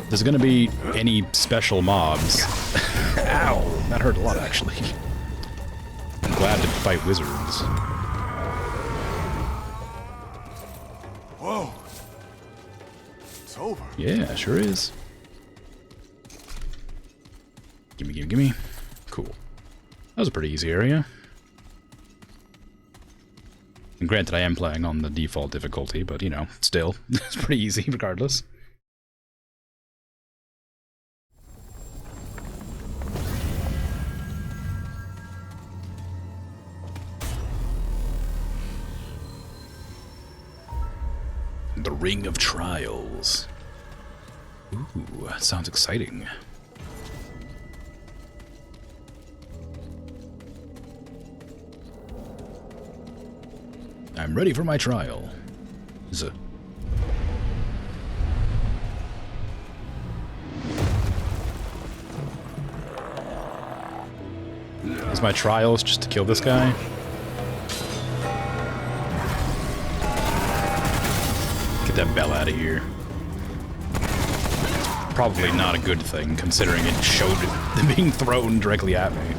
There's gonna be any special mobs. Ow! That hurt a lot, actually. I'm glad to fight wizards. Whoa. It's over. Yeah, sure is. Gimme, gimme, gimme. Cool. That was a pretty easy area. And granted, I am playing on the default difficulty, but, you know, still, it's pretty easy regardless. The Ring of Trials. Ooh, that sounds exciting. I'm ready for my trial. Z. Is my trials just to kill this guy? Get that bell out of here. It's probably not a good thing, considering it showed them being thrown directly at me.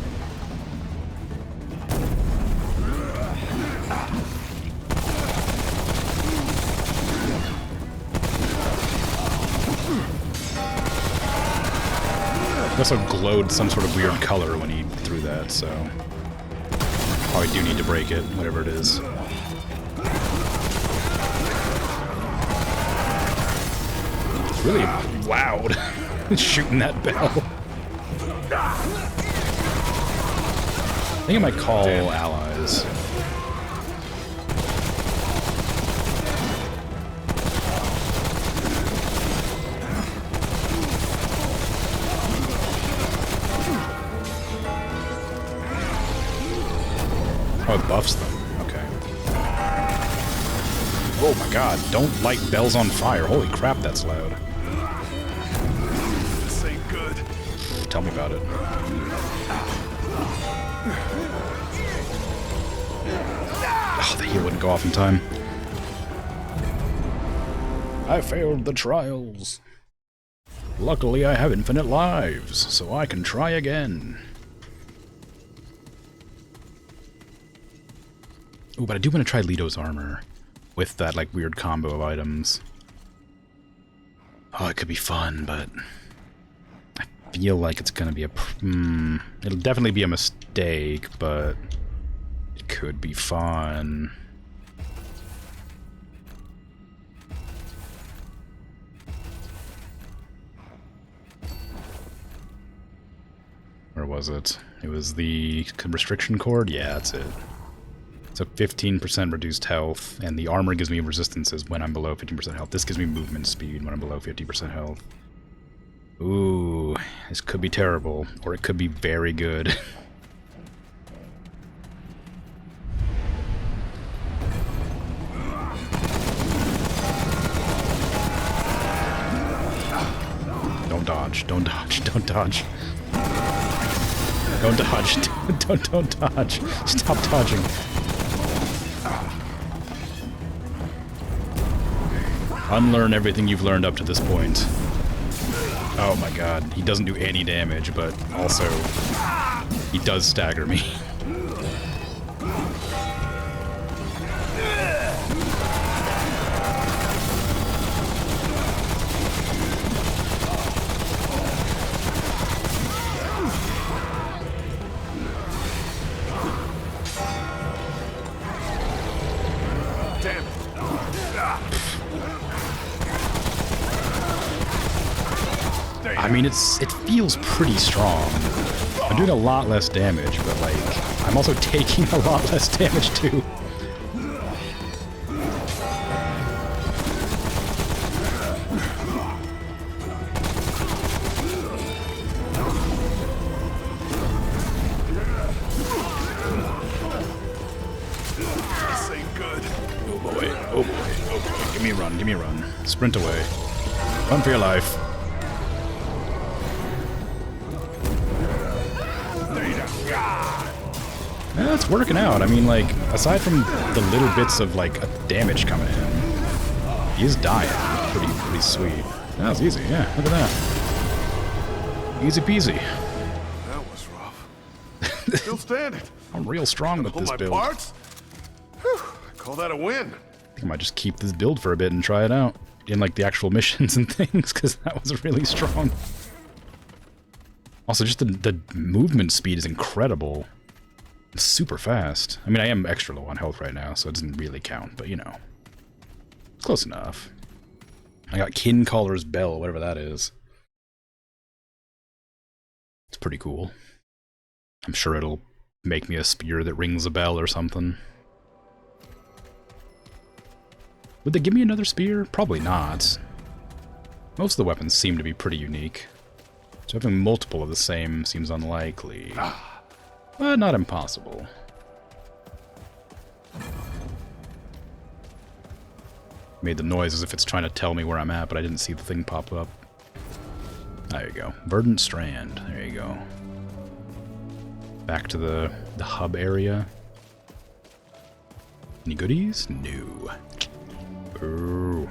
It also glowed some sort of weird color when he threw that, so probably do need to break it, whatever it is. It's really loud shooting that bell. I think I might call allies. Oh, it buffs them. Okay. Oh my god, don't light bells on fire. Holy crap, that's loud. This ain't good. Tell me about it. Oh, the heal wouldn't go off in time. I failed the trials. Luckily, I have infinite lives, so I can try again. Ooh, but I do want to try Leto's armor with that, like, weird combo of items. Oh, it could be fun, but I feel like it's gonna be a... it'll definitely be a mistake, but it could be fun. Where was it? It was the restriction cord? Yeah, that's it. So 15% reduced health, and the armor gives me resistances when I'm below 15% health. This gives me movement speed when I'm below 50% health. Ooh, this could be terrible, or it could be very good. Don't dodge, don't dodge, don't dodge. Don't dodge, don't dodge. Stop dodging. Unlearn everything you've learned up to this point. Oh my god, he doesn't do any damage, but also he does stagger me. I mean, it feels pretty strong. I'm doing a lot less damage, but like, I'm also taking a lot less damage too. This ain't good. Oh boy, oh boy, oh boy. Give me a run, give me a run. Sprint away. Run for your life. Yeah, it's working out. I mean, like, aside from the little bits of, like, damage coming in, he is dying. Pretty sweet. That was easy, yeah. Look at that. Easy peasy. That was rough. Still standing. I'm real strong with Pull this my build. parts? Whew, I call that a win. I think I might just keep this build for a bit and try it out in, like, the actual missions and things, because that was really strong. Also, just the movement speed is incredible. It's super fast. I mean, I am extra low on health right now, so it doesn't really count, but you know. It's close enough. I got Kincaller's Bell, whatever that is. It's pretty cool. I'm sure it'll make me a spear that rings a bell or something. Would they give me another spear? Probably not. Most of the weapons seem to be pretty unique. So having multiple of the same seems unlikely. But not impossible. Made the noise as if it's trying to tell me where I'm at, but I didn't see the thing pop up. There you go. Verdant Strand. There you go. Back to the hub area. Any goodies? No. Ooh.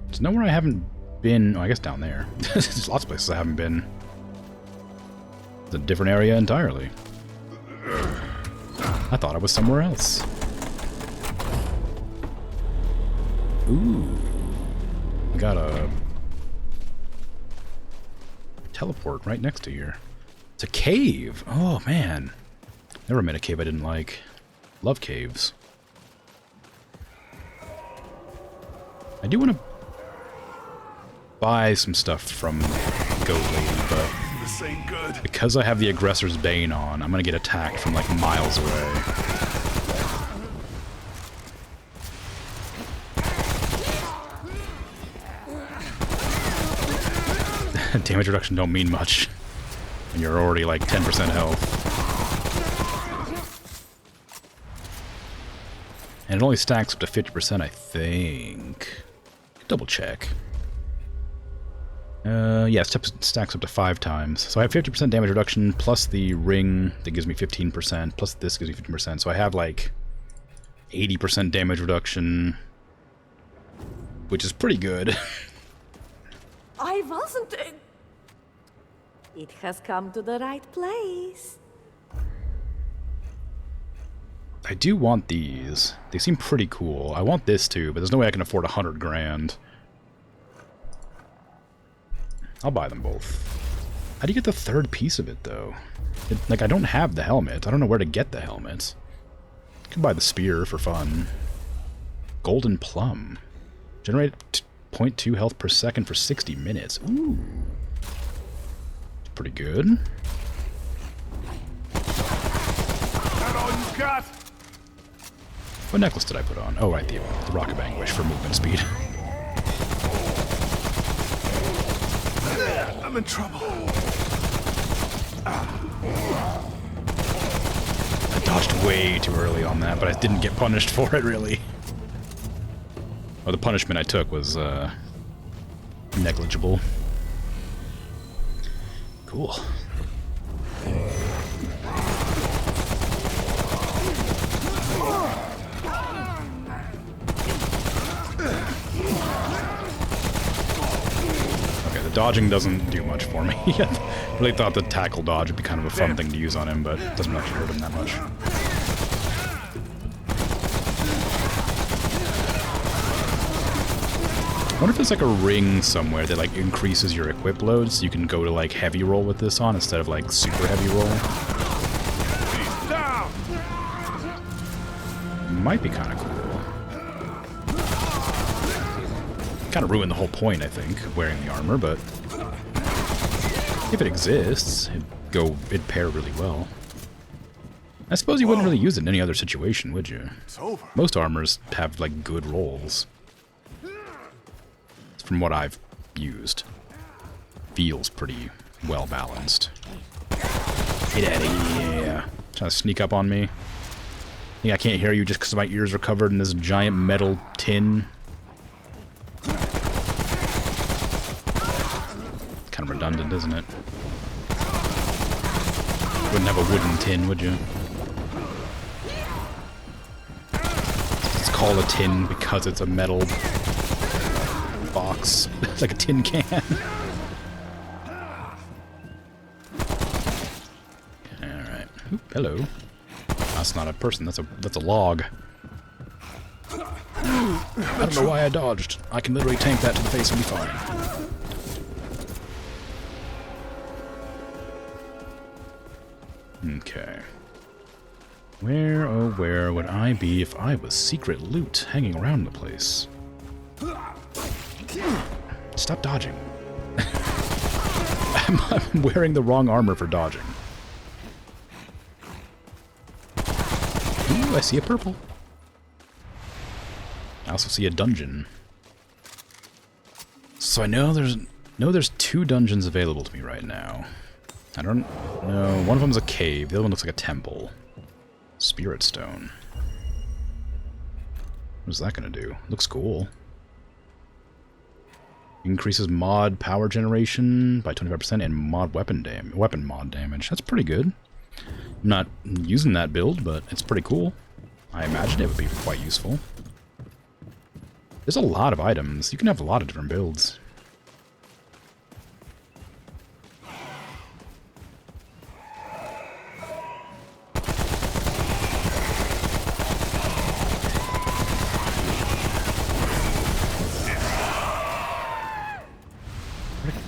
There's nowhere I haven't been. Oh, I guess down there. There's lots of places I haven't been. It's a different area entirely. I thought I was somewhere else. Ooh. We got a teleport right next to here. It's a cave. Oh, man. Never met a cave I didn't like. Love caves. I do want to buy some stuff from Goat Lady, but This ain't good. because I have the Aggressor's Bane on, I'm gonna get attacked from like miles away. Damage reduction don't mean much when you're already like 10% health. And it only stacks up to 50%, I think. Double check. Yeah, stacks up to 5 times. So I have 50% damage reduction, plus the ring that gives me 15%, plus this gives me 15%. So I have like 80% damage reduction, which is pretty good. I wasn't. It has come to the right place. I do want these. They seem pretty cool. I want this too, but there's no way I can afford 100 grand. I'll buy them both. How do you get the third piece of it, though? Like, I don't have the helmet. I don't know where to get the helmet. I can buy the spear for fun. Golden Plum. Generate 0.2 health per second for 60 minutes. Ooh. Pretty good. That all you got? What necklace did I put on? Oh, right, the Rock of Anguish for movement speed. I'm in trouble. I dodged way too early on that, but I didn't get punished for it, really. Oh, the punishment I took was, negligible. Cool. Dodging doesn't do much for me. I really thought the tackle dodge would be kind of a fun thing to use on him, but it doesn't actually hurt him that much. I wonder if there's like a ring somewhere that like increases your equip load, so you can go to like heavy roll with this on instead of like super heavy roll. Might be kind of cool. Kind of ruined the whole point, I think, of wearing the armor, but if it exists, it'd pair really well. I suppose you wouldn't really use it in any other situation, would you? It's over. Most armors have, like, good rolls. From what I've used. Feels pretty well balanced. Get out of here. Trying to sneak up on me. Think I can't hear you just because my ears are covered in this giant metal tin? Kind of redundant, isn't it? Wouldn't have a wooden tin, would you? It's called a tin because it's a metal box. It's like a tin can. Alright. Hello. That's not a person, that's a log. I don't know why I dodged. I can literally tank that to the face and be fine. Okay. Where, oh where would I be if I was secret loot hanging around the place? Stop dodging. I'm wearing the wrong armor for dodging. Ooh, I see a purple. I also see a dungeon. So I know there's 2 dungeons available to me right now. I don't know. One of them's a cave. The other one looks like a temple. Spirit stone. What's that gonna do? Looks cool. Increases mod power generation by 25% and mod weapon mod damage. That's pretty good. I'm not using that build, but it's pretty cool. I imagine it would be quite useful. There's a lot of items. You can have a lot of different builds.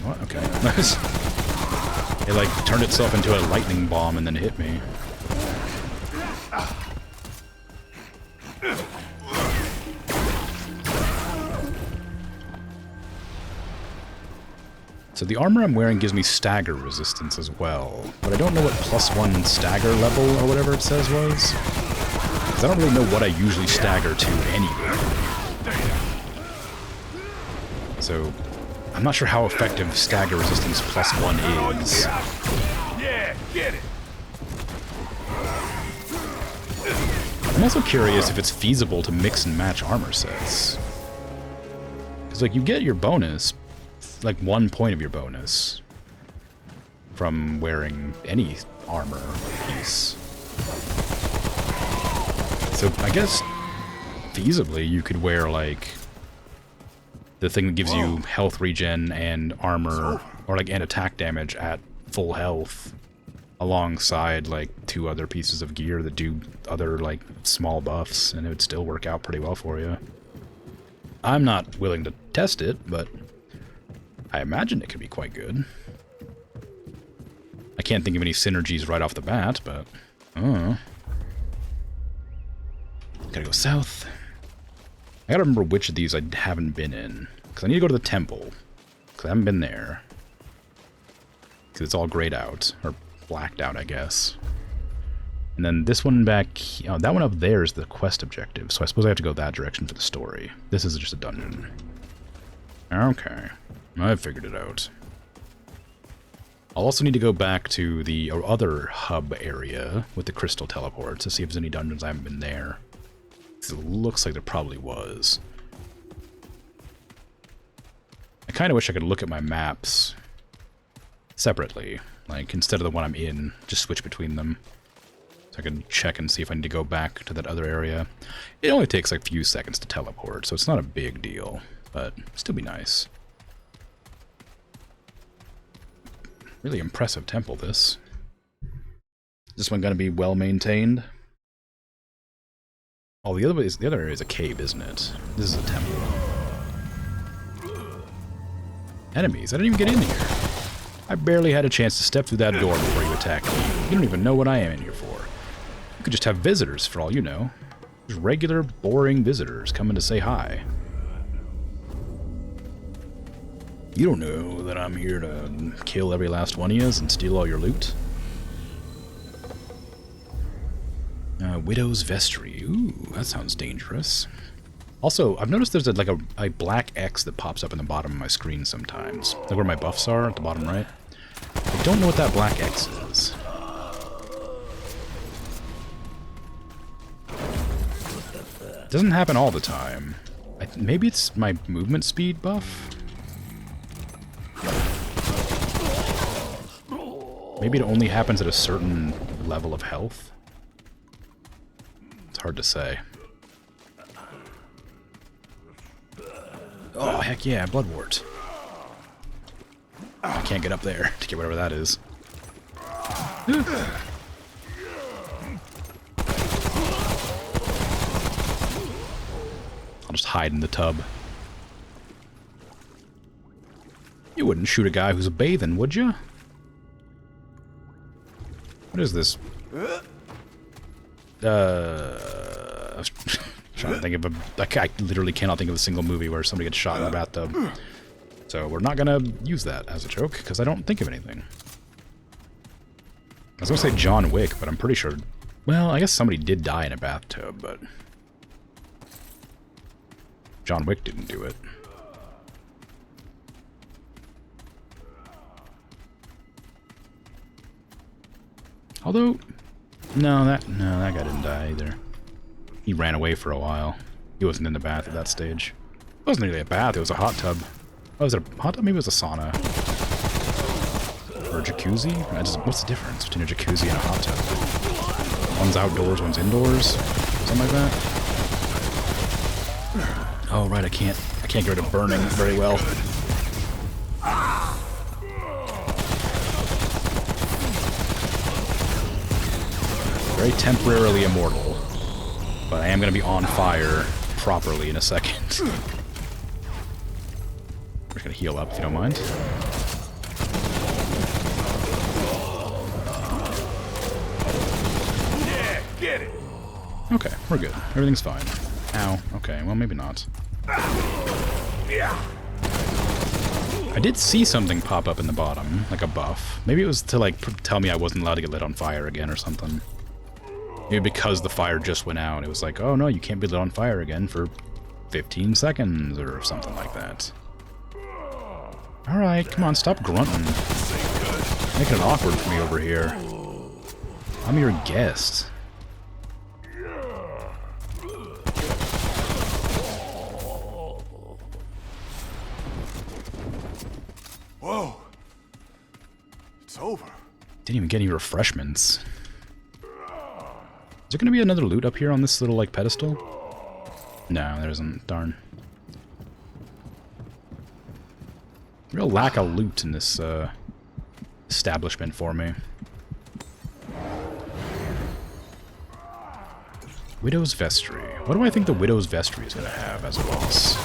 What? Okay. Nice. It like turned itself into a lightning bomb and then hit me. So the armor I'm wearing gives me stagger resistance as well, but I don't know what +1 stagger level or whatever it says was. Because I don't really know what I usually stagger to anyway. So I'm not sure how effective stagger resistance +1 is. Yeah, get it. I'm also curious if it's feasible to mix and match armor sets. Because like you get your bonus, like 1 point of your bonus from wearing any armor piece. So I guess feasibly you could wear like the thing that gives you health regen and armor or like and attack damage at full health alongside like 2 other pieces of gear that do other like small buffs, and it would still work out pretty well for you. I'm not willing to test it, but I imagine it could be quite good. I can't think of any synergies right off the bat, but gotta go south. I gotta remember which of these I haven't been in, because I need to go to the temple, because I haven't been there. Because it's all grayed out, or blacked out, I guess. And then this one back, oh, that one up there is the quest objective, so I suppose I have to go that direction for the story. This is just a dungeon. Okay, I figured it out. I'll also need to go back to the other hub area with the crystal teleport to see if there's any dungeons I haven't been there. It looks like there probably was. I kind of wish I could look at my maps separately. Like, instead of the one I'm in, just switch between them. So I can check and see if I need to go back to that other area. It only takes like a few seconds to teleport, so it's not a big deal. But still be nice. Really impressive temple, this. Is this one going to be well maintained? Oh, the other area is a cave, isn't it? This is a temple. Enemies, I didn't even get in here. I barely had a chance to step through that door before you attacked me. You don't even know what I am in here for. You could just have visitors for all you know. Just regular, boring visitors coming to say hi. You don't know that I'm here to kill every last one of you and steal all your loot? Widow's Vestry. Ooh, that sounds dangerous. Also, I've noticed there's a black X that pops up in the bottom of my screen sometimes. Like where my buffs are, at the bottom right. I don't know what that black X is. It doesn't happen all the time. Maybe it's my movement speed buff? Maybe it only happens at a certain level of health? It's hard to say. Oh, heck yeah, Bloodwort. I can't get up there to get whatever that is. I'll just hide in the tub. You wouldn't shoot a guy who's bathing, would you? What is this? I was trying to think of I literally cannot think of a single movie where somebody gets shot in the bathtub. So we're not gonna use that as a joke, because I don't think of anything. I was gonna say John Wick, but I'm pretty sure... Well, I guess somebody did die in a bathtub, but... John Wick didn't do it. Although... No, that guy didn't die either. He ran away for a while. He wasn't in the bath at that stage. It wasn't really a bath, it was a hot tub. Oh, was it a hot tub? Maybe it was a sauna. Or a jacuzzi? What's the difference between a jacuzzi and a hot tub? One's outdoors, one's indoors? Something like that? Oh, right, I can't get rid of burning very well. Very temporarily immortal. But I am going to be on fire properly in a second. We're just going to heal up if you don't mind. Yeah, get it. Okay, we're good. Everything's fine. Ow. Okay, well maybe not. Yeah. I did see something pop up in the bottom, like a buff. Maybe it was to like tell me I wasn't allowed to get lit on fire again or something. Maybe because the fire just went out, it was like, oh no, you can't be lit on fire again for 15 seconds or something like that. Alright, come on, stop grunting. Making it awkward for me over here. I'm your guest. Whoa. It's over. Didn't even get any refreshments. Is there gonna be another loot up here on this little, like, pedestal? No, there isn't. Darn. Real lack of loot in this, establishment for me. Widow's Vestry. What do I think the Widow's Vestry is gonna have as a boss?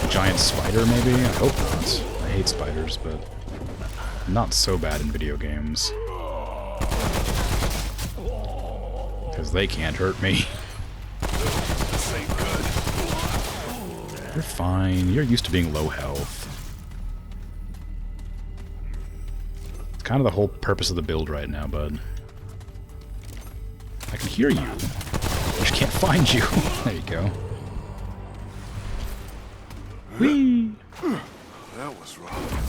A giant spider, maybe? I hope not. I hate spiders, but not so bad in video games. Because they can't hurt me. This ain't good. You're fine. You're used to being low health. It's kind of the whole purpose of the build right now, bud. I can hear you. I just can't find you. There you go. Whee! That was rough.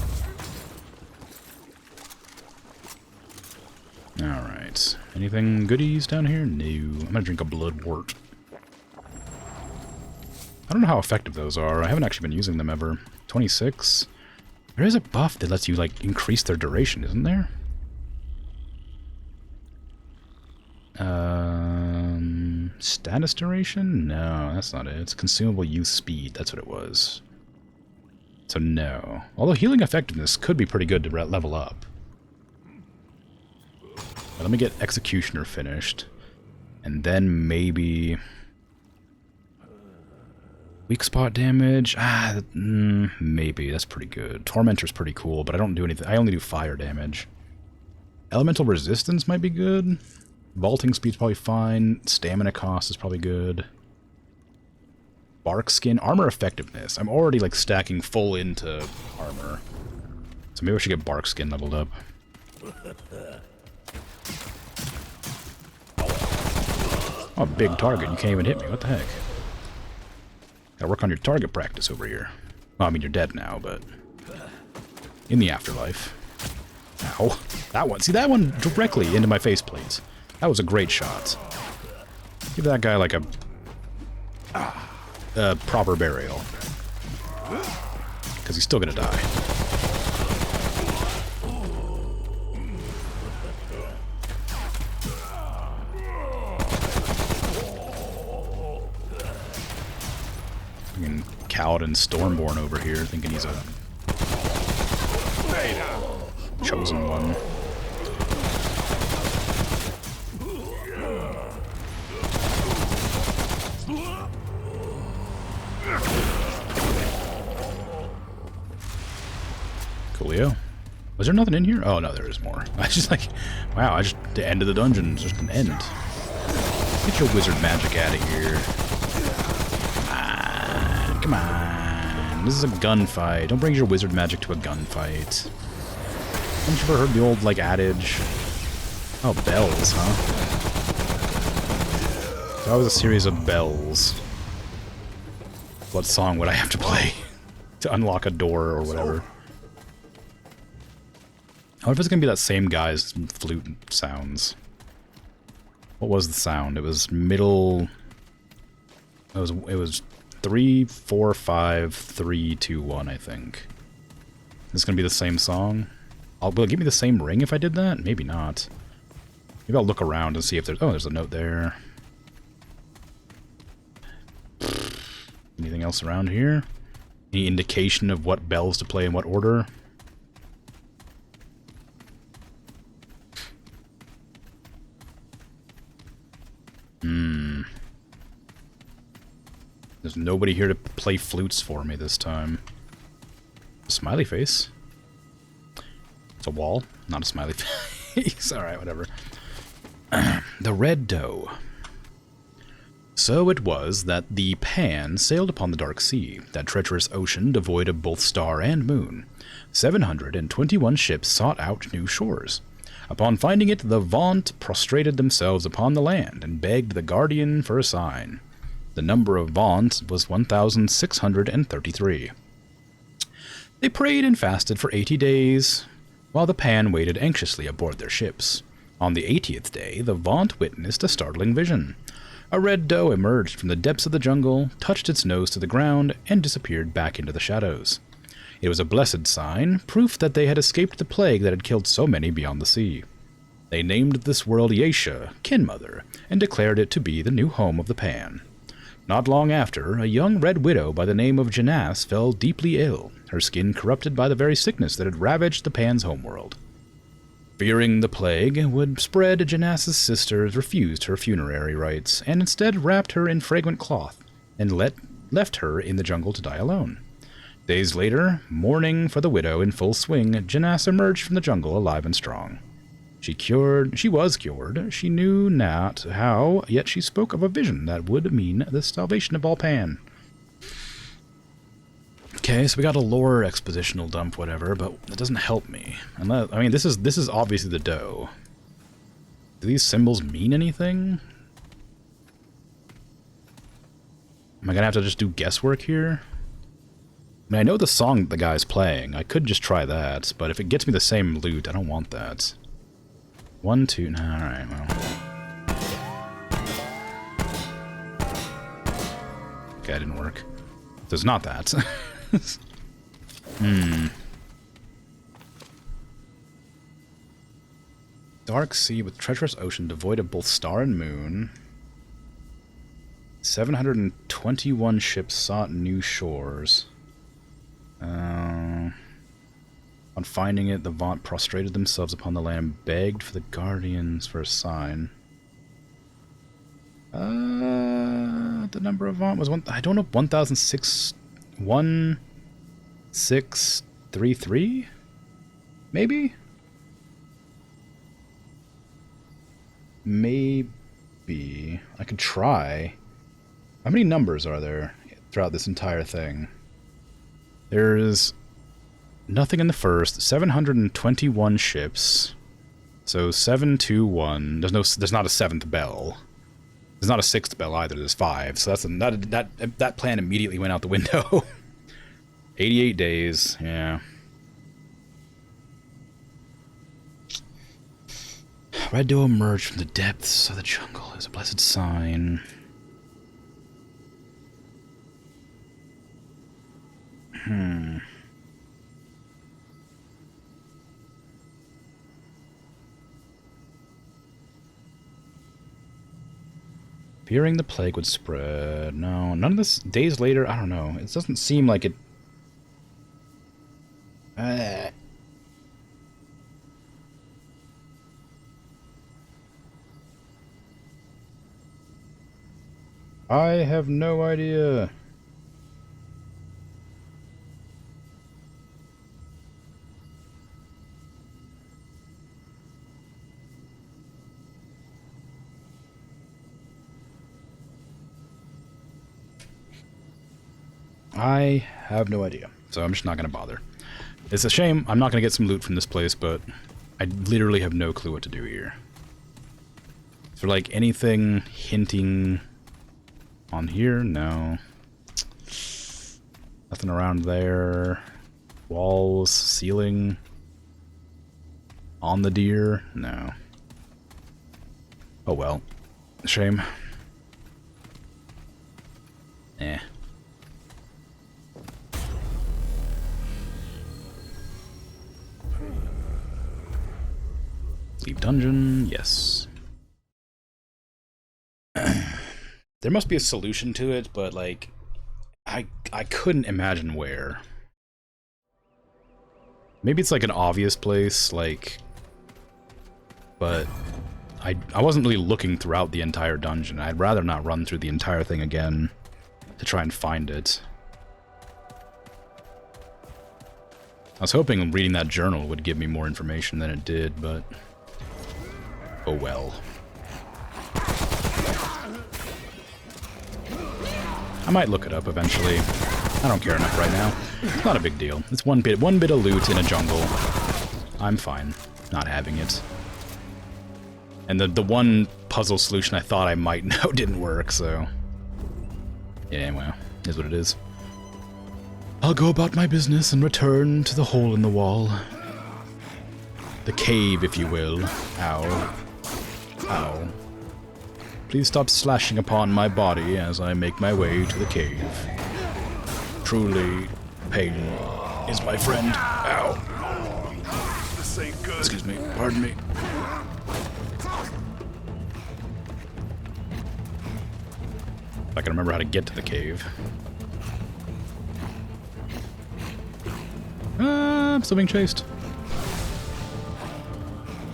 Alright. Anything goodies down here? No. I'm gonna drink a Bloodwort. I don't know how effective those are. I haven't actually been using them ever. 26. There is a buff that lets you, like, increase their duration, isn't there? Status duration? No, that's not it. It's consumable use speed. That's what it was. So no. Although healing effectiveness could be pretty good to level up. But let me get Executioner finished. And then maybe... Weak spot damage? Maybe. That's pretty good. Tormentor's pretty cool, but I don't do anything. I only do fire damage. Elemental resistance might be good. Vaulting speed's probably fine. Stamina cost is probably good. Bark skin, armor effectiveness. I'm already like stacking full into armor. So maybe I should get bark skin leveled up. Oh, big target. You can't even hit me. What the heck? Gotta work on your target practice over here. Well, I mean, you're dead now, but in the afterlife. Ow. That one. See, that one directly into my faceplates. That was a great shot. Give that guy like a proper burial. Because he's still gonna die. Fucking Kaladin Stormborn over here, thinking he's a chosen one. Coolio. Was there nothing in here? Oh no, there is more. I was just like, wow, the end of the dungeon is just an end. Get your wizard magic out of here. Come on. This is a gunfight. Don't bring your wizard magic to a gunfight. Haven't you ever heard the old, like, adage? Oh, bells, huh? That was a series of bells. What song would I have to play to unlock a door or whatever? I wonder if it's gonna be that same guy's flute sounds. What was the sound? It was middle... It was 3, 4, 5, 3, 2, 1, I think. Is this gonna be the same song? Will it give me the same ring if I did that? Maybe not. Maybe I'll look around and see if there's... Oh, there's a note there. Anything else around here? Any indication of what bells to play in what order? There's nobody here to play flutes for me this time. Smiley face. It's a wall, not a smiley face. Alright, whatever. The Red Doe. So it was that the Pan sailed upon the dark sea, that treacherous ocean devoid of both star and moon. 721 ships sought out new shores. Upon finding it, the Vaunt prostrated themselves upon the land and begged the Guardian for a sign. The number of Vaunt was 1,633. They prayed and fasted for 80 days, while the Pan waited anxiously aboard their ships. On the 80th day, the Vaunt witnessed a startling vision. A red doe emerged from the depths of the jungle, touched its nose to the ground, and disappeared back into the shadows. It was a blessed sign, proof that they had escaped the plague that had killed so many beyond the sea. They named this world Yesha, Kinmother, and declared it to be the new home of the Pan. Not long after, a young red widow by the name of Janas fell deeply ill, her skin corrupted by the very sickness that had ravaged the Pan's homeworld. Fearing the plague would spread, Janas's sisters refused her funerary rites, and instead wrapped her in fragrant cloth, and left her in the jungle to die alone. Days later, mourning for the widow in full swing, Janas emerged from the jungle alive and strong. She was cured, she knew not how, yet she spoke of a vision that would mean the salvation of all Pan. Okay, so we got a lore expositional dump, whatever, but it doesn't help me. Unless, I mean, this is obviously the doe. Do these symbols mean anything? Am I gonna have to just do guesswork here? I mean, I know the song that the guy's playing. I could just try that, but if it gets me the same loot, I don't want that. 1, 2, no, alright, well. Okay, it didn't work. So it's not that. Dark sea with treacherous ocean devoid of both star and moon. 721 ships sought new shores. On finding it, the Vaunt prostrated themselves upon the land and begged for the Guardians for a sign. The number of Vaunt was I don't know, 1633? Maybe? Maybe. I could try. How many numbers are there? throughout this entire thing. There's nothing in the first. 721 ships. So 721. There's not a 7th bell. There's not a 6th bell either. There's 5. So that plan immediately went out the window. 88 days. Yeah. Red doe emerged from the depths of the jungle as a blessed sign. Fearing the plague would spread. No, none of this. Days later, I don't know. It doesn't seem like it. I have no idea. I have no idea, so I'm just not going to bother. It's a shame. I'm not going to get some loot from this place, but I literally have no clue what to do here. Is there, like, anything hinting on here? No. Nothing around there. Walls, ceiling. On the deer? No. Oh well. Shame. Eh. Leave dungeon, yes. There must be a solution to it, but like I couldn't imagine where. Maybe it's like an obvious place, like, but I wasn't really looking throughout the entire dungeon. I'd rather not run through the entire thing again to try and find it. I was hoping reading that journal would give me more information than it did, but oh well. I might look it up eventually. I don't care enough right now. It's not a big deal. It's one bit of loot in a jungle. I'm fine not having it. And the one puzzle solution I thought I might know didn't work, so yeah, well, is what it is. I'll go about my business and return to the hole in the wall. The cave, if you will. Ow. Ow. Please stop slashing upon my body as I make my way to the cave. Truly, pain is my friend. Ow. This ain't good. Excuse me. Pardon me. If I can remember how to get to the cave. I'm still being chased.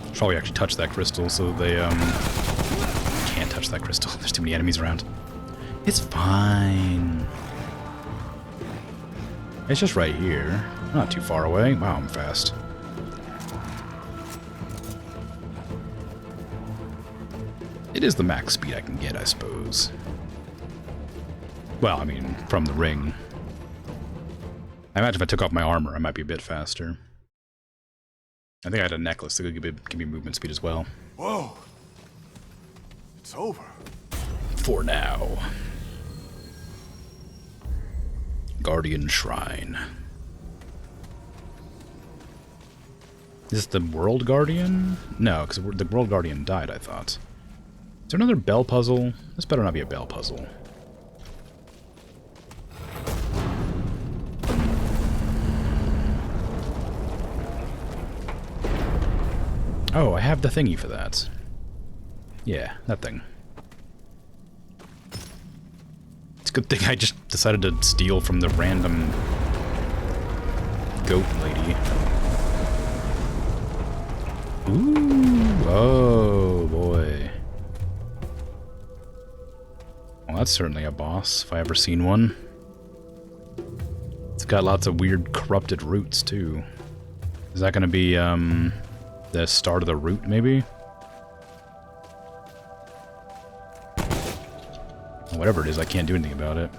Should probably actually touch that crystal so they, can't touch that crystal. There's too many enemies around. It's fine. It's just right here. Not too far away. Wow, I'm fast. It is the max speed I can get, I suppose. Well, I mean, from the ring. I imagine if I took off my armor, I might be a bit faster. I think I had a necklace that could give me movement speed as well. Whoa. It's over. For now. Guardian Shrine. Is this the World Guardian? No, because the World Guardian died, I thought. Is there another bell puzzle? This better not be a bell puzzle. Oh, I have the thingy for that. Yeah, that thing. It's a good thing I just decided to steal from the random goat lady. Ooh, oh boy. Well, that's certainly a boss, if I ever seen one. It's got lots of weird corrupted roots, too. Is that gonna be, the start of the route, maybe? Whatever it is, I can't do anything about it.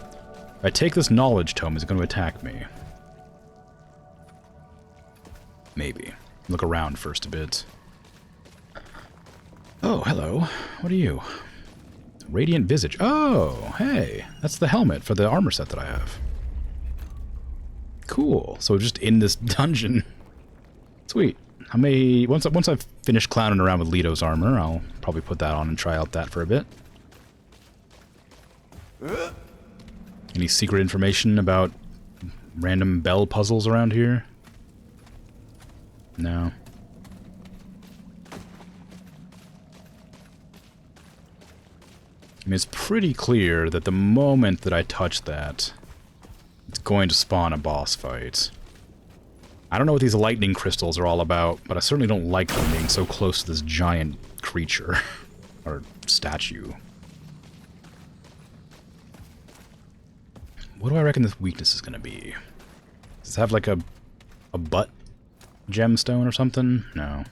If I take this knowledge tome, is it going to attack me? Maybe. Look around first a bit. Oh, hello. What are you? Radiant Visage. Oh, hey. That's the helmet for the armor set that I have. Cool. So just in this dungeon. Sweet. I may... Once I've finished clowning around with Leto's armor, I'll probably put that on and try out that for a bit. Any secret information about random bell puzzles around here? No. I mean, it's pretty clear that the moment that I touch that, it's going to spawn a boss fight. I don't know what these lightning crystals are all about, but I certainly don't like them being so close to this giant creature. Or statue. What do I reckon this weakness is going to be? Does it have like a butt gemstone or something? No.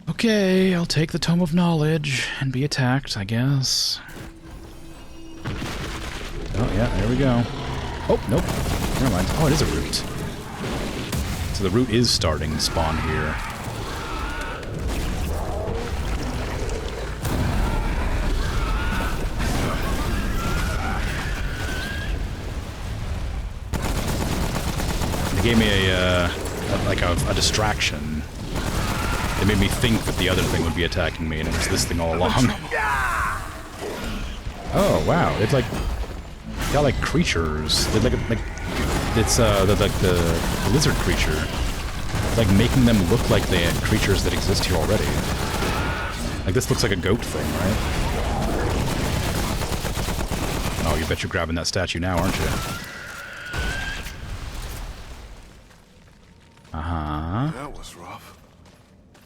Okay, I'll take the Tome of Knowledge and be attacked, I guess. Oh, yeah, there we go. Oh, nope. Never mind. Oh, it is a root. So the root is starting to spawn here. They gave me a distraction. It made me think that the other thing would be attacking me, and it was this thing all along. Oh wow! It's like got like creatures. It's like it's the lizard creature. It's like making them look like they had creatures that exist here already. Like this looks like a goat thing, right? Oh, you bet you're grabbing that statue now, aren't you? Uh-huh. That was rough.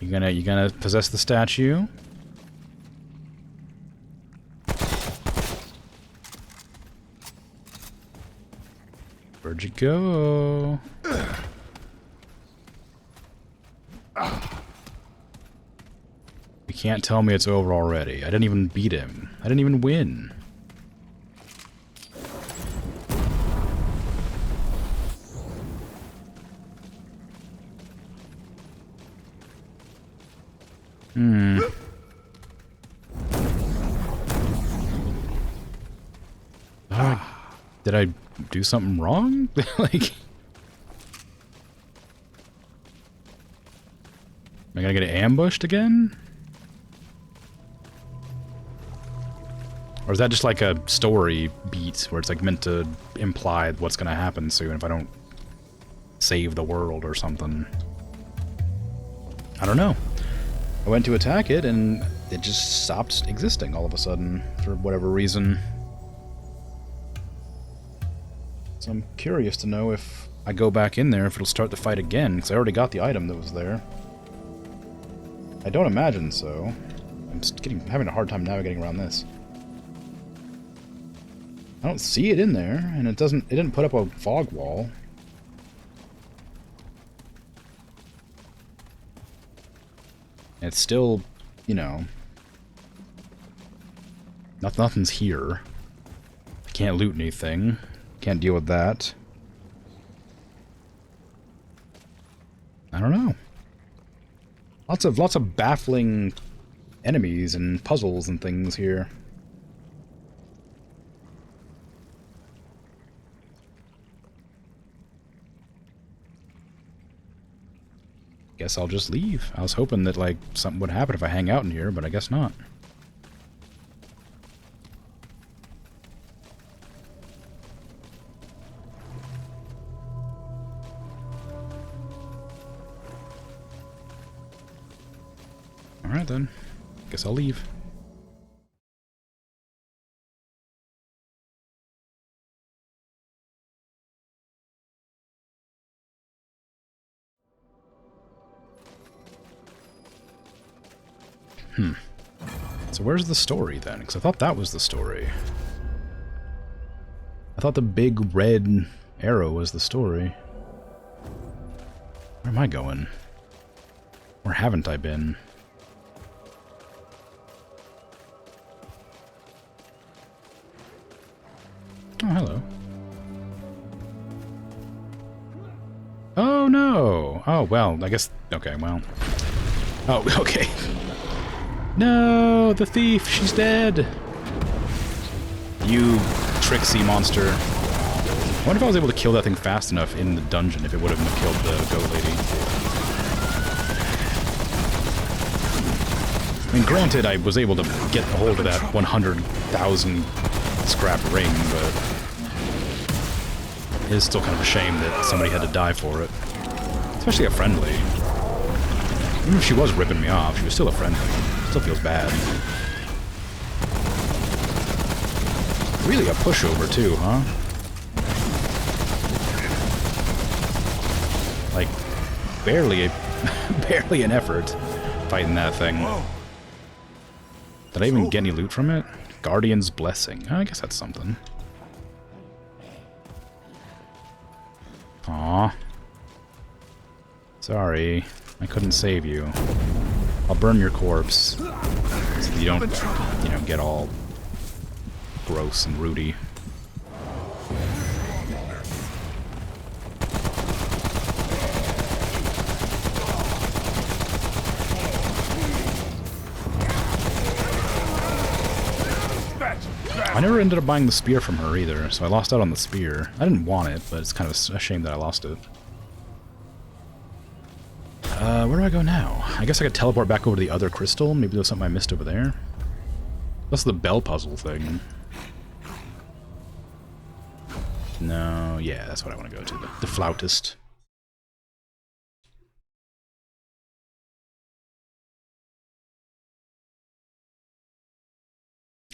You gonna possess the statue? Where'd you go? You can't tell me it's over already. I didn't even beat him. I didn't even win. Did I do something wrong? Like, am I gonna get ambushed again? Or is that just like a story beat where it's like meant to imply what's gonna happen soon if I don't save the world or something? I don't know. I went to attack it and it just stopped existing all of a sudden for whatever reason. So I'm curious to know if I go back in there, if it'll start the fight again, because I already got the item that was there. I don't imagine so. I'm just having a hard time navigating around this. I don't see it in there, and it didn't put up a fog wall. It's still, you know, nothing's here. I can't loot anything. Can't deal with that. I don't know. Lots of baffling enemies and puzzles and things here. Guess I'll just leave. I was hoping that like something would happen if I hang out in here, but I guess not. Alright then. Guess I'll leave. So where's the story then? Because I thought that was the story. I thought the big red arrow was the story. Where am I going? Where haven't I been? Oh, well, I guess... Okay, well... Oh, okay. No, the thief! She's dead! You tricksy monster. I wonder if I was able to kill that thing fast enough in the dungeon, if it would have killed the goat lady. I mean, granted, I was able to get a hold of that 100,000 scrap ring, but it is still kind of a shame that somebody had to die for it. Especially a friendly. Even if she was ripping me off, she was still a friendly. Still feels bad. Really a pushover too, huh? Like, barely an effort fighting that thing. Did I even get any loot from it? Guardian's Blessing. I guess that's something. Aw. Sorry, I couldn't save you. I'll burn your corpse so you don't, you know, get all gross and rooty. I never ended up buying the spear from her either, so I lost out on the spear. I didn't want it, but it's kind of a shame that I lost it. Where do I go now? I guess I could teleport back over to the other crystal. Maybe there's something I missed over there. That's the bell puzzle thing. No, yeah, that's what I want to go to. The flautist.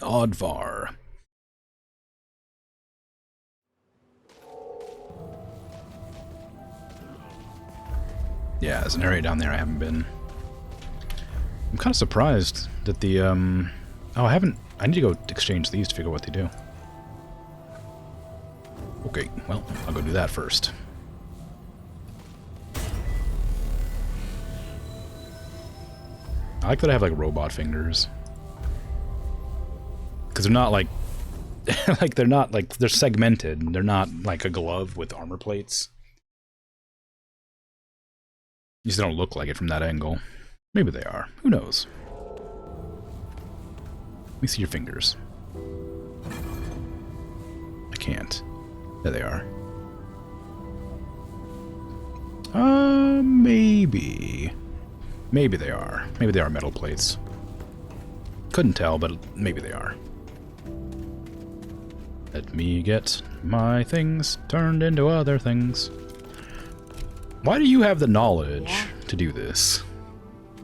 Oddvar. Yeah, there's an area down there I haven't been. I'm kind of surprised that the, Oh, I need to go exchange these to figure out what they do. Okay, well, I'll go do that first. I like that I have, like, robot fingers. Because they're not, like... they're segmented. They're not, like, a glove with armor plates. At least they don't look like it from that angle. Maybe they are. Who knows? Let me see your fingers. I can't. There they are. Maybe. Maybe they are. Maybe they are metal plates. Couldn't tell, but maybe they are. Let me get my things turned into other things. Why do you have the knowledge to do this?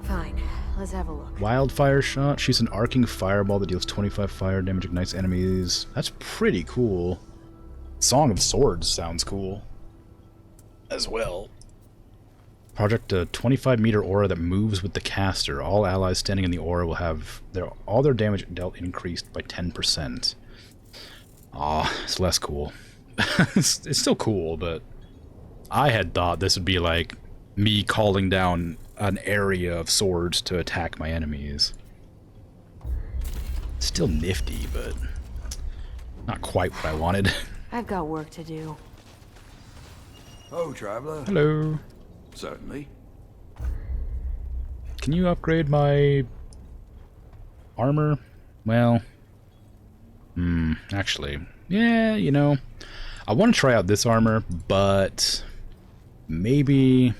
Fine, let's have a look. Wildfire shot. Shoots an arcing fireball that deals 25 fire damage, ignites enemies. That's pretty cool. Song of Swords sounds cool. As well. Project a 25-meter aura that moves with the caster. All allies standing in the aura will have all their damage dealt increased by 10%. Aw, it's less cool. It's still cool, but I had thought this would be like me calling down an area of swords to attack my enemies. Still nifty, but not quite what I wanted. I've got work to do. Oh, traveler. Hello. Certainly. Can you upgrade my armor? Well, actually, yeah, you know, I want to try out this armor, but maybe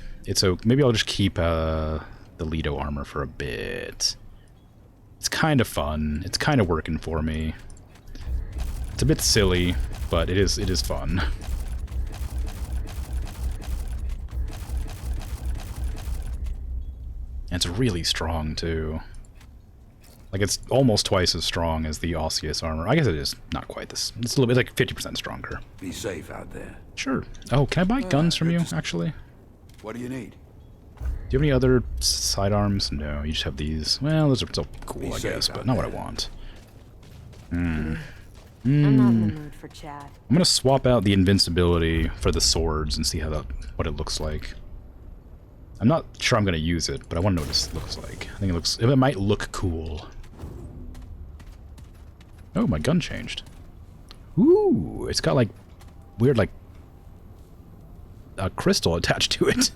maybe I'll just keep the Lido armor for a bit. It's kind of fun. It's kind of working for me. It's a bit silly, but it is fun. And it's really strong too. Like, it's almost twice as strong as the Osseous armor. I guess it is not quite this. It's a little bit, like 50% stronger. Be safe out there. Sure. Oh, can I buy guns from you, actually? What do you need? Do you have any other sidearms? No, you just have these. Well, those are still cool, I safe guess, but out not what I there. want. I'm not in the mood for chat. I'm gonna swap out the invincibility for the swords and see what it looks like. I'm not sure I'm gonna use it, but I want to know what this looks like. I think it might look cool. Oh, my gun changed. Ooh, it's got like weird, like a crystal attached to it.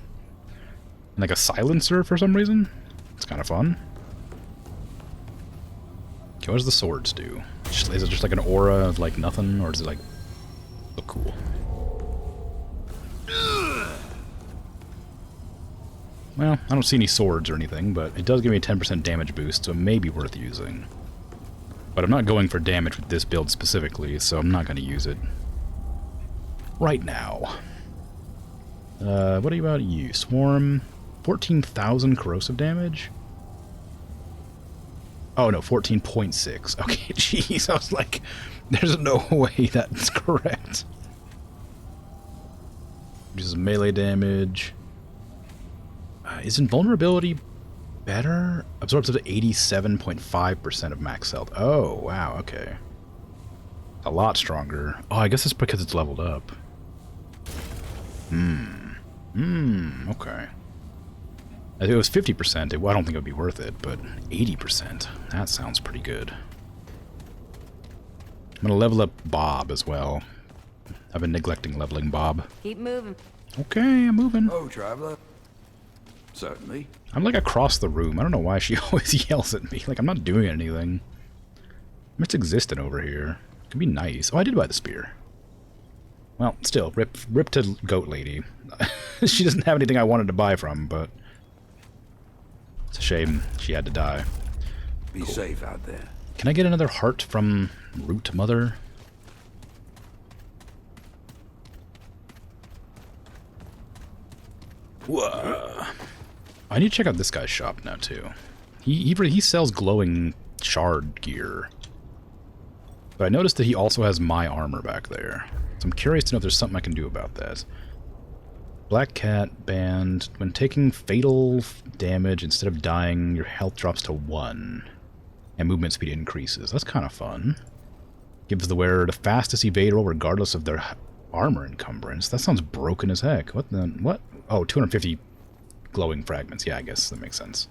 And like a silencer for some reason. It's kind of fun. Okay, what does the swords do? Is it just like an aura of like nothing, or does it like look cool? Well, I don't see any swords or anything, but it does give me a 10% damage boost, so it may be worth using. But I'm not going for damage with this build specifically, so I'm not going to use it right now. What about you? Swarm, 14,000 corrosive damage? Oh no, 14.6. Okay, jeez, I was like, there's no way that's correct. This is melee damage. Is invulnerability better? Absorbs up to 87.5% of max health. Oh, wow, okay. A lot stronger. Oh, I guess it's because it's leveled up. Okay. If it was 50%, I don't think it would be worth it, but 80%, that sounds pretty good. I'm going to level up Bob as well. I've been neglecting leveling Bob. Keep moving. Okay, I'm moving. Oh, traveler. Certainly. I'm like across the room. I don't know why she always yells at me. Like I'm not doing anything. I'm just existing over here. It can be nice. Oh, I did buy the spear. Well, still, rip to Goat Lady. She doesn't have anything I wanted to buy from, but it's a shame she had to die. Be safe out there. Can I get another heart from Root Mother? Whoa. I need to check out this guy's shop now, too. He sells glowing shard gear. But I noticed that he also has my armor back there. So I'm curious to know if there's something I can do about that. Black Cat banned. When taking fatal damage, instead of dying, your health drops to 1. And movement speed increases. That's kind of fun. Gives the wearer the fastest evade roll regardless of their armor encumbrance. That sounds broken as heck. What the... what? Oh, 250 glowing fragments. Yeah, I guess that makes sense.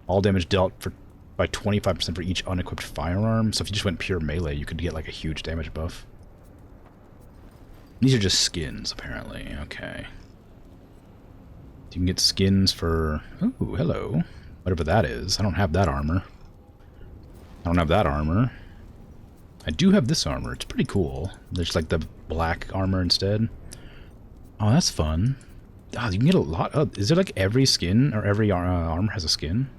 All damage dealt by 25% for each unequipped firearm. So if you just went pure melee, you could get like a huge damage buff. These are just skins, apparently. Okay. You can get skins for... ooh, hello. Whatever that is. I don't have that armor. I don't have that armor. I do have this armor. It's pretty cool. There's like the black armor instead. Oh, that's fun. Oh, you can get a lot. Oh, is there like every skin or every armor has a skin?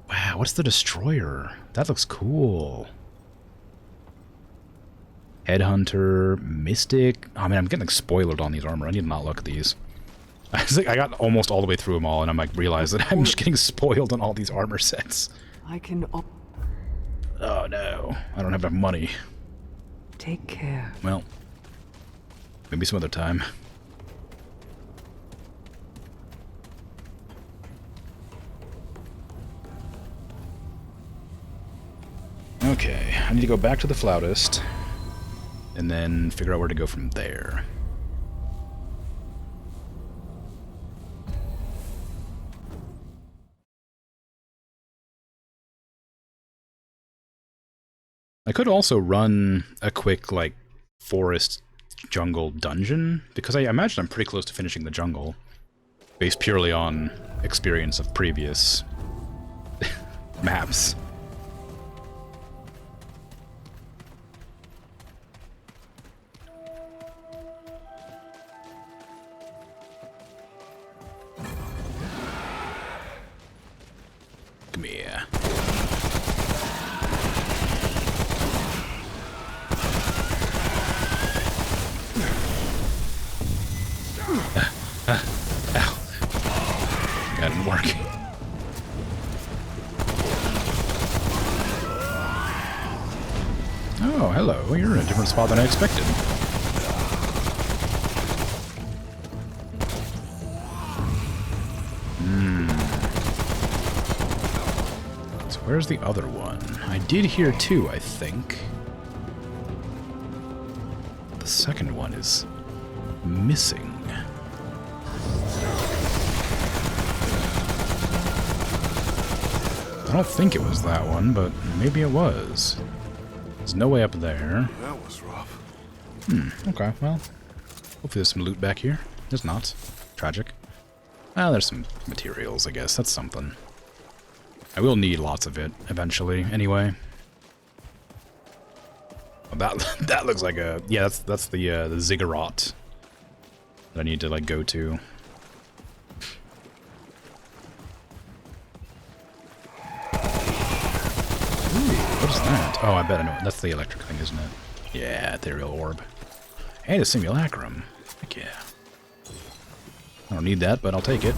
Wow, what's the destroyer? That looks cool. Headhunter, Mystic. Oh man, I'm getting like spoiled on these armor. I need to not look at these. I got almost all the way through them all, and I'm like realized that I'm just getting spoiled on all these armor sets. I can Oh no, I don't have enough money. take care. Well, maybe some other time. Okay, I need to go back to the flautist, and then figure out where to go from there. I could also run a quick, like, forest jungle dungeon, because I imagine I'm pretty close to finishing the jungle, based purely on experience of previous maps. Come here. Ow. That didn't work. Oh, hello. You're in a different spot than I expected. So where's the other one? I did hear two, I think. The second one is missing. I don't think it was that one, but maybe it was. There's no way up there. That was rough. Okay, well, hopefully there's some loot back here. There's not. Tragic. Well, there's some materials, I guess. That's something. I will need lots of it eventually, anyway. Well, that looks like a... Yeah, that's the ziggurat that I need to, like, go to. What is that? Oh, I bet I know. That's the electric thing, isn't it? Yeah, ethereal orb. And a simulacrum. Heck yeah. I don't need that, but I'll take it.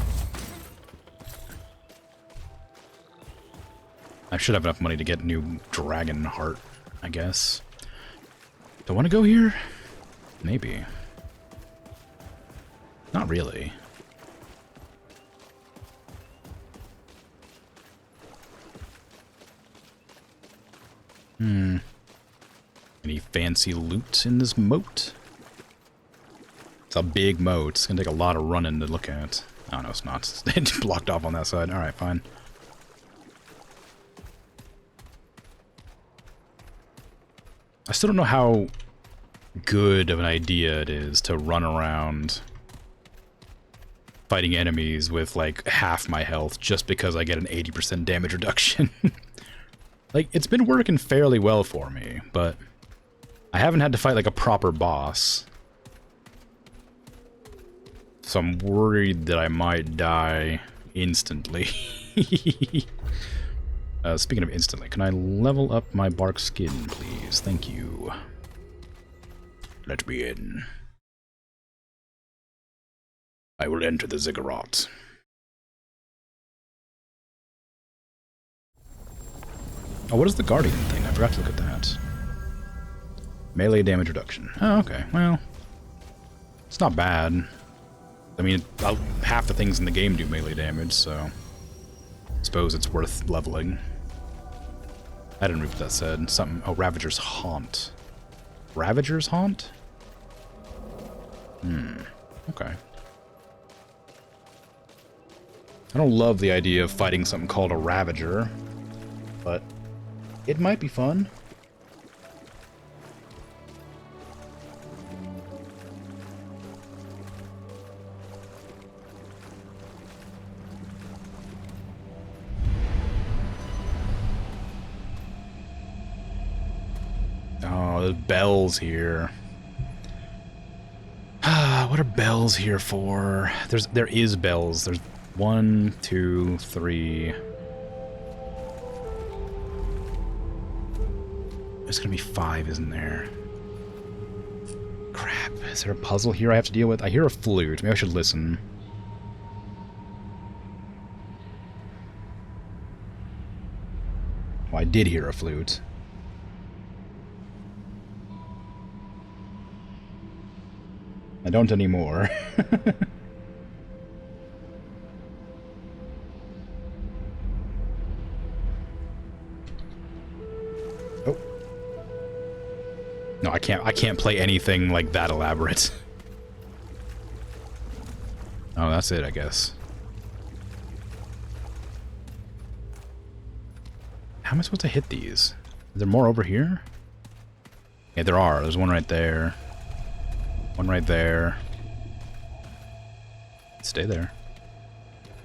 I should have enough money to get new dragon heart, I guess. Do I want to go here? Maybe. Not really. Any fancy loot in this moat? It's a big moat. It's gonna take a lot of running to look at. Oh no, it's not. It's blocked off on that side. Alright, fine. I still don't know how good of an idea it is to run around fighting enemies with like half my health just because I get an 80% damage reduction. Like, it's been working fairly well for me, but I haven't had to fight like a proper boss. So I'm worried that I might die instantly. Speaking of instantly, can I level up my bark skin, please? Thank you. Let me in. I will enter the ziggurat. Oh, what is the guardian thing? I forgot to look at that. Melee damage reduction. Oh, okay. Well, it's not bad. I mean, half the things in the game do melee damage, so I suppose it's worth leveling. I didn't read what that said. Something. Oh, Ravager's Haunt. Ravager's Haunt? Okay. I don't love the idea of fighting something called a Ravager, but it might be fun. Oh, there's bells here. What are bells here for? There is bells. There's 1, 2, 3. There's gonna be 5, isn't there? Crap. Is there a puzzle here I have to deal with? I hear a flute. Maybe I should listen. Oh, I did hear a flute. I don't anymore. Oh. No, I can't play anything like that elaborate. Oh, that's it, I guess. How am I supposed to hit these? Is there more over here? Yeah, there are. There's one right there. One right there. Stay there.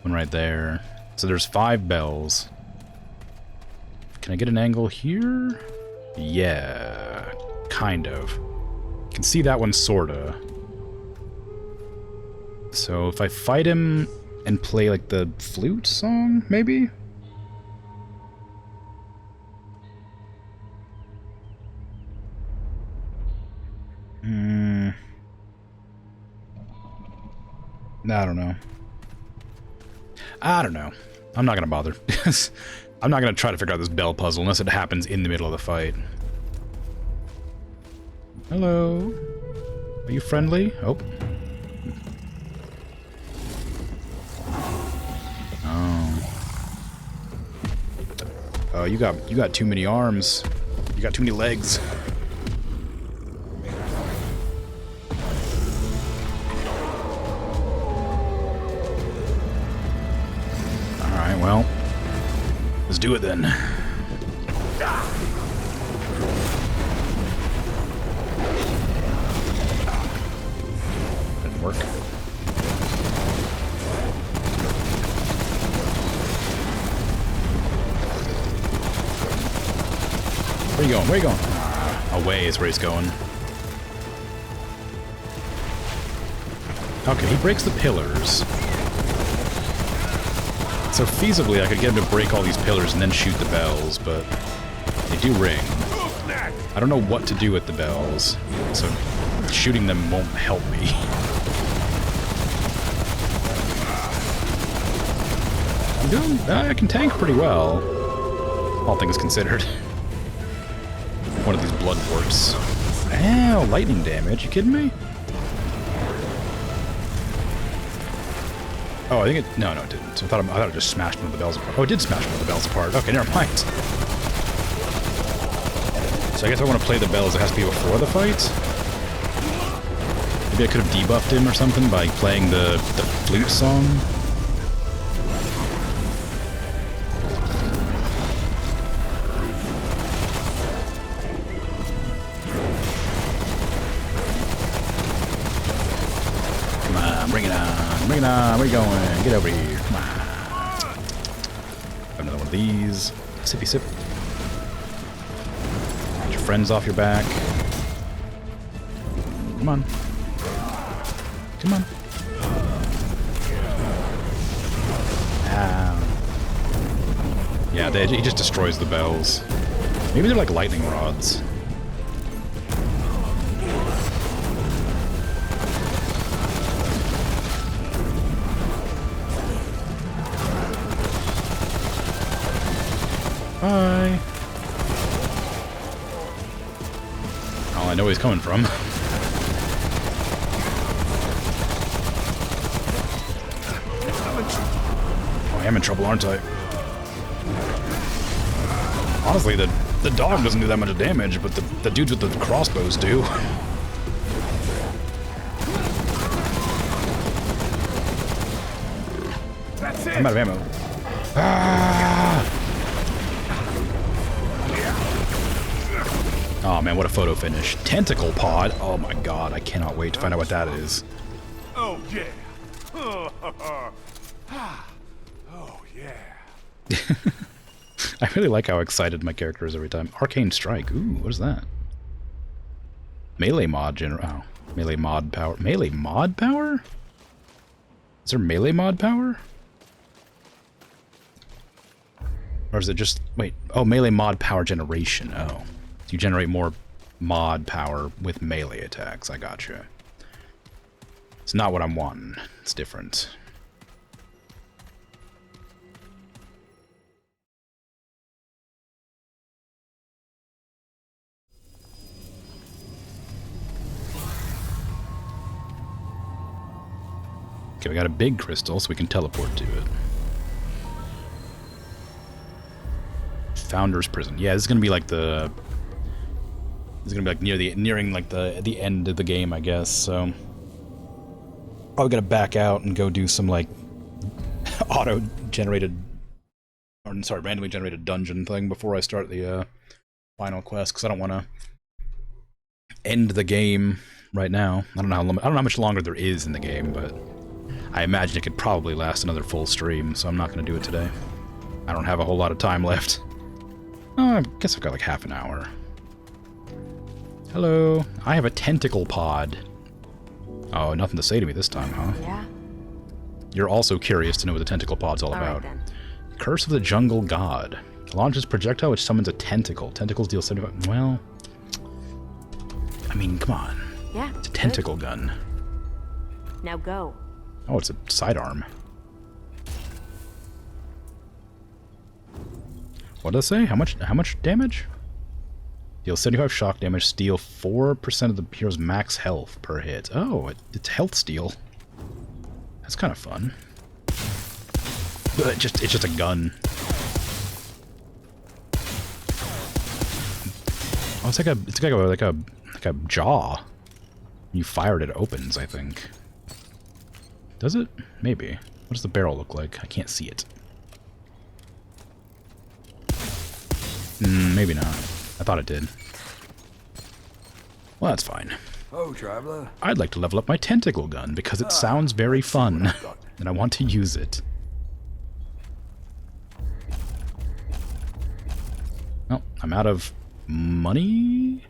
One right there. So there's 5 bells. Can I get an angle here? Yeah. Kind of. Can see that one sorta. So if I fight him and play like the flute song, maybe? I don't know. I don't know. I'm not gonna bother. I'm not gonna try to figure out this bell puzzle unless it happens in the middle of the fight. Hello? Are you friendly? Oh. Oh, you got too many arms. You got too many legs. Well, let's do it then. Didn't work. you going? Where you going? Away is where he's going. Okay, he breaks the pillars. So feasibly, I could get him to break all these pillars and then shoot the bells, but they do ring. I don't know what to do with the bells, so shooting them won't help me. I can tank pretty well, all things considered. One of these blood warps. Ow, lightning damage, you kidding me? Oh, I think it... No, it didn't. I thought it just smashed one of the bells apart. Oh, it did smash one of the bells apart. Okay, never mind. So I guess I want to play the bells. It has to be before the fight? Maybe I could have debuffed him or something by playing the flute song? Come on, bring it on. Bring it on. Where you going? Get over here. Come on. Another one of these. Sippy sip. Get your friends off your back. Come on. Come on. Ow. Yeah, he just destroys the bells. Maybe they're like lightning rods. Bye. Oh, I know where he's coming from. Oh, I am in trouble, aren't I? Honestly, the dog doesn't do that much damage, but the dudes with the crossbows do. I'm out of ammo. Ah! Oh man, what a photo finish. Tentacle pod. Oh my god, I cannot wait to find out what that is. Oh, yeah. Oh, yeah. I really like how excited my character is every time. Arcane Strike. Ooh, what is that? Melee mod oh, melee mod power. Melee mod power? Is there melee mod power? Or is it just... Wait. Oh, melee mod power generation. Oh. You generate more mod power with melee attacks. I gotcha. It's not what I'm wanting. It's different. Okay, we got a big crystal, so we can teleport to it. Founder's Prison. Yeah, this is gonna be like the... It's gonna be like nearing like the end of the game, I guess. So probably gonna back out and go do some like auto-generated, or sorry, randomly generated dungeon thing before I start the final quest, because I don't want to end the game right now. I don't know how much longer there is in the game, but I imagine it could probably last another full stream. So I'm not gonna do it today. I don't have a whole lot of time left. Oh, I guess I've got like half an hour. Hello. I have a tentacle pod. Oh, nothing to say to me this time, huh? Yeah. You're also curious to know what the tentacle pod's all about. Right, then. Curse of the Jungle God. Launches projectile which summons a tentacle. Tentacles deal 75... Well... I mean, come on. Yeah. It's a tentacle gun. Now go. Oh, it's a sidearm. What did it say? How much damage? Deal 75 shock damage, steal 4% of the hero's max health per hit. Oh, it's health steal. That's kind of fun. But it's just a gun. Oh, it's like a jaw. When you fire it, it opens, I think. Does it? Maybe. What does the barrel look like? I can't see it. Maybe not. I thought it did. Well, that's fine. Oh, traveler. I'd like to level up my tentacle gun because it sounds very fun, and I want to use it. Oh, I'm out of money?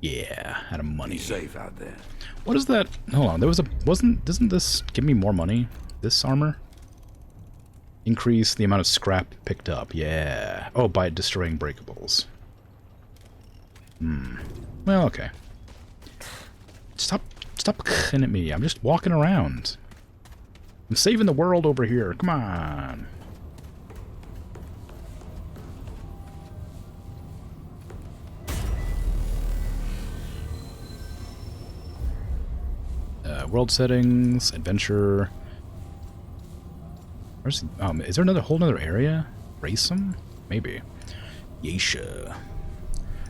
Yeah, out of Be money. safe out there. What is that? Hold on, there was a... Doesn't this give me more money? This armor? Increase the amount of scrap picked up. Yeah. Oh, by destroying breakables. Well, okay. Stop looking at me. I'm just walking around. I'm saving the world over here. Come on. World settings, adventure. Where's is there another whole other area? Race them? Maybe. Yesha.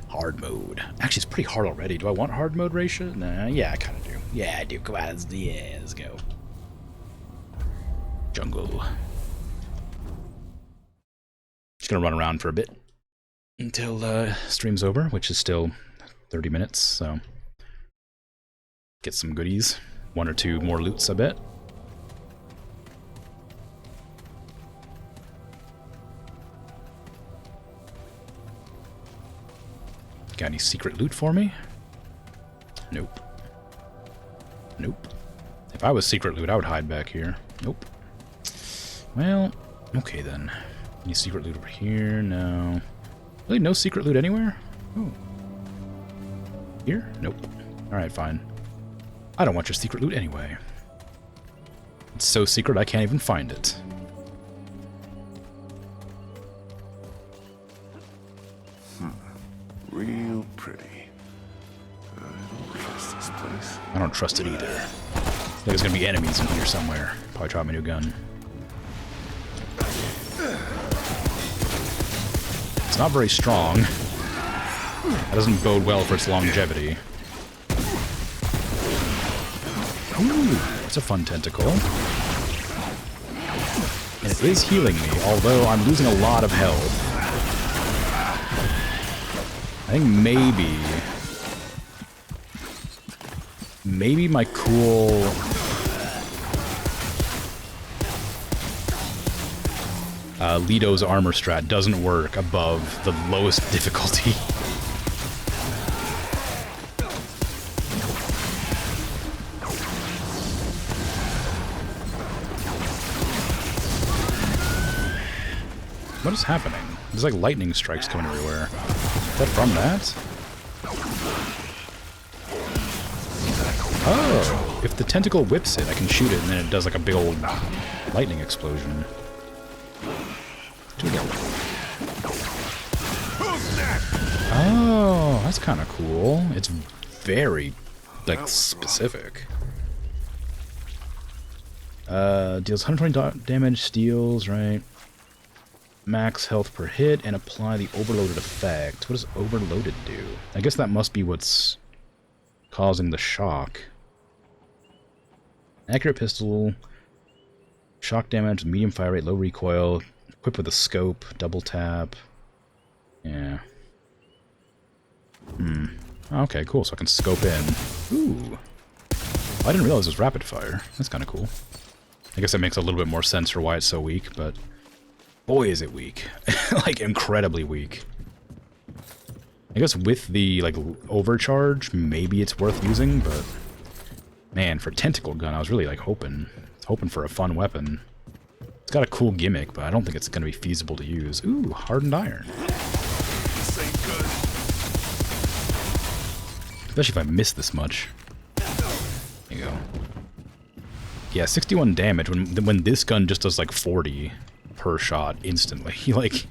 Hard mode. Actually, it's pretty hard already. Do I want hard mode, Raisha? Nah, yeah, I kind of do. Yeah, I do. Come on, let's go. Jungle. Just gonna run around for a bit until stream's over, which is still 30 minutes, so get some goodies. 1 or 2 more loots, I bet. Got any secret loot for me? Nope. Nope. If I was secret loot, I would hide back here. Nope. Well, okay then. Any secret loot over here? No. Really, no secret loot anywhere? Oh. Here? Nope. Alright, fine. I don't want your secret loot anyway. It's so secret I can't even find it. Real pretty. I don't trust this place. I don't trust it either. I think there's gonna be enemies in here somewhere. Probably try my new gun. It's not very strong. That doesn't bode well for its longevity. Ooh, that's a fun tentacle. And it is healing me, although I'm losing a lot of health. I think maybe my cool Lito's armor strat doesn't work above the lowest difficulty. What is happening? There's like lightning strikes coming everywhere. Is that from that? Oh! If the tentacle whips it, I can shoot it and then it does like a big old lightning explosion. Oh, that's kind of cool. It's very, like, specific. Deals 120 damage, steals, right? Max health per hit, and apply the overloaded effect. What does overloaded do? I guess that must be what's causing the shock. Accurate pistol, shock damage, medium fire rate, low recoil, equipped with a scope, double tap. Yeah. Okay, cool, so I can scope in. Ooh. I didn't realize it was rapid fire. That's kind of cool. I guess that makes a little bit more sense for why it's so weak, but boy is it weak. Like, incredibly weak. I guess with the, like, overcharge, maybe it's worth using, but man, for Tentacle Gun, I was really, like, hoping for a fun weapon. It's got a cool gimmick, but I don't think it's going to be feasible to use. Ooh, hardened iron. This ain't good. Especially if I miss this much. There you go. Yeah, 61 damage when this gun just does, like, 40 per shot instantly. Like,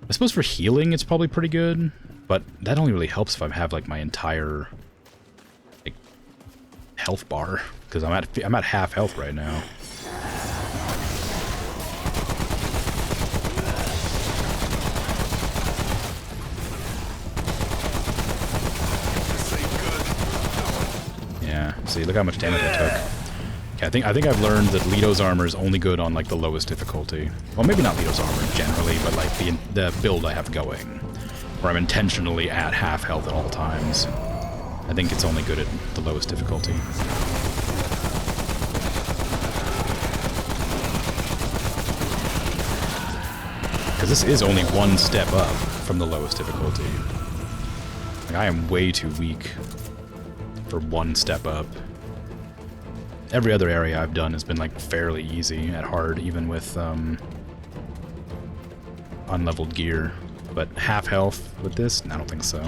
I suppose for healing it's probably pretty good, but that only really helps if I have like my entire like health bar, because I'm at half health right now. Yeah, see, look how much damage I took. Okay, I think I've learned that Lito's armor is only good on like the lowest difficulty. Well, maybe not Lito's armor generally, but like the build I have going, where I'm intentionally at half health at all times. I think it's only good at the lowest difficulty. Because this is only one step up from the lowest difficulty. I am way too weak for one step up. Every other area I've done has been like fairly easy at hard, even with unleveled gear. But half health with this? I don't think so.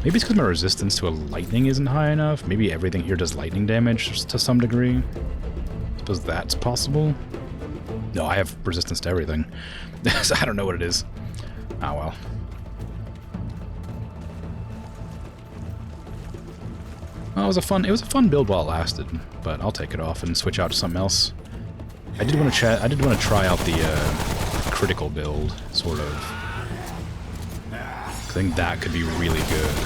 Maybe it's because my resistance to a lightning isn't high enough. Maybe everything here does lightning damage to some degree. I suppose that's possible. No, I have resistance to everything. So I don't know what it is. Ah, well. Well, it was a fun build while it lasted, but I'll take it off and switch out to something else. I did want to try out the critical build, sort of. I think that could be really good.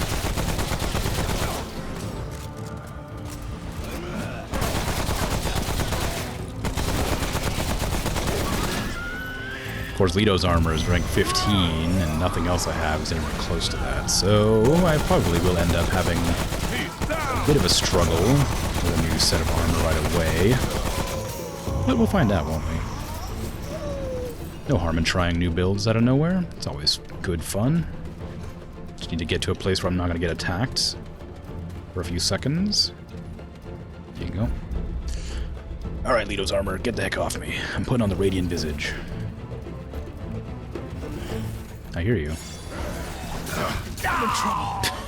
Of course, Leto's armor is rank 15, and nothing else I have is anywhere close to that, so I probably will end up having a bit of a struggle with a new set of armor right away. But we'll find out, won't we? No harm in trying new builds out of nowhere. It's always good fun. Just need to get to a place where I'm not going to get attacked for a few seconds. There you go. Alright, Leto's armor, get the heck off me. I'm putting on the Radiant Visage. I hear you.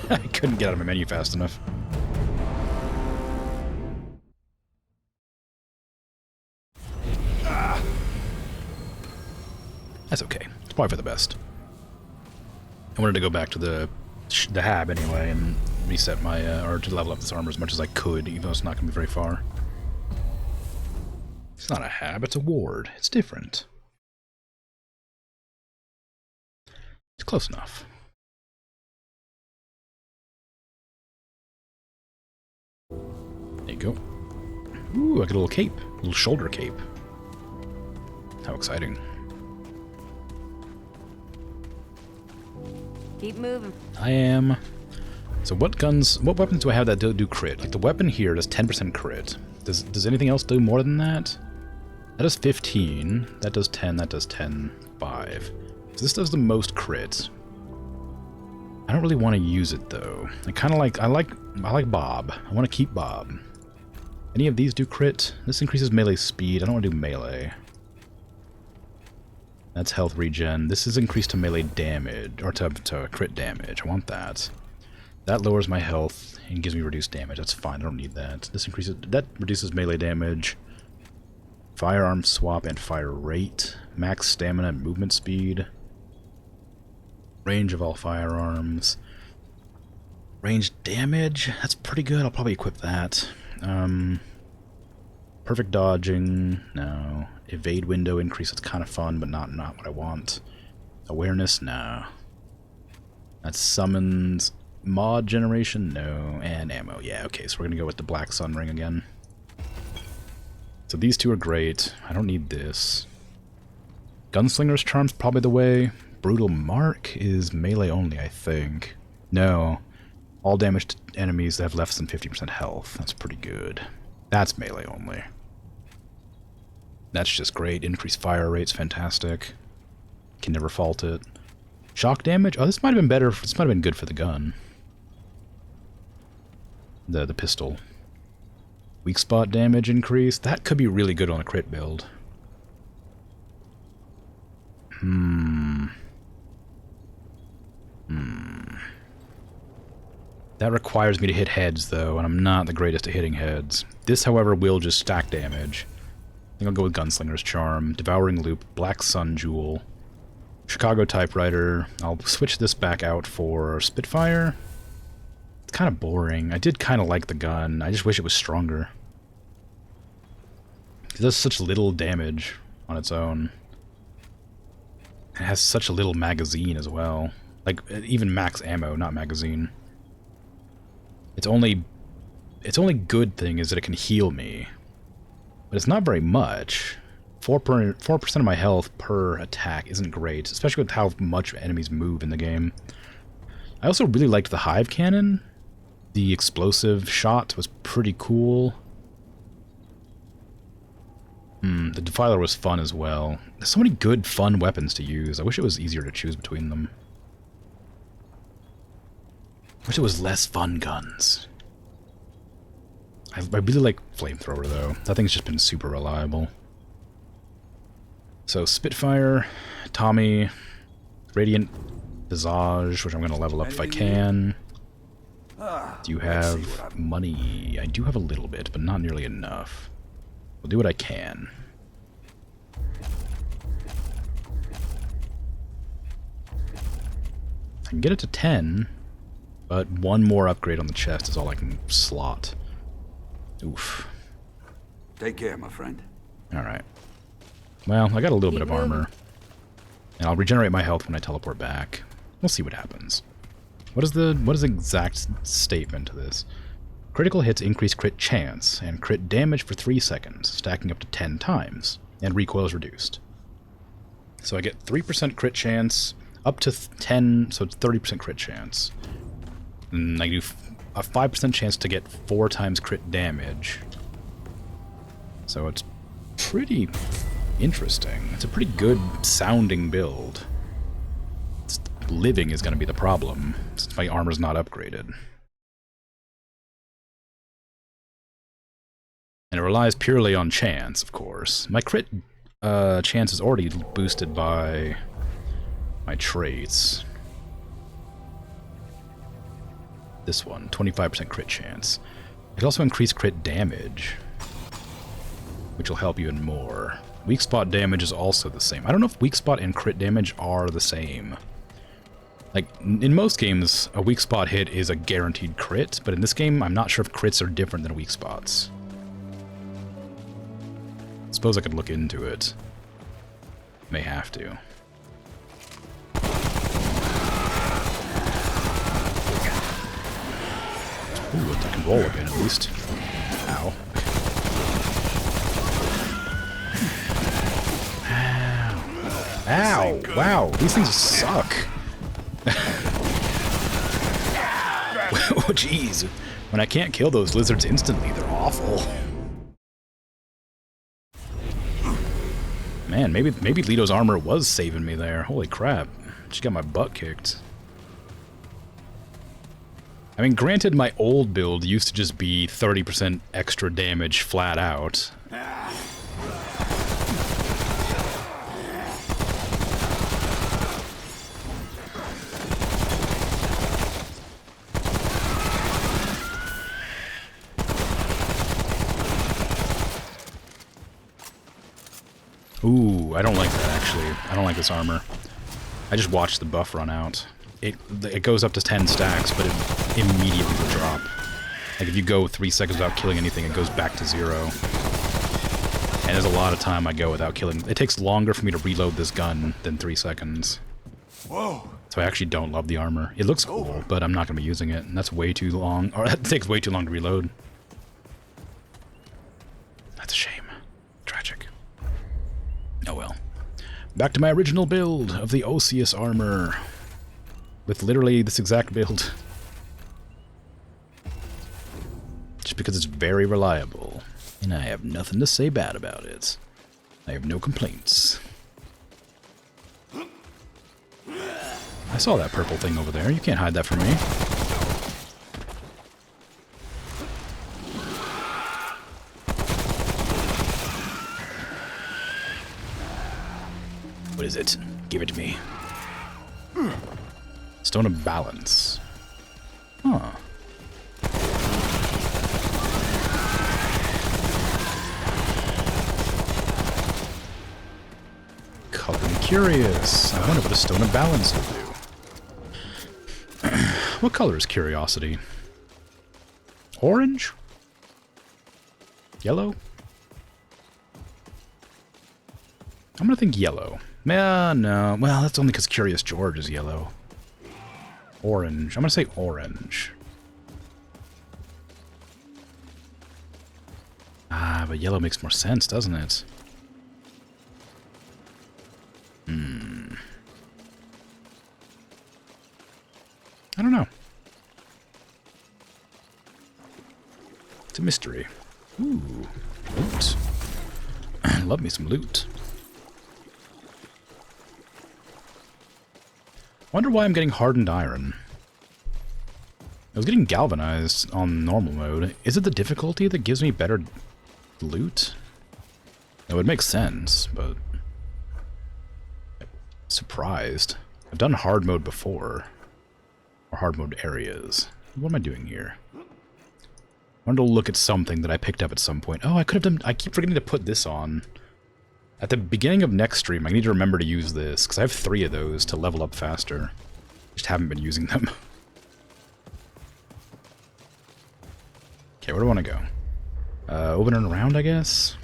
I couldn't get out of my menu fast enough. That's okay. It's probably for the best. I wanted to go back to the hab anyway and reset my, or to level up this armor as much as I could, even though it's not going to be very far. It's not a hab, it's a ward. It's different. It's close enough. There you go. Ooh, I got a little cape. A little shoulder cape. How exciting. Keep moving. I am. So what weapons do I have that do crit? Like the weapon here does 10% crit. Does anything else do more than that? That does 15. That does 10. That does 10. 5. So this does the most crit. I don't really want to use it though. I like Bob. I want to keep Bob. Any of these do crit? This increases melee speed. I don't want to do melee. That's health regen. This is increased to melee damage, or to crit damage. I want that. That lowers my health and gives me reduced damage. That's fine. I don't need that. That reduces melee damage. Firearm swap and fire rate. Max stamina and movement speed. Range of all firearms. Range damage. That's pretty good. I'll probably equip that. Perfect dodging. No. Evade window increase. That's kind of fun, but not what I want. Awareness. No. That's summons. Mod generation. No. And ammo. Yeah. Okay. So we're gonna go with the Black Sun Ring again. So these two are great. I don't need this. Gunslinger's Charm's probably the way. Brutal Mark is melee only, I think. No. All damage to enemies that have less than 50% health. That's pretty good. That's melee only. That's just great. Increased fire rate's fantastic. Can never fault it. Shock damage? Oh, this might have been better. This might have been good for the gun. The pistol. Weak spot damage increase. That could be really good on a crit build. That requires me to hit heads, though, and I'm not the greatest at hitting heads. This, however, will just stack damage. I think I'll go with Gunslinger's Charm, Devouring Loop, Black Sun Jewel, Chicago Typewriter. I'll switch this back out for Spitfire. It's kind of boring. I did kind of like the gun. I just wish it was stronger. It does such little damage on its own. It has such a little magazine as well. Like, even max ammo, not magazine. Its only good thing is that it can heal me. But it's not very much. 4% of my health per attack isn't great, especially with how much enemies move in the game. I also really liked the Hive Cannon. The explosive shot was pretty cool. The Defiler was fun as well. There's so many good, fun weapons to use. I wish it was easier to choose between them. Wish it was less fun guns. I really like Flamethrower, though. That thing's just been super reliable. So, Spitfire, Tommy, Radiant Visage, which I'm going to level up if I can. Do you have money? I do have a little bit, but not nearly enough. We'll do what I can. I can get it to 10, but one more upgrade on the chest is all I can slot. Oof. Take care, my friend. Alright. Well, I got a little bit of armor. And I'll regenerate my health when I teleport back. We'll see what happens. What is the exact statement to this? Critical hits increase crit chance and crit damage for 3 seconds, stacking up to 10 times, and recoil is reduced. So I get 3% crit chance, up to 10, so it's 30% crit chance. And I do a 5% chance to get 4 times crit damage. So it's pretty interesting. It's a pretty good sounding build. Living is going to be the problem, since my armor's not upgraded. And it relies purely on chance, of course. My crit chance is already boosted by my traits. This one, 25% crit chance. It also increased crit damage, which will help even more. Weak spot damage is also the same. I don't know if weak spot and crit damage are the same. Like, in most games, a weak spot hit is a guaranteed crit, but in this game, I'm not sure if crits are different than weak spots. Suppose I could look into it. May have to. Ooh, I can roll again at least. Ow. Ow. Ow! Wow, these things suck. Oh, jeez. When I can't kill those lizards instantly, they're awful. Man, maybe Lito's armor was saving me there. Holy crap. She got my butt kicked. I mean, granted, my old build used to just be 30% extra damage flat out. Ooh, I don't like that, actually. I don't like this armor. I just watched the buff run out. It goes up to 10 stacks, but it immediately will drop. Like, if you go 3 seconds without killing anything, it goes back to 0. And there's a lot of time I go without killing. It takes longer for me to reload this gun than 3 seconds. Whoa. So I actually don't love the armor. It looks cool, but I'm not going to be using it, and that's way too long. Or that takes way too long to reload. That's a shame. Tragic. Oh well. Back to my original build of the Osseous armor. With literally this exact build. Just because it's very reliable. And I have nothing to say bad about it. I have no complaints. I saw that purple thing over there. You can't hide that from me. What is it? Give it to me. Stone of Balance. Huh. Color me curious. I wonder what a Stone of Balance will do. What color is Curiosity? Orange? Yellow? I'm gonna think yellow. No. Well, that's only because Curious George is yellow. Orange. I'm gonna say orange. Ah, but yellow makes more sense, doesn't it? I don't know. It's a mystery. Ooh, loot. Love me some loot. Wonder why I'm getting hardened iron. was getting galvanized on normal mode. Is it the difficulty that gives me better loot? That would make sense, but... surprised. I've done hard mode before. Or hard mode areas. What am I doing here? I wanted to look at something that I picked up at some point. Oh, I could have done... I keep forgetting to put this on. At the beginning of next stream, I need to remember to use this, because I have 3 of those to level up faster. Just haven't been using them. Okay, where do I want to go? Open and around, I guess?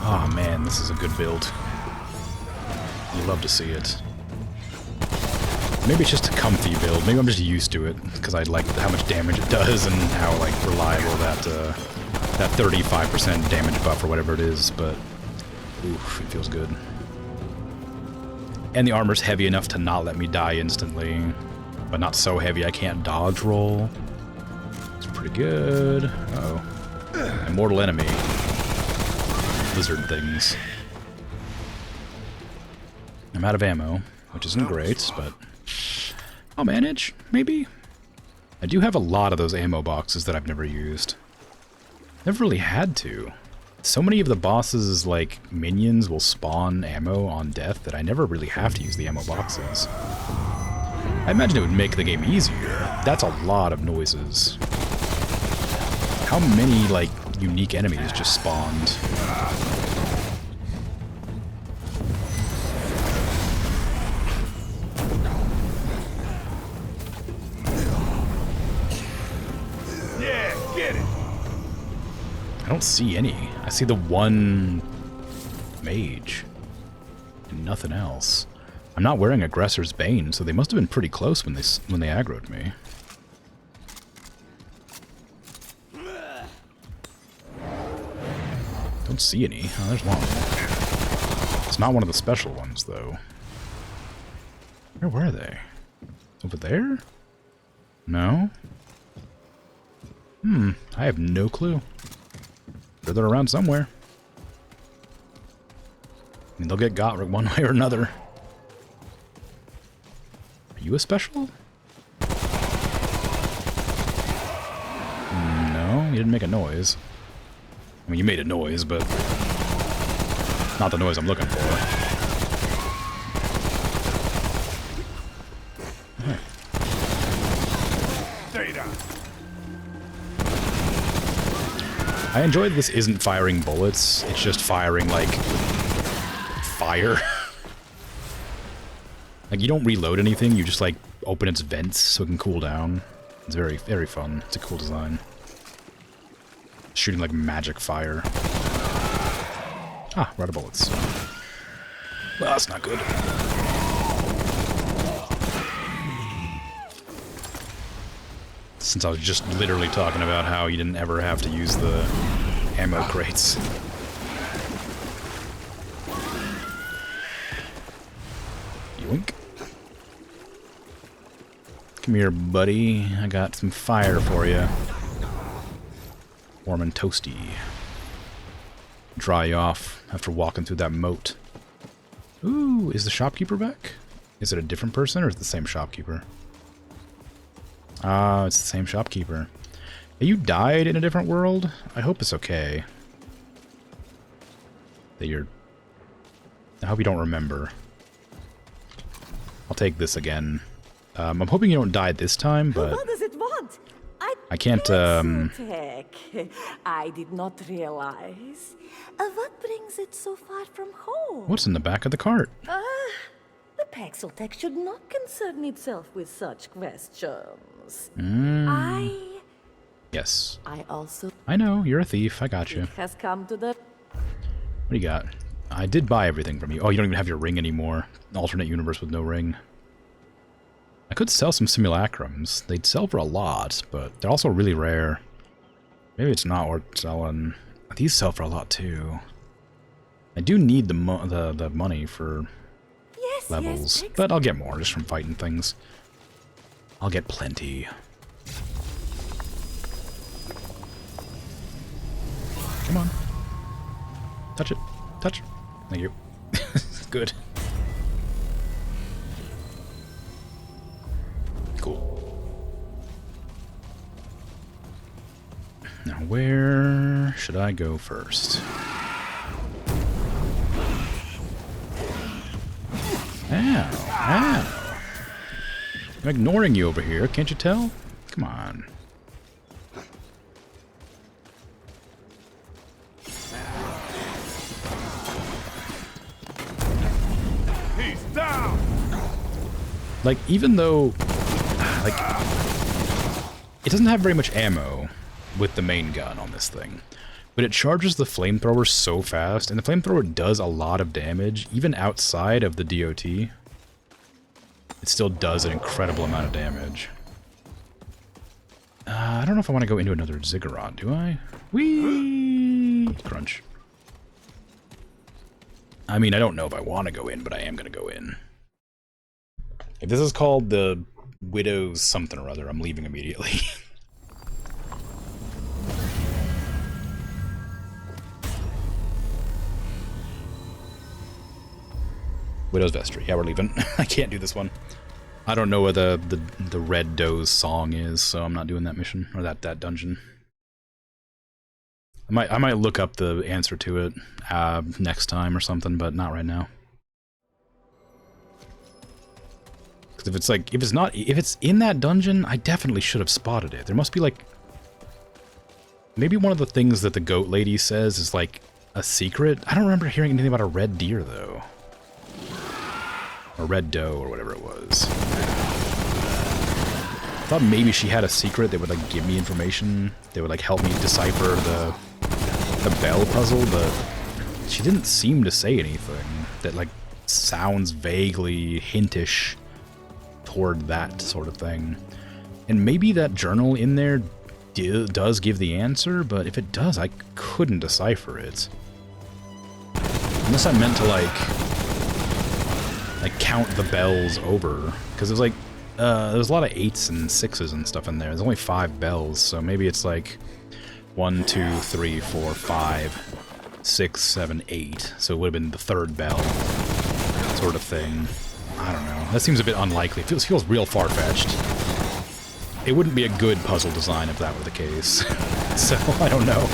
Oh man, this is a good build. You love to see it. Maybe it's just a comfy build. Maybe I'm just used to it because I like how much damage it does and how like reliable that 35% damage buff or whatever it is. But oof, it feels good. And the armor's heavy enough to not let me die instantly, but not so heavy I can't dodge roll. It's pretty good. Uh-oh. Immortal enemy. Lizard things. I'm out of ammo, which isn't great, but I'll manage, maybe? I do have a lot of those ammo boxes that I've never used. Never really had to. So many of the bosses' like minions will spawn ammo on death that I never really have to use the ammo boxes. I imagine it would make the game easier. That's a lot of noises. How many like unique enemies just spawned? I don't see any. I see the one mage and nothing else. I'm not wearing Aggressor's Bane, so they must have been pretty close when they aggroed me. Don't see any. Oh, there's one. It's not one of the special ones, though. Where were they? Over there? No? I have no clue. They're around somewhere. I mean, they'll get got one way or another. Are you a special? No, you didn't make a noise. I mean, you made a noise, but not the noise I'm looking for. I enjoy that this isn't firing bullets, it's just firing, like, fire. Like, you don't reload anything, you just, like, open its vents so it can cool down. It's very, very fun. It's a cool design. Shooting, like, magic fire. Ah, we're out of bullets. Well, that's not good. Since I was just literally talking about how you didn't ever have to use the ammo crates. Yoink. Come here, buddy. I got some fire for you. Warm and toasty. Dry you off after walking through that moat. Ooh, is the shopkeeper back? Is it a different person or is it the same shopkeeper? Ah, it's the same shopkeeper. You died in a different world? I hope it's okay. That you're... I hope you don't remember. I'll take this again. I'm hoping you don't die this time, but... What does it want? I can't, I did not realize. What brings it so far from home? What's in the back of the cart? The Pexeltech should not concern itself with such questions. Yes. I also... I know, you're a thief. I got you. It has come to the... What do you got? I did buy everything from you. Oh, you don't even have your ring anymore. An alternate universe with no ring. I could sell some simulacrums. They'd sell for a lot, but they're also really rare. Maybe it's not worth selling. These sell for a lot, too. I do need the money for... levels, but I'll get more just from fighting things. I'll get plenty. Touch it. Touch. Thank you. Good. Cool. Now, where should I go first? Ow. Ow. I'm ignoring you over here, can't you tell? Come on. He's down! Like, even though, like, it doesn't have very much ammo with the main gun on this thing, but it charges the flamethrower so fast, and the flamethrower does a lot of damage, even outside of the DOT. It still does an incredible amount of damage. I don't know if I want to go into another ziggurat, do I? Whee! Crunch. I mean, I don't know if I want to go in, but I am going to go in. If this is called the Widow's something or other, I'm leaving immediately. Widow's Vestry. Yeah, we're leaving. I can't do this one. I don't know what the Red Doe's song is, so I'm not doing that mission or that dungeon. I might look up the answer to it next time or something, but not right now. Because if it's in that dungeon, I definitely should have spotted it. There must be like maybe one of the things that the goat lady says is like a secret. I don't remember hearing anything about a red deer though. Or red doe, or whatever it was. I thought maybe she had a secret that would, like, give me information. That would, like, help me decipher the bell puzzle, but she didn't seem to say anything that, like, sounds vaguely hintish toward that sort of thing. And maybe that journal in there does give the answer, but if it does, I couldn't decipher it. Unless I meant to, like count the bells over, because there's like there's a lot of 8s and 6s and stuff in there. There's only 5 bells, so maybe it's like 1, 2, 3, 4, 5, 6, 7, 8. So it would have been the 3rd bell, sort of thing. I don't know. That seems a bit unlikely. It feels real far-fetched. It wouldn't be a good puzzle design if that were the case. So I don't know.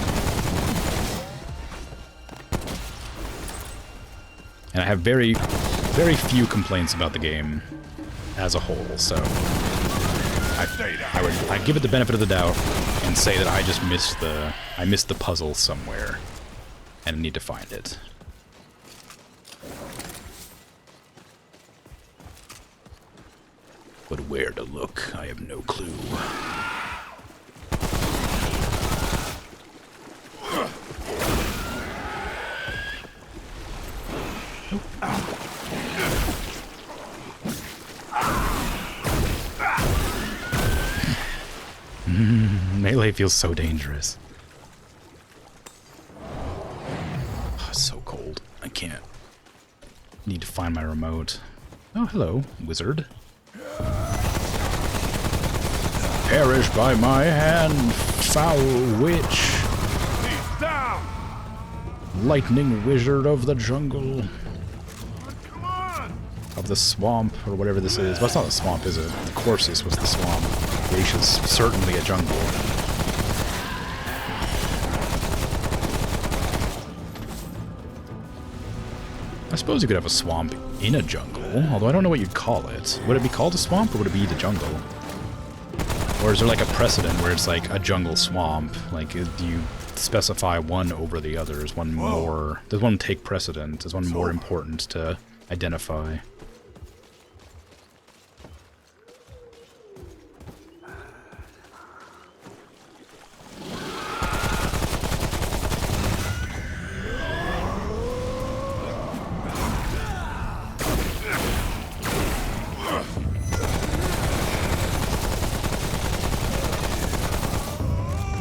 And I have very few complaints about the game as a whole, so I'd give it the benefit of the doubt and say that I just missed the puzzle somewhere and need to find it. But where to look, I have no clue. Melee feels so dangerous. Oh, it's so cold. I can't. Need to find my remote. Oh, hello, wizard. Perish by my hand, foul witch. He's down! Lightning wizard of the jungle. Come on! Of the swamp, or whatever this is. Well, it's not a swamp, is it? The Corsus was the swamp. Gracia's certainly a jungle. I suppose you could have a swamp in a jungle, although I don't know what you'd call it. Would it be called a swamp, or would it be the jungle? Or is there like a precedent where it's like a jungle swamp? Like, do you specify one over the other? Is one more... Does one take precedent? Is one more important to identify?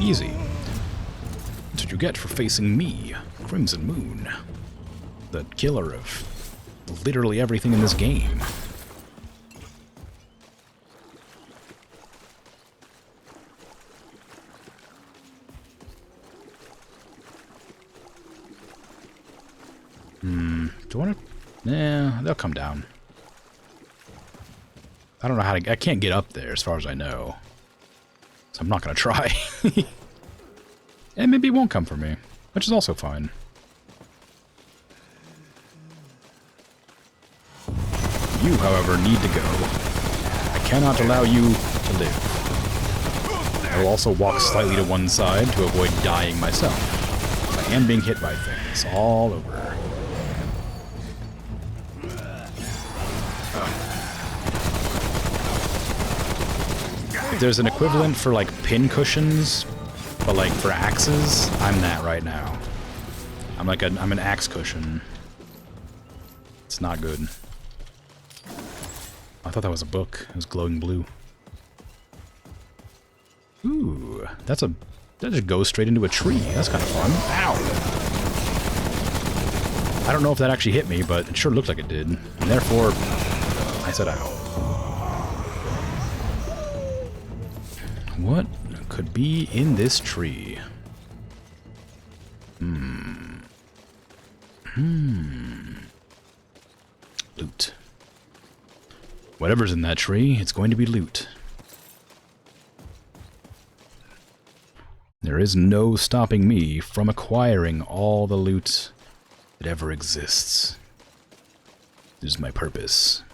Easy. That's what you get for facing me, Crimson Moon. The killer of literally everything in this game. Do I want to... Nah, they'll come down. I don't know how to... I can't get up there as far as I know. So I'm not going to try. And maybe it won't come for me, which is also fine. You, however, need to go. I cannot allow you to live. I will also walk slightly to one side to avoid dying myself. I am being hit by things all over. If there's an equivalent for, like, pin cushions, but, like, for axes, I'm that right now. I'm an axe cushion. It's not good. I thought that was a book. It was glowing blue. Ooh, that just goes straight into a tree. That's kind of fun. Ow! I don't know if that actually hit me, but it sure looked like it did. And therefore, I said ow. What could be in this tree? Loot. Whatever's in that tree, it's going to be loot. There is no stopping me from acquiring all the loot that ever exists. This is my purpose.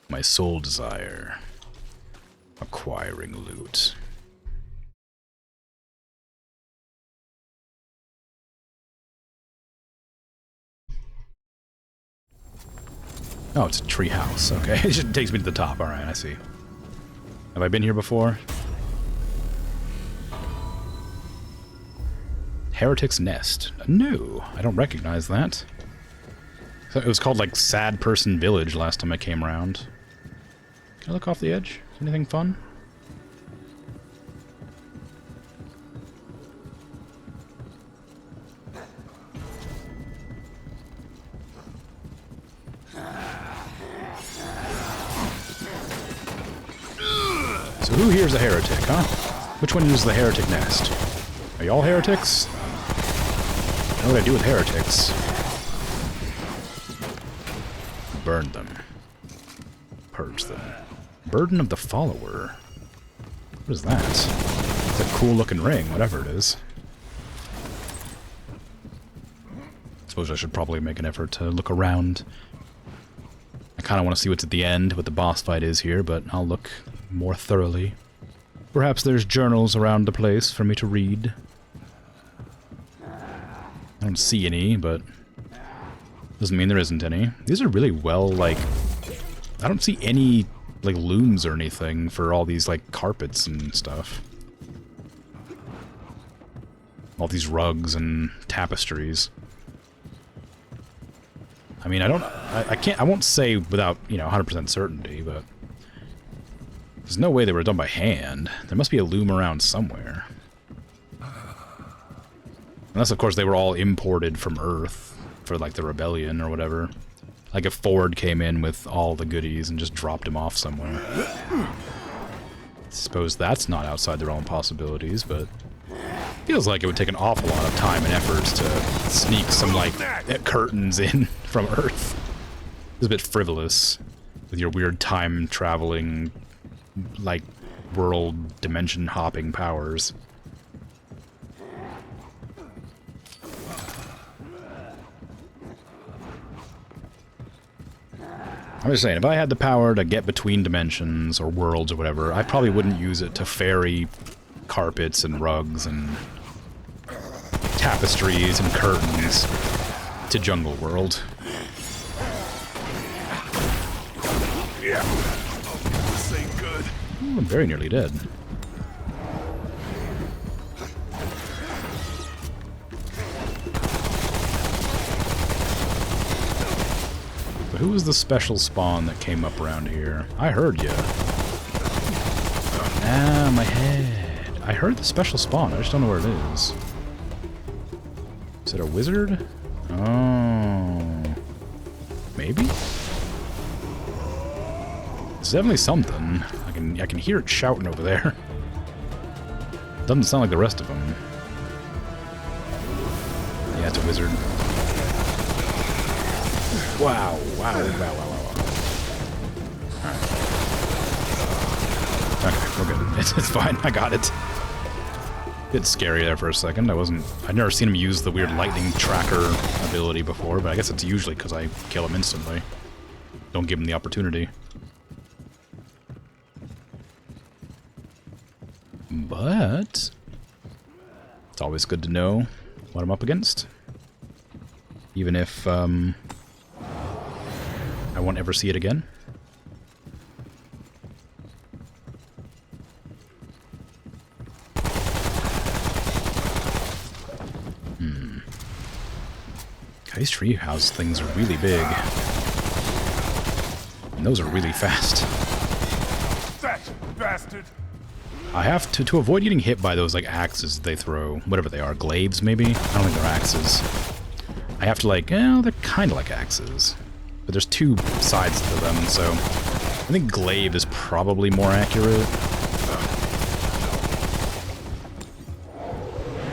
My sole desire. Acquiring loot. Oh, it's a tree house. Okay, it just takes me to the top. Alright, I see. Have I been here before? Heretic's Nest. No, I don't recognize that. It was called, like, Sad Person Village last time I came around. Can I look off the edge? Is anything fun? So who here's a heretic, huh? Which one uses the heretic nest? Are y'all heretics? I know what I do with heretics. Burn them. Purge them. Burden of the Follower. What is that? It's a cool looking ring, whatever it is. Suppose I should probably make an effort to look around. I kind of want to see what's at the end, what the boss fight is here, but I'll look more thoroughly. Perhaps there's journals around the place for me to read. I don't see any, but doesn't mean there isn't any. These are really well, like, I don't see any, like, looms or anything for all these, like, carpets and stuff. All these rugs and tapestries. I mean, I won't say without, you know, 100% certainty, but there's no way they were done by hand. There must be a loom around somewhere. Unless, of course, they were all imported from Earth for, like, the rebellion or whatever. Like if Ford came in with all the goodies and just dropped them off somewhere. Suppose that's not outside the realm of possibilities, but feels like it would take an awful lot of time and effort to sneak some, like, curtains in from Earth. It's a bit frivolous with your weird time-traveling, like, world dimension-hopping powers. I'm just saying, if I had the power to get between dimensions or worlds or whatever, I probably wouldn't use it to ferry carpets and rugs and tapestries and curtains to Jungle World. Yeah. Oh, this ain't good. Ooh, I'm very nearly dead. But who was the special spawn that came up around here? I heard ya. Ah, my head. I heard the special spawn, I just don't know where it is. Is it a wizard? Oh. Maybe? It's definitely something. I can hear it shouting over there. Doesn't sound like the rest of them. Yeah, it's a wizard. Wow, wow, wow, wow, wow. Alright. Okay, we're good. It's fine, I got it. Bit scary there for a second. I'd never seen him use the weird lightning tracker ability before, but I guess it's usually because I kill him instantly. Don't give him the opportunity. But it's always good to know what I'm up against. Even if I won't ever see it again. These treehouse things are really big. And those are really fast. That bastard! I have to avoid getting hit by those like axes they throw, whatever they are, glaives maybe? I don't think they're axes. I have to like, they're kind of like axes. But there's two sides to them, so I think glaive is probably more accurate.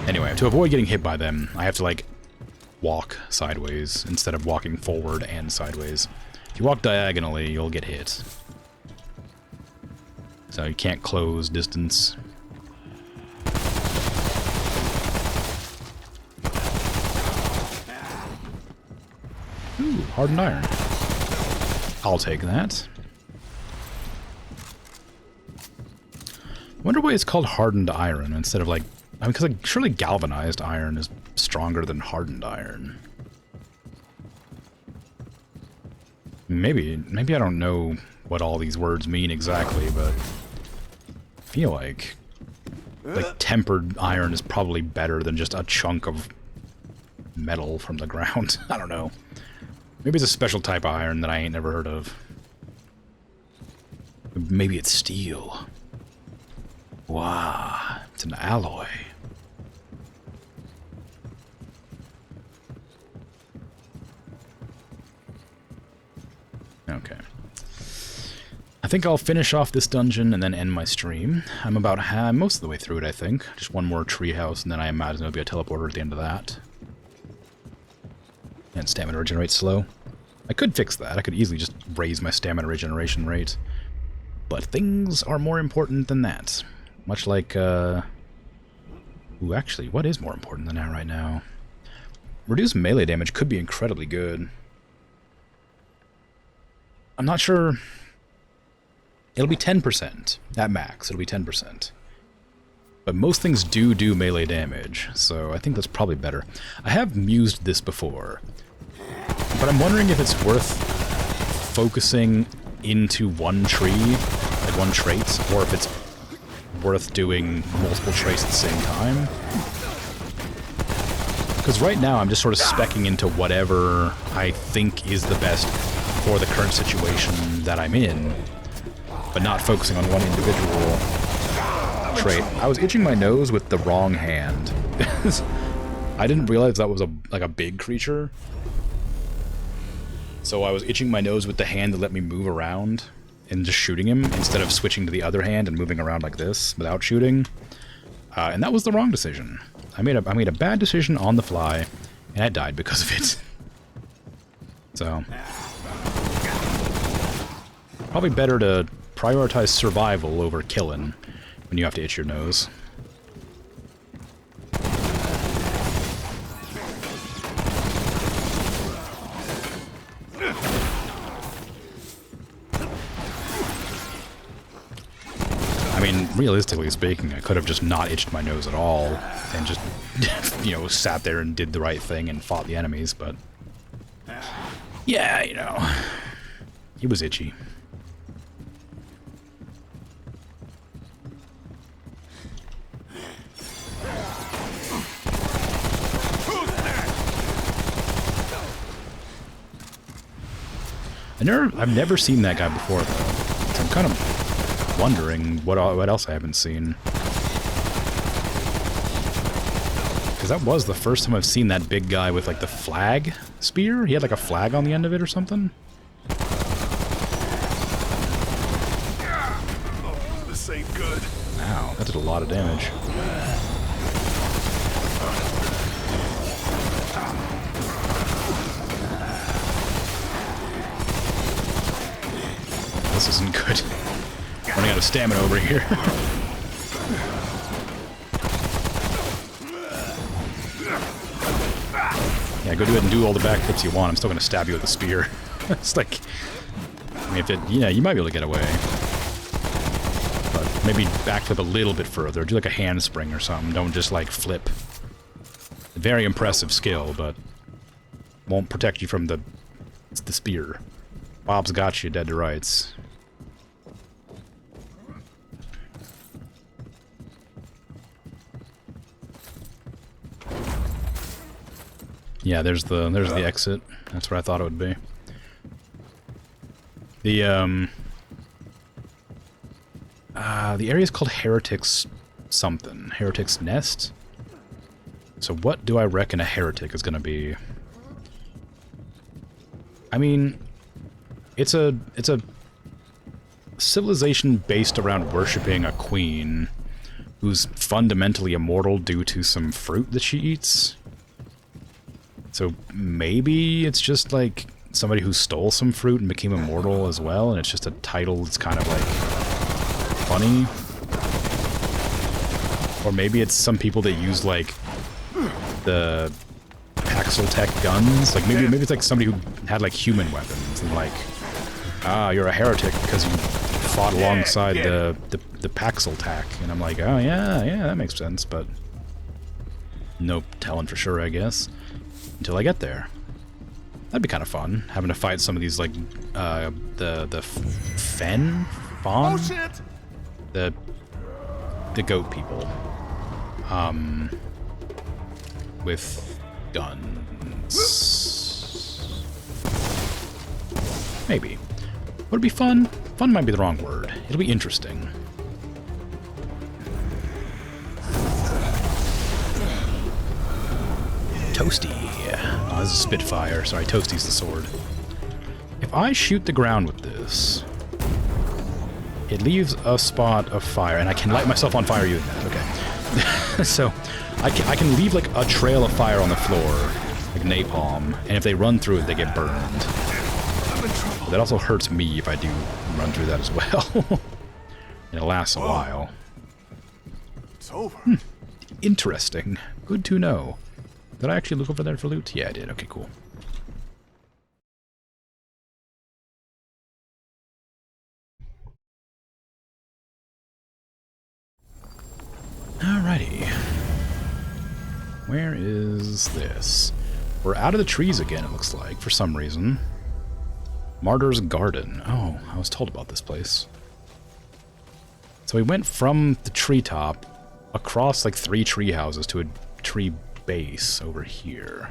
Anyway, to avoid getting hit by them, I have to like walk sideways instead of walking forward and sideways. If you walk diagonally, you'll get hit. So you can't close distance. Ooh, hardened iron. I'll take that. I wonder why it's called hardened iron instead of like... I mean, because like, surely galvanized iron is stronger than hardened iron. Maybe I don't know what all these words mean exactly, but I feel like tempered iron is probably better than just a chunk of metal from the ground. I don't know. Maybe it's a special type of iron that I ain't never heard of. Maybe it's steel. Wow, it's an alloy. Okay. I think I'll finish off this dungeon and then end my stream. I'm about most of the way through it, I think. Just one more treehouse, and then I imagine there'll be a teleporter at the end of that. And stamina regenerates slow. I could fix that. I could easily just raise my stamina regeneration rate. But things are more important than that. Much like, Ooh, actually, what is more important than that right now? Reduced melee damage could be incredibly good. I'm not sure... It'll be 10% at max. It'll be 10%. But most things do melee damage, so I think that's probably better. I have mused this before, but I'm wondering if it's worth focusing into one tree, like one trait, or if it's worth doing multiple traits at the same time. Because right now I'm just sort of speccing into whatever I think is the best for the current situation that I'm in, but not focusing on one individual trait. I was itching my nose with the wrong hand. I didn't realize that was like a big creature. So I was itching my nose with the hand that let me move around and just shooting him instead of switching to the other hand and moving around like this without shooting. And that was the wrong decision. I made a bad decision on the fly, and I died because of it. So probably better to prioritize survival over killing when you have to itch your nose. I mean, realistically speaking, I could have just not itched my nose at all and just, you know, sat there and did the right thing and fought the enemies, but yeah, you know, it was itchy. I've never seen that guy before, though. So I'm kind of wondering what else I haven't seen. Because that was the first time I've seen that big guy with, like, the flag spear. He had, like, a flag on the end of it or something. Oh, this ain't good. Wow, that did a lot of damage. good. Running out of stamina over here. Yeah, go ahead and do all the backflips you want. I'm still gonna stab you with a spear. It's like, I mean, if it, yeah, you might be able to get away. But maybe backflip a little bit further. Do like a handspring or something. Don't just like flip. Very impressive skill, but won't protect you from the spear. Bob's got you dead to rights. Yeah, there's the exit. That's where I thought it would be. The area is called Heretic's something. Heretic's Nest? So what do I reckon a heretic is gonna be? I mean, it's a civilization based around worshipping a queen who's fundamentally immortal due to some fruit that she eats. So maybe it's just like somebody who stole some fruit and became immortal as well, and it's just a title that's kind of like funny. Or maybe it's some people that use like the Paxel tech guns. Like maybe it's like somebody who had like human weapons and like, ah, you're a heretic because you fought alongside the Paxel tech. And I'm like, oh yeah, that makes sense, but nope, telling for sure, I guess. Until I get there. That'd be kind of fun, having to fight some of these, like, the Fawn? Oh shit! The goat people. With guns. Maybe. Would it be fun? Fun might be the wrong word. It'll be interesting. Toasty. Oh, this is a Spitfire. Sorry, Toasty's the sword. If I shoot the ground with this, it leaves a spot of fire, and I can light myself on fire using that. Okay. So, I can leave, like, a trail of fire on the floor, like napalm, and if they run through it, they get burned. But that also hurts me if I do run through that as well. And it lasts a while. It's over. Interesting. Good to know. Did I actually look over there for loot? Yeah, I did. Okay, cool. Alrighty. Where is this? We're out of the trees again, it looks like, for some reason. Martyr's Garden. Oh, I was told about this place. So we went from the treetop across like 3 tree houses to a tree base over here.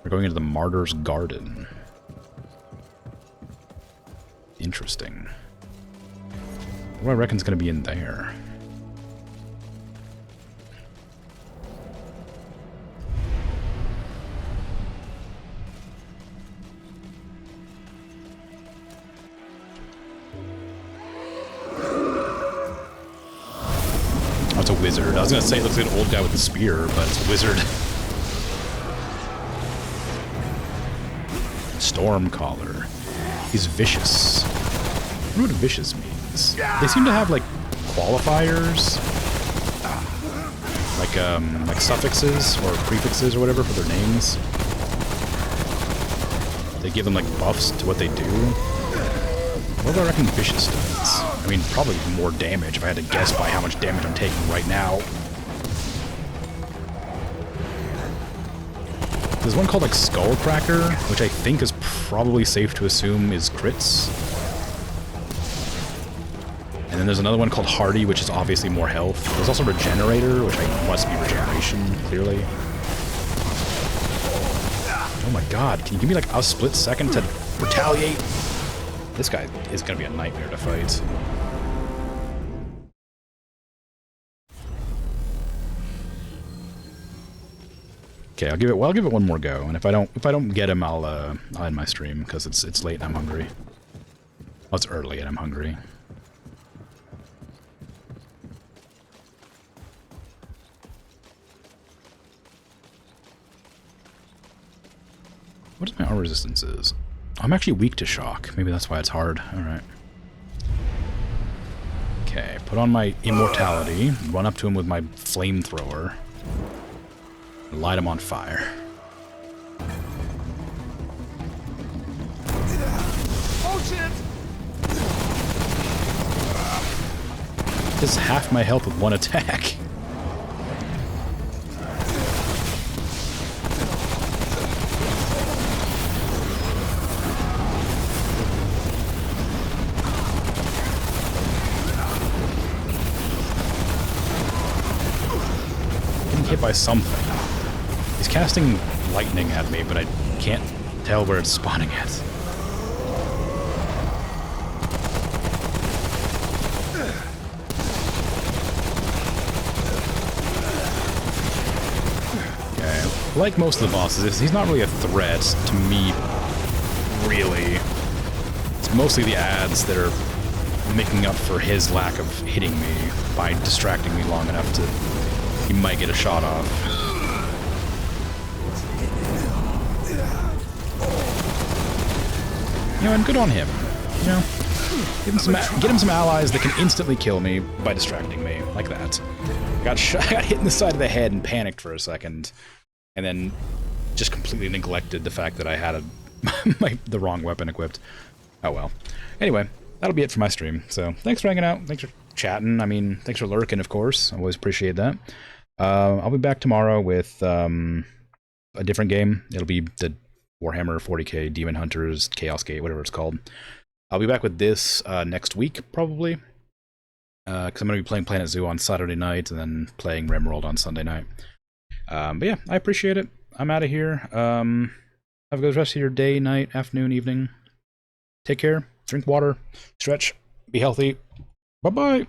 We're going into the Martyr's Garden. Interesting. What do I reckon's going to be in there? Oh, it's a wizard. I was going to say it looks like an old guy with a spear, but it's a wizard. Stormcaller. He's vicious. I wonder what vicious means. They seem to have, like, qualifiers. Like suffixes or prefixes or whatever for their names. They give them, like, buffs to what they do. What do I reckon vicious does? I mean, probably more damage if I had to guess by how much damage I'm taking right now. There's one called, like, Skullcracker, which I think is probably safe to assume is crits. And then there's another one called Hardy, which is obviously more health. There's also Regenerator, which must be regeneration, clearly. Oh my god, can you give me, like, a split second to retaliate? This guy is going to be a nightmare to fight. Okay, I'll give it one more go, and if I don't get him, I'll end my stream because it's late and I'm hungry. Well, it's early and I'm hungry. What is my armor resistance is? I'm actually weak to shock. Maybe that's why it's hard. Alright. put on my immortality, run up to him with my flamethrower, and light him on fire. Oh shit! This is half my health with one attack. Getting hit by something. He's casting lightning at me, but I can't tell where it's spawning at. Like most of the bosses, he's not really a threat to me, really. It's mostly the ads that are making up for his lack of hitting me by distracting me long enough to... he might get a shot off. You know, and good on him. You know, get him some allies that can instantly kill me by distracting me, like that. I got hit in the side of the head and panicked for a second. And then just completely neglected the fact that I had the wrong weapon equipped. Oh well. Anyway, that'll be it for my stream. So thanks for hanging out. Thanks for chatting. I mean, thanks for lurking, of course. I always appreciate that. I'll be back tomorrow with a different game. It'll be the Warhammer 40k Demon Hunters Chaos Gate, whatever it's called. I'll be back with this next week, probably. Because I'm going to be playing Planet Zoo on Saturday night and then playing RimWorld on Sunday night. But yeah, I appreciate it. I'm out of here. Have a good rest of your day, night, afternoon, evening. Take care. Drink water. Stretch. Be healthy. Bye-bye.